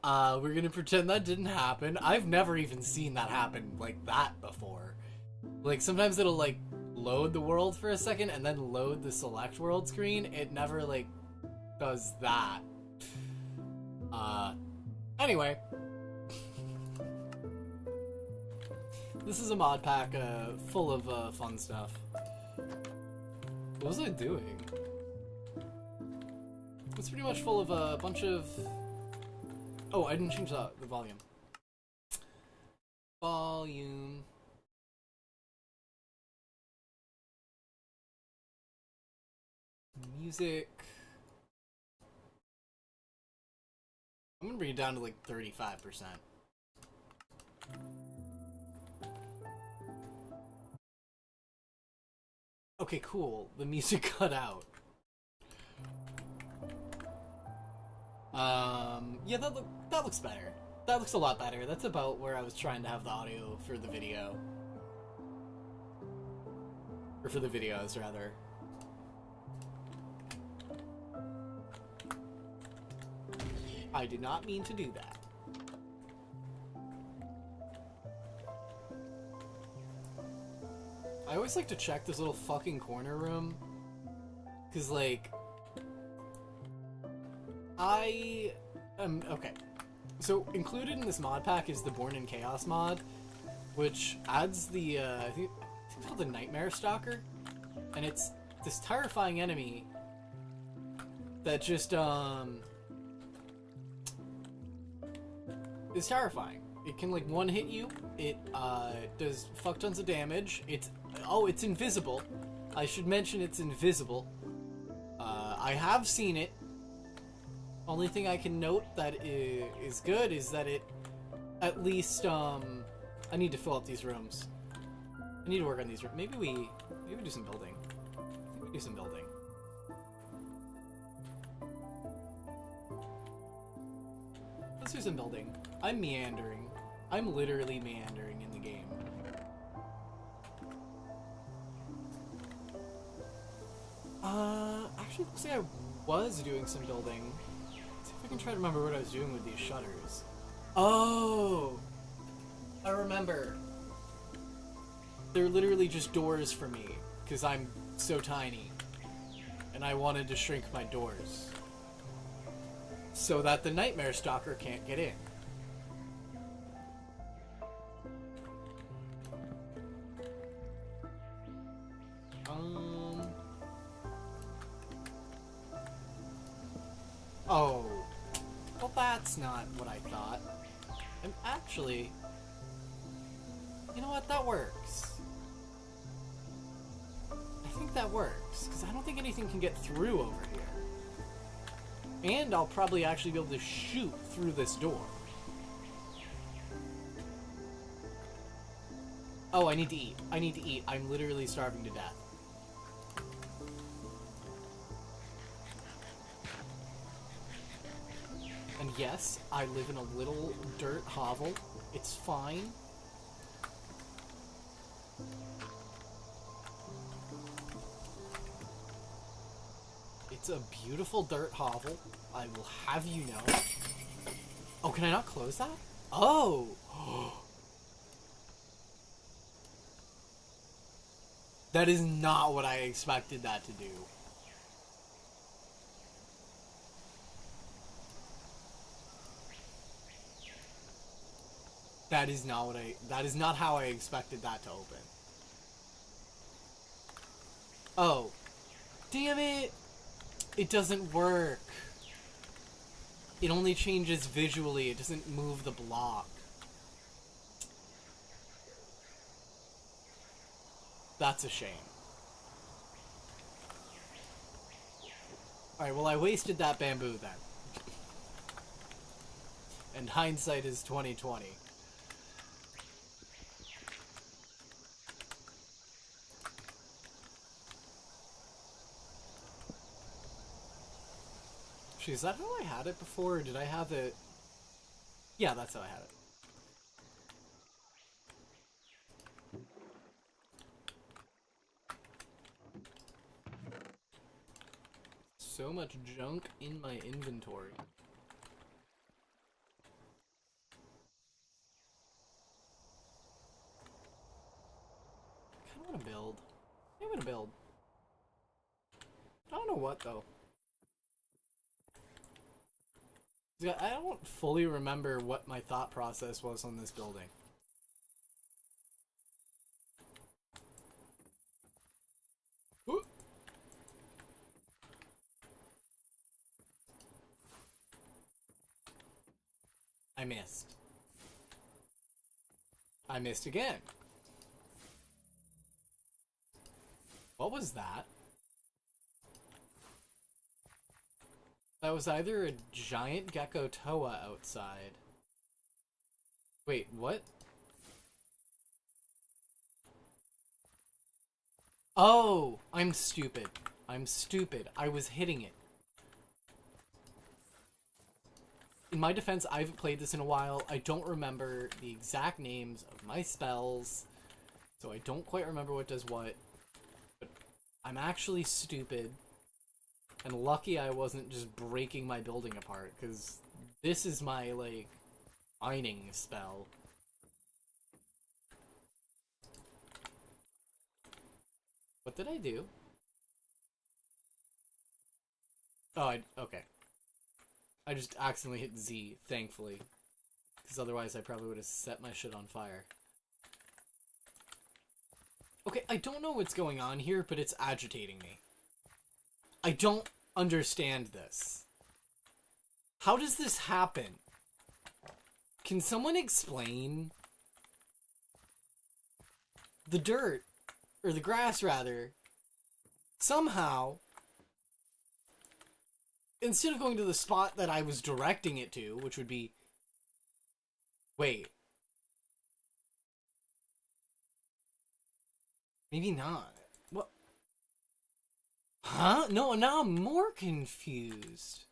We're gonna pretend that didn't happen. I've never even seen that happen like that before. Like, sometimes it'll, like, load the world for a second and then load the select world screen. It never, like, does that. Anyway. This is a mod pack, full of, fun stuff. What was I doing? It's pretty much full of a bunch of... Oh, I didn't change the volume. Volume. Music. I'm gonna bring it down to like 35%. Okay, cool. The music cut out. Yeah, that looks better. That looks a lot better. That's about where I was trying to have the audio for the video. Or for the videos, rather. I did not mean to do that. I always like to check this little fucking corner room. Cause, like... okay. So, included in this mod pack is the Born in Chaos mod, which adds the, I think it's called the Nightmare Stalker. And it's this terrifying enemy that just, is terrifying. It can, like, one-hit you. It, does fuck tons of damage. It's invisible. I should mention it's invisible. I have seen it. Only thing I can note that is good is that it, at least, I need to fill up these rooms. I need to work on these rooms. Maybe we do some building. I think we do some building. Let's do some building. I'm meandering. I'm literally meandering in the game. Actually, looks like I was doing some building. Let's see if I can try to remember what I was doing with these shutters. Oh! I remember. They're literally just doors for me, because I'm so tiny. And I wanted to shrink my doors. So that the Nightmare Stalker can't get in. Oh. Well, that's not what I thought. And actually... You know what? That works. I think that works, because I don't think anything can get through over here. And I'll probably actually be able to shoot through this door. Oh, I need to eat. I need to eat. I'm literally starving to death. And yes, I live in a little dirt hovel. It's fine. It's a beautiful dirt hovel. I will have you know. Oh, can I not close that? Oh! That is not what I expected that to do. That is not how I expected that to open. Oh. Damn it! It doesn't work. It only changes visually, it doesn't move the block. That's a shame. Alright, well I wasted that bamboo then. And hindsight is 20/20. Is that how I had it before, or did I have it... Yeah, that's how I had it. So much junk in my inventory. I kinda wanna build. I'm gonna build. I don't know what, though. I don't fully remember what my thought process was on this building. Ooh. I missed. I missed again. What was that? That was either a giant gecko toa outside. Wait, what? Oh, I'm stupid. I'm stupid. I was hitting it. In my defense, I haven't played this in a while. I don't remember the exact names of my spells, so I don't quite remember what does what. But I'm actually stupid. And lucky I wasn't just breaking my building apart, because this is my, like, mining spell. What did I do? Oh, okay. I just accidentally hit Z, thankfully. Because otherwise I probably would have set my shit on fire. Okay, I don't know what's going on here, but it's agitating me. I don't understand this. How does this happen? Can someone explain? The dirt, or the grass rather, somehow, instead of going to the spot that I was directing it to, which would be... Wait. Maybe not. What? Huh? No, now I'm more confused.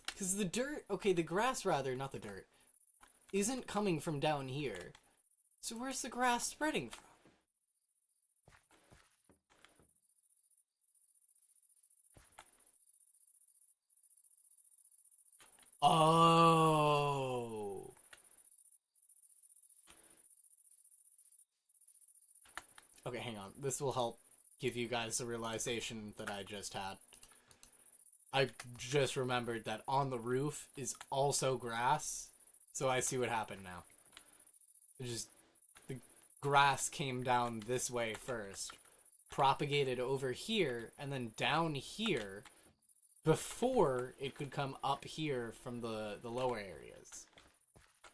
Because the dirt... Okay, the grass rather, not the dirt, isn't coming from down here. So where's the grass spreading from? Oh. Okay, hang on. This will help give you guys the realization that I just had. I just remembered that on the roof is also grass, so I see what happened now. Just the grass came down this way first, propagated over here, and then down here before it could come up here from the lower areas.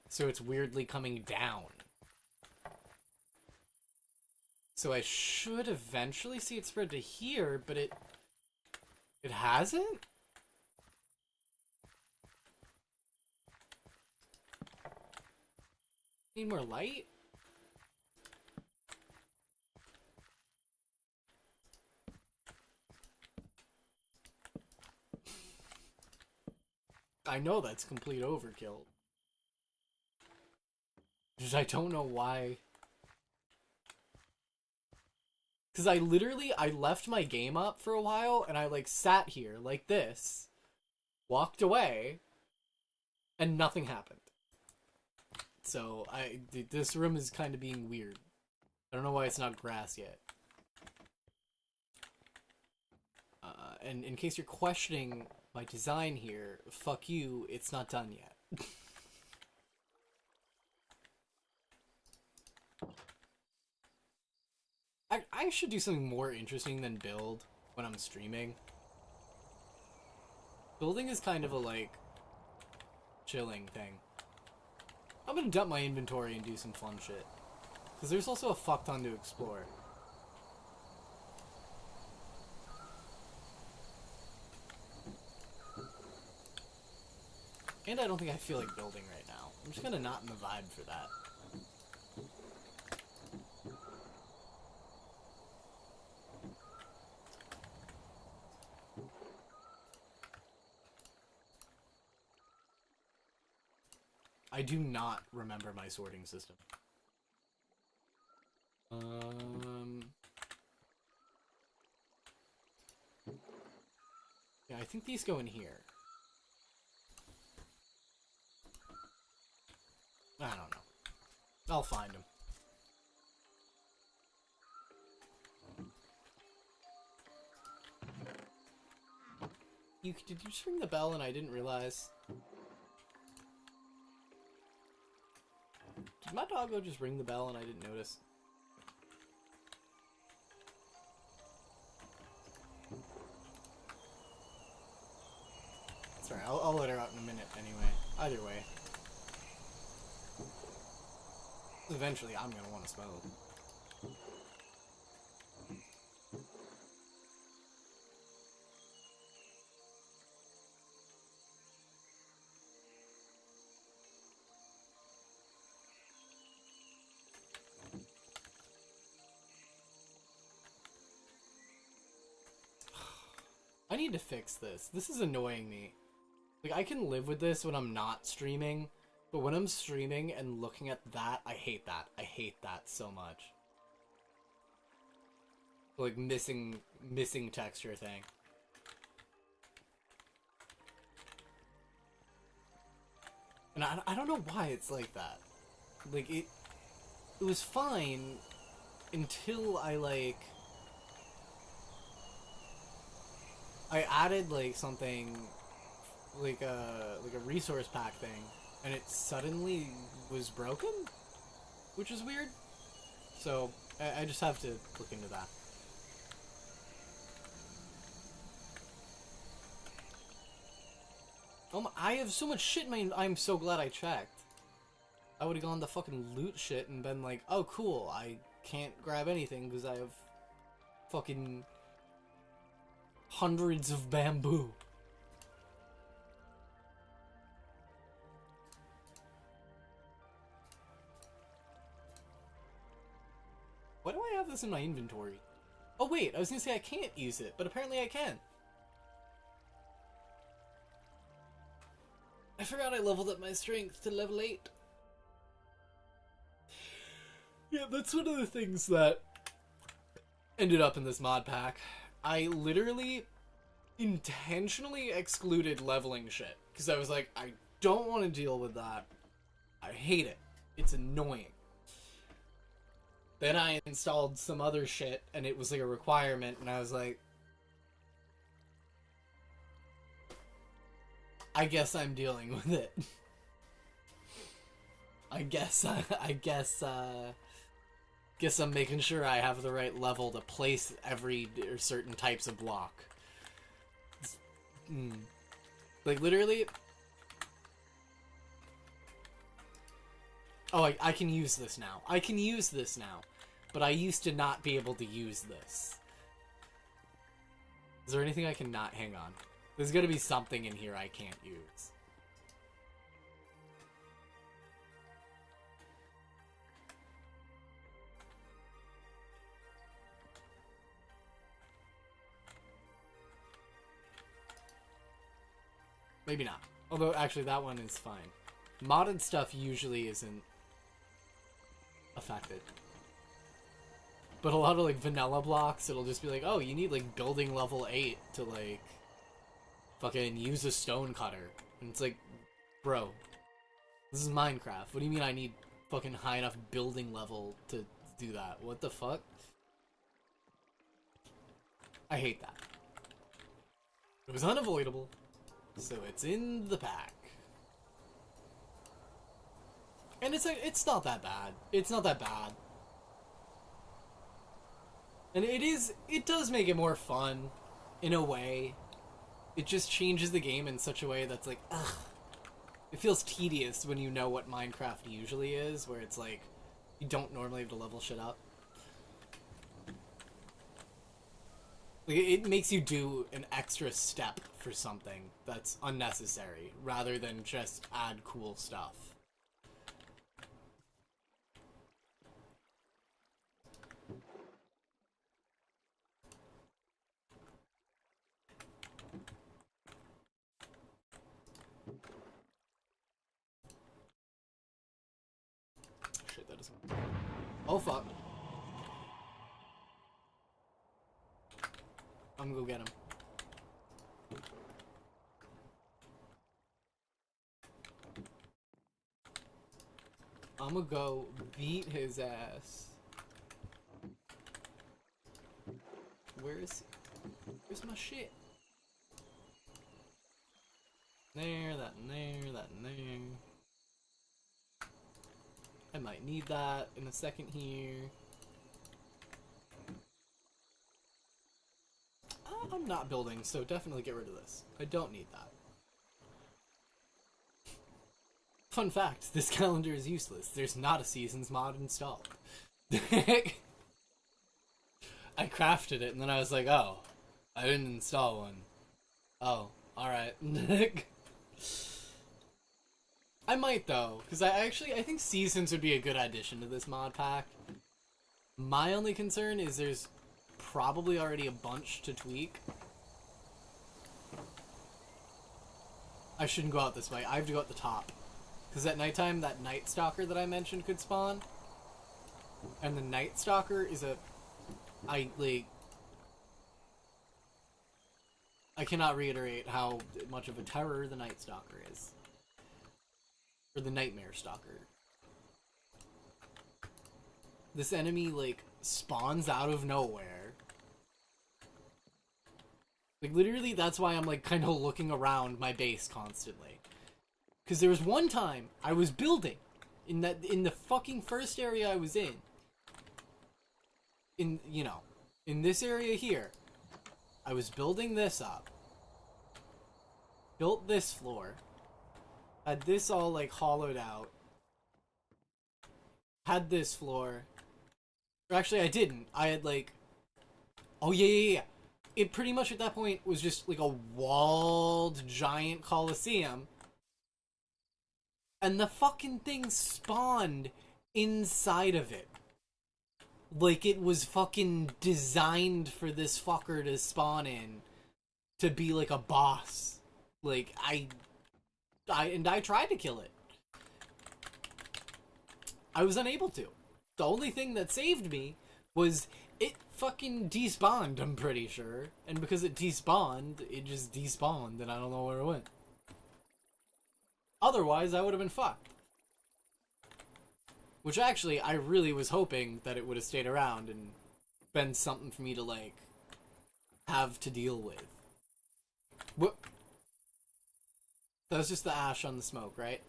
So it's weirdly coming down. So I should eventually see it spread to here, but it hasn't? Need more light? I know that's complete overkill. Just I don't know why. Because I left my game up for a while, and I, like, sat here, like this, walked away, and nothing happened. So, this room is kind of being weird. I don't know why it's not grass yet. And in case you're questioning my design here, fuck you, it's not done yet. I should do something more interesting than build when I'm streaming. Building is kind of a, like, chilling thing. I'm gonna dump my inventory and do some fun shit. Because there's also a fuck ton to explore. And I don't think I feel like building right now. I'm just kinda not in the vibe for that. I do not remember my sorting system. Yeah, I think these go in here. I don't know. I'll find them. Did you just ring the bell and I didn't realize? Did my doggo just ring the bell and I didn't notice? Sorry, I'll let her out in a minute anyway. Either way. Eventually, I'm gonna want to smell it. I need to fix this. This is annoying me. Like, I can live with this when I'm not streaming, but when I'm streaming and looking at that, I hate that. I hate that so much. Like, missing texture thing. And I don't know why it's like that. Like, it was fine until I added, like, something, like a resource pack thing, and it suddenly was broken? Which is weird. So, I just have to look into that. I have so much shit in my... I'm so glad I checked. I would've gone to fucking loot shit and been like, oh cool, I can't grab anything because I have fucking hundreds of bamboo. Why do I have this in my inventory? Oh wait, I was gonna say I can't use it, but apparently I can. I forgot I leveled up my strength to level 8. Yeah, that's one of the things that ended up in this mod pack. I literally intentionally excluded leveling shit. Because I was like, I don't want to deal with that. I hate it. It's annoying. Then I installed some other shit, and it was like a requirement, and I was like, I guess I'm dealing with it. guess I'm making sure I have the right level to place every certain types of block. Like, literally... Oh, I can use this now. I can use this now. But I used to not be able to use this. Is there anything I cannot... Hang on. There's gotta be something in here I can't use. Maybe not. Although, actually, that one is fine. Modded stuff usually isn't affected. But a lot of, like, vanilla blocks, it'll just be like, oh, you need, like, building level 8 to, like, fucking use a stone cutter. And it's like, bro, this is Minecraft. What do you mean I need fucking high enough building level to do that? What the fuck? I hate that. It was unavoidable, so it's in the pack. And it's like, it's not that bad. It's not that bad. And it does make it more fun, in a way. It just changes the game in such a way that's like, ugh. It feels tedious when you know what Minecraft usually is, where it's like, you don't normally have to level shit up. Like, it makes you do an extra step for something that's unnecessary, rather than just add cool stuff. Shit, that doesn't... Oh, fuck. I'm gonna go get him. I'm gonna go beat his ass. Where's my shit? There, that and there, that and there. I might need that in a second here. I'm not building, so definitely get rid of this. I don't need that. Fun fact, this calendar is useless. There's not a seasons mod installed. I crafted it and then I was like, oh, I didn't install one. Oh, alright. I might though, because I think seasons would be a good addition to this mod pack. My only concern is there's probably already a bunch to tweak. I shouldn't go out this way. I have to go at the top. Because at nighttime, that Night Stalker that I mentioned could spawn. And the Night Stalker is a... I cannot reiterate how much of a terror the Night Stalker is. Or the Nightmare Stalker. This enemy, like, spawns out of nowhere. Like, literally, that's why I'm, like, kind of looking around my base constantly. Because there was one time I was building in the fucking first area I was in. In this area here. I was building this up. Built this floor. Had this all, like, hollowed out. Had this floor. Or actually, I didn't. I had, like... Oh, yeah. It pretty much at that point was just, like, a walled giant coliseum. And the fucking thing spawned inside of it. Like it was fucking designed for this fucker to spawn in. To be like a boss. Like, I tried to kill it. I was unable to. The only thing that saved me was it fucking despawned, I'm pretty sure. And because it despawned, it just despawned and I don't know where it went. Otherwise, I would have been fucked. Which actually, I really was hoping that it would have stayed around and been something for me to, like, have to deal with. What? That was just the ash on the smoke, right?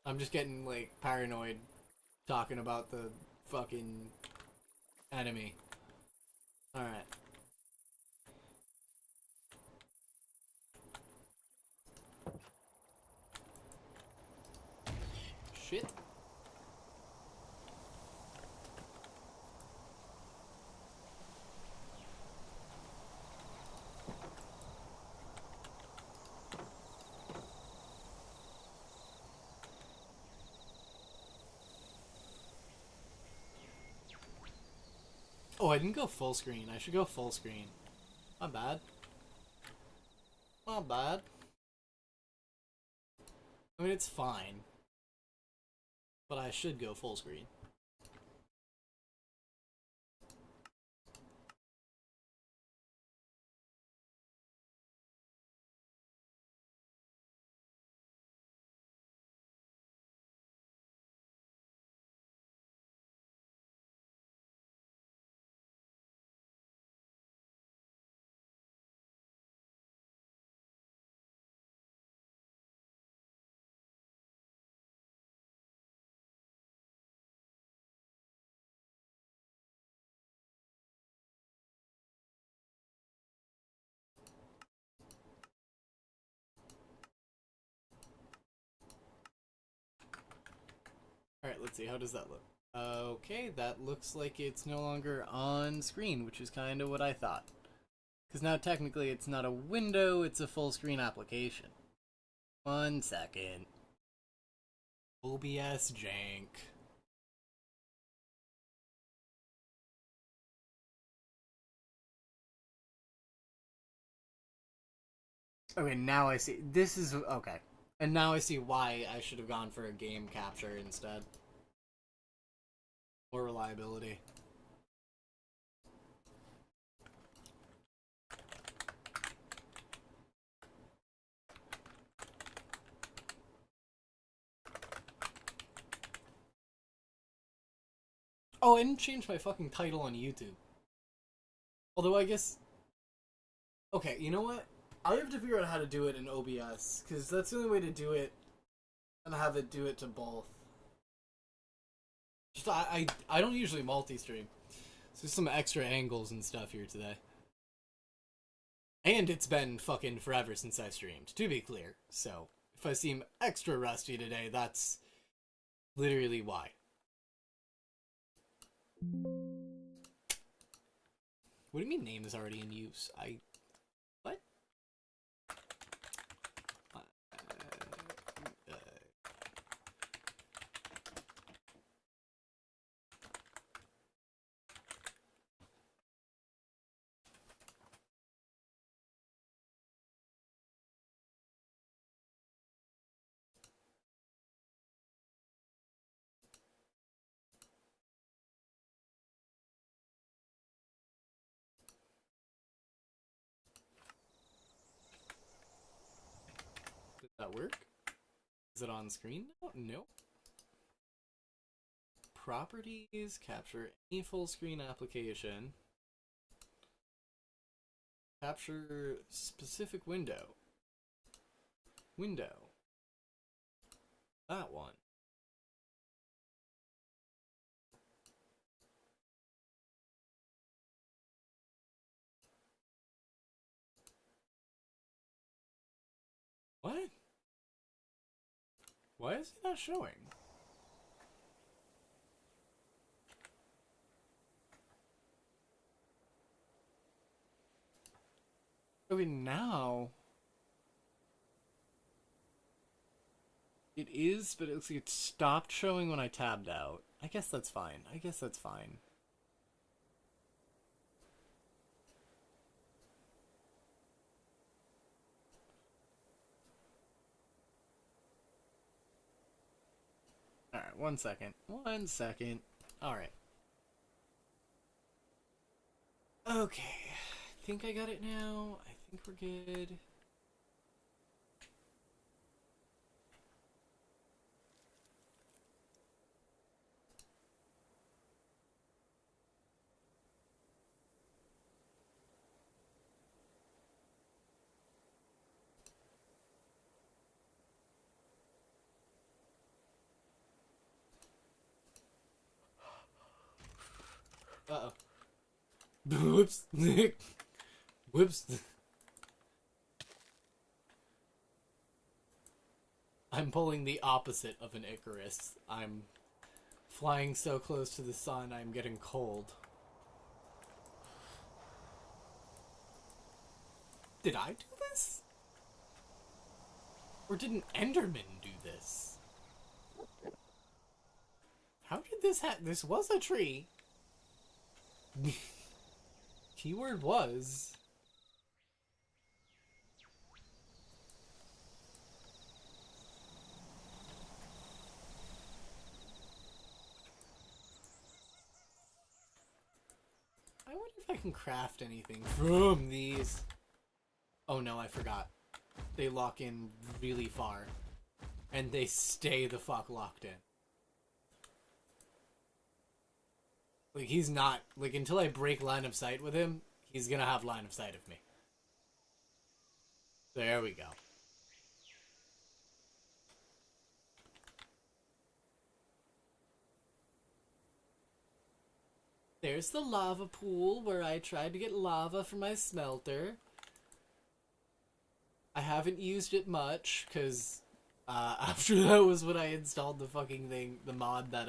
I'm just getting, like, paranoid talking about the fucking enemy. Alright. Shit. Oh, I didn't go full screen. I should go full screen. Not bad. Not bad. I mean, it's fine. But I should go full screen. Alright, let's see. How does that look? Okay, that looks like it's no longer on screen, which is kind of what I thought. Because now technically it's not a window, it's a full screen application. 1 second. OBS jank. Okay, now I see. This is... okay. And now I see why I should have gone for a game capture instead. More reliability. Oh, I didn't change my fucking title on YouTube. Although I guess... okay, you know what? I have to figure out how to do it in OBS, because that's the only way to do it, and have it do it to both. Just, I don't usually multi-stream, so there's some extra angles and stuff here today. And it's been fucking forever since I streamed, to be clear, so if I seem extra rusty today, that's literally why. What do you mean name is already in use? What? that work? Is it on screen now? No. Properties, capture any full screen application. Capture specific window. Window. That one. What? Why is it not showing? Okay, now it is, but it looks like it stopped showing when I tabbed out. I guess that's fine. I guess that's fine. Alright, 1 second. 1 second. Alright. Okay. I think I got it now. I think we're good. Uh-oh. Whoops. Whoops. I'm pulling the opposite of an Icarus. I'm flying so close to the sun, I'm getting cold. Did I do this? Or did an Enderman do this? How did this happen? This was a tree. Keyword was. I wonder if I can craft anything from these. Oh no, I forgot. They lock in really far. And they stay the fuck locked in. Like, he's not, like, until I break line of sight with him, he's gonna have line of sight of me. There we go. There's the lava pool where I tried to get lava for my smelter. I haven't used it much, because, after that was when I installed the fucking thing, the mod that,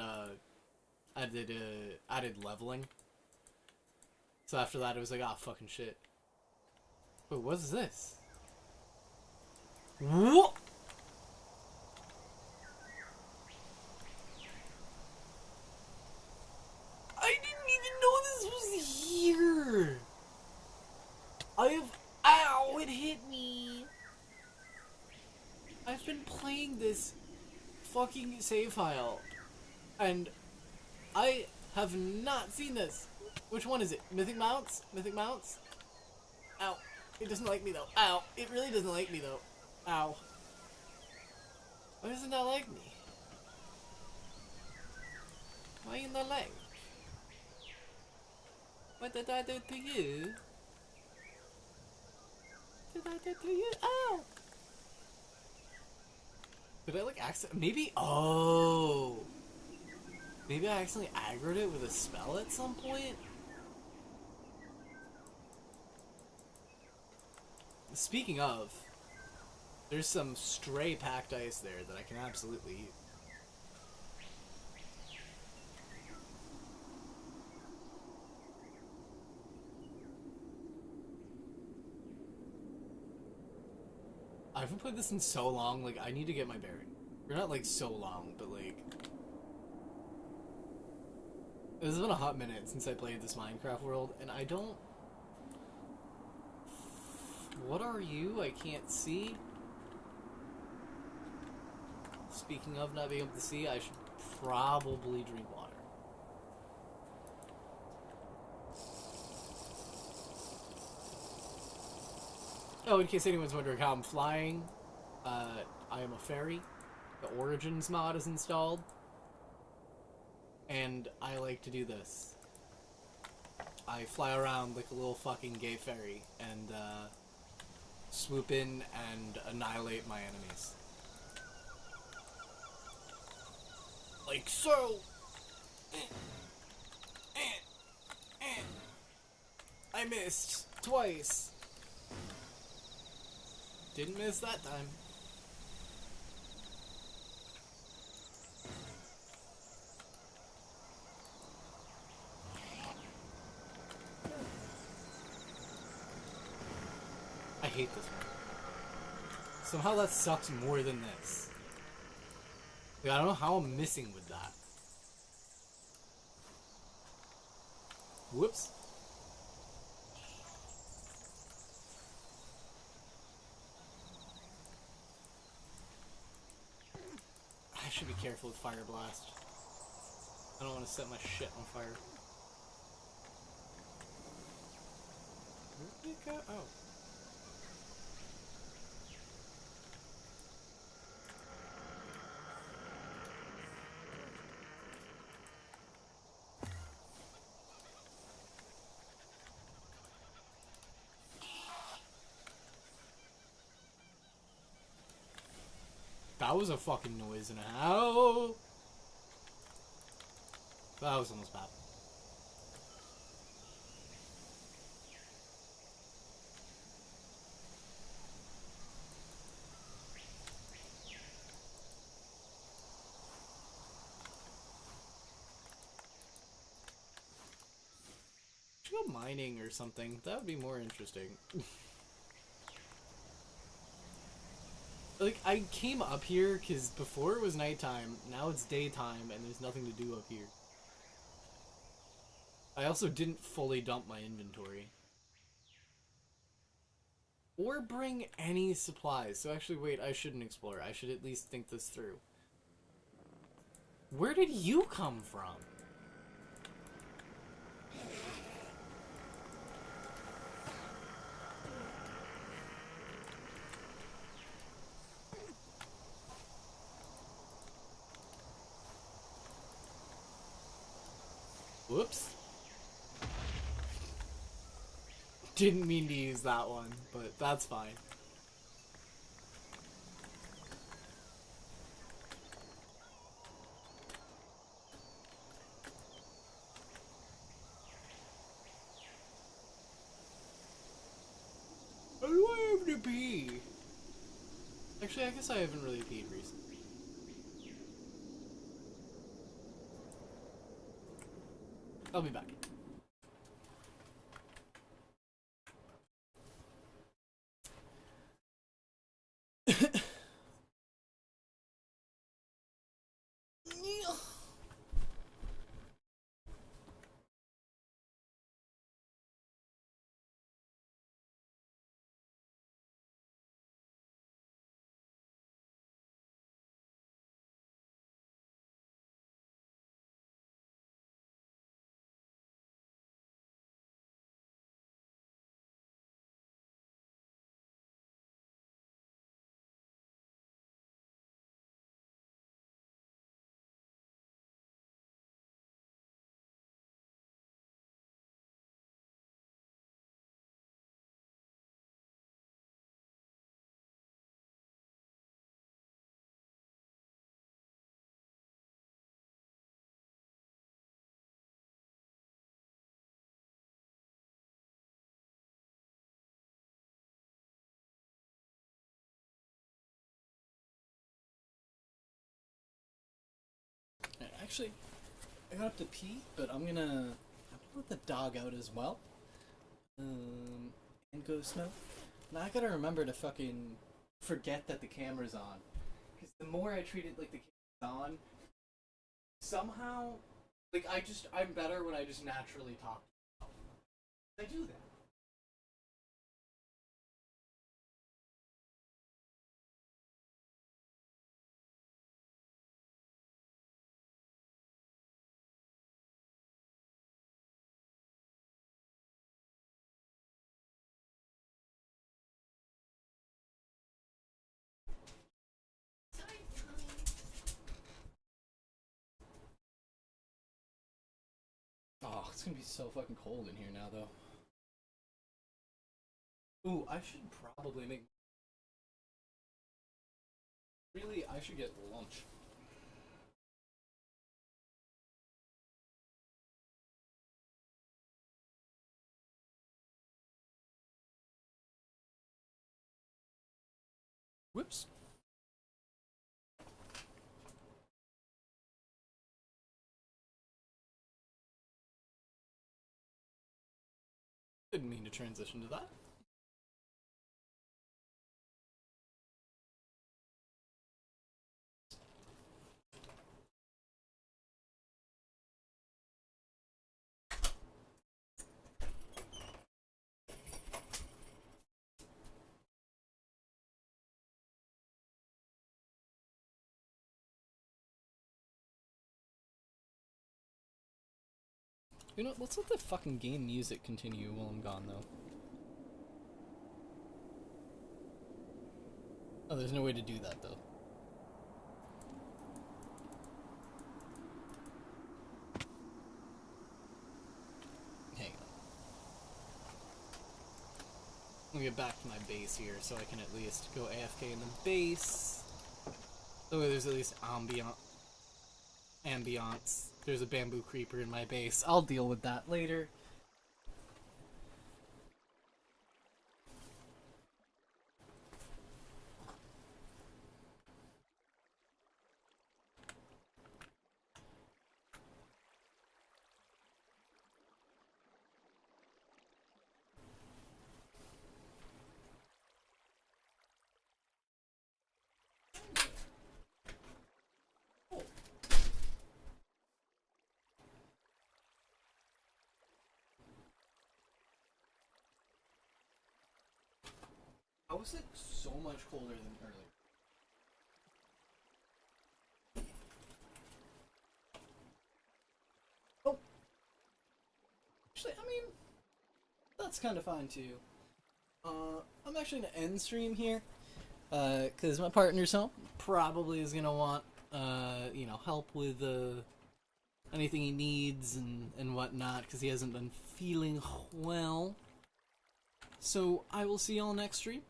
added leveling. So after that, it was like, ah, fucking shit. Wait, what is this? What? I didn't even know this was here! Ow, it hit me! I've been playing this fucking save file, and I have not seen this. Which one is it? Mythic Mounts? Mythic Mounts? Ow. It doesn't like me though. Ow. It really doesn't like me though. Ow. Why does it not like me? Why you not like? What did I do to you? Did I do to you? Ow! Did I like accident? Maybe? Oh! Maybe I accidentally aggroed it with a spell at some point? Speaking of, there's some stray packed ice there that I can absolutely eat. I haven't played this in so long, like, I need to get my bearing. Or not, like, so long, but, like... It's been a hot minute since I played this Minecraft world, and I don't... What are you? I can't see. Speaking of not being able to see, I should probably drink water. Oh, in case anyone's wondering how I'm flying, I am a fairy. The Origins mod is installed. And I like to do this. I fly around like a little fucking gay fairy and swoop in and annihilate my enemies. Like so! I missed twice. Didn't miss that time. I hate this one. Somehow that sucks more than this. Like, I don't know how I'm missing with that. Whoops. I should be careful with Fire Blast. I don't want to set my shit on fire. Where did it go? Oh. That was a fucking noise and a half. That was almost bad. Should go mining or something. That would be more interesting. Like, I came up here because before it was nighttime, now it's daytime, and there's nothing to do up here. I also didn't fully dump my inventory. Or bring any supplies. So actually, wait, I shouldn't explore. I should at least think this through. Where did you come from? Whoops. Didn't mean to use that one, but that's fine. How do I have to pee? Actually, I guess I haven't really peed recently. I'll be back. Actually, I got up to pee, but I'm gonna let the dog out as well. And go smoke. Now I gotta remember to fucking forget that the camera's on. Because the more I treat it like the camera's on, somehow, like, I'm better when I just naturally talk to myself. I do that. Oh, it's gonna be so fucking cold in here now, though. Ooh, I should probably make... Really, I should get lunch. Whoops. Didn't mean to transition to that. You know, let's let the fucking game music continue while I'm gone, though. Oh, there's no way to do that, though. Hang on. Let me get back to my base here so I can at least go AFK in the base. So there's at least ambiance. There's a bamboo creeper in my base. I'll deal with that later. How was it so much colder than earlier? Oh! Actually, I mean, that's kind of fine too. I'm actually gonna end stream here, because my partner's home. Probably is gonna want, you know, help with, anything he needs and whatnot, because he hasn't been feeling well. So, I will see y'all next stream.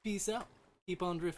Peace out. Keep on drifting.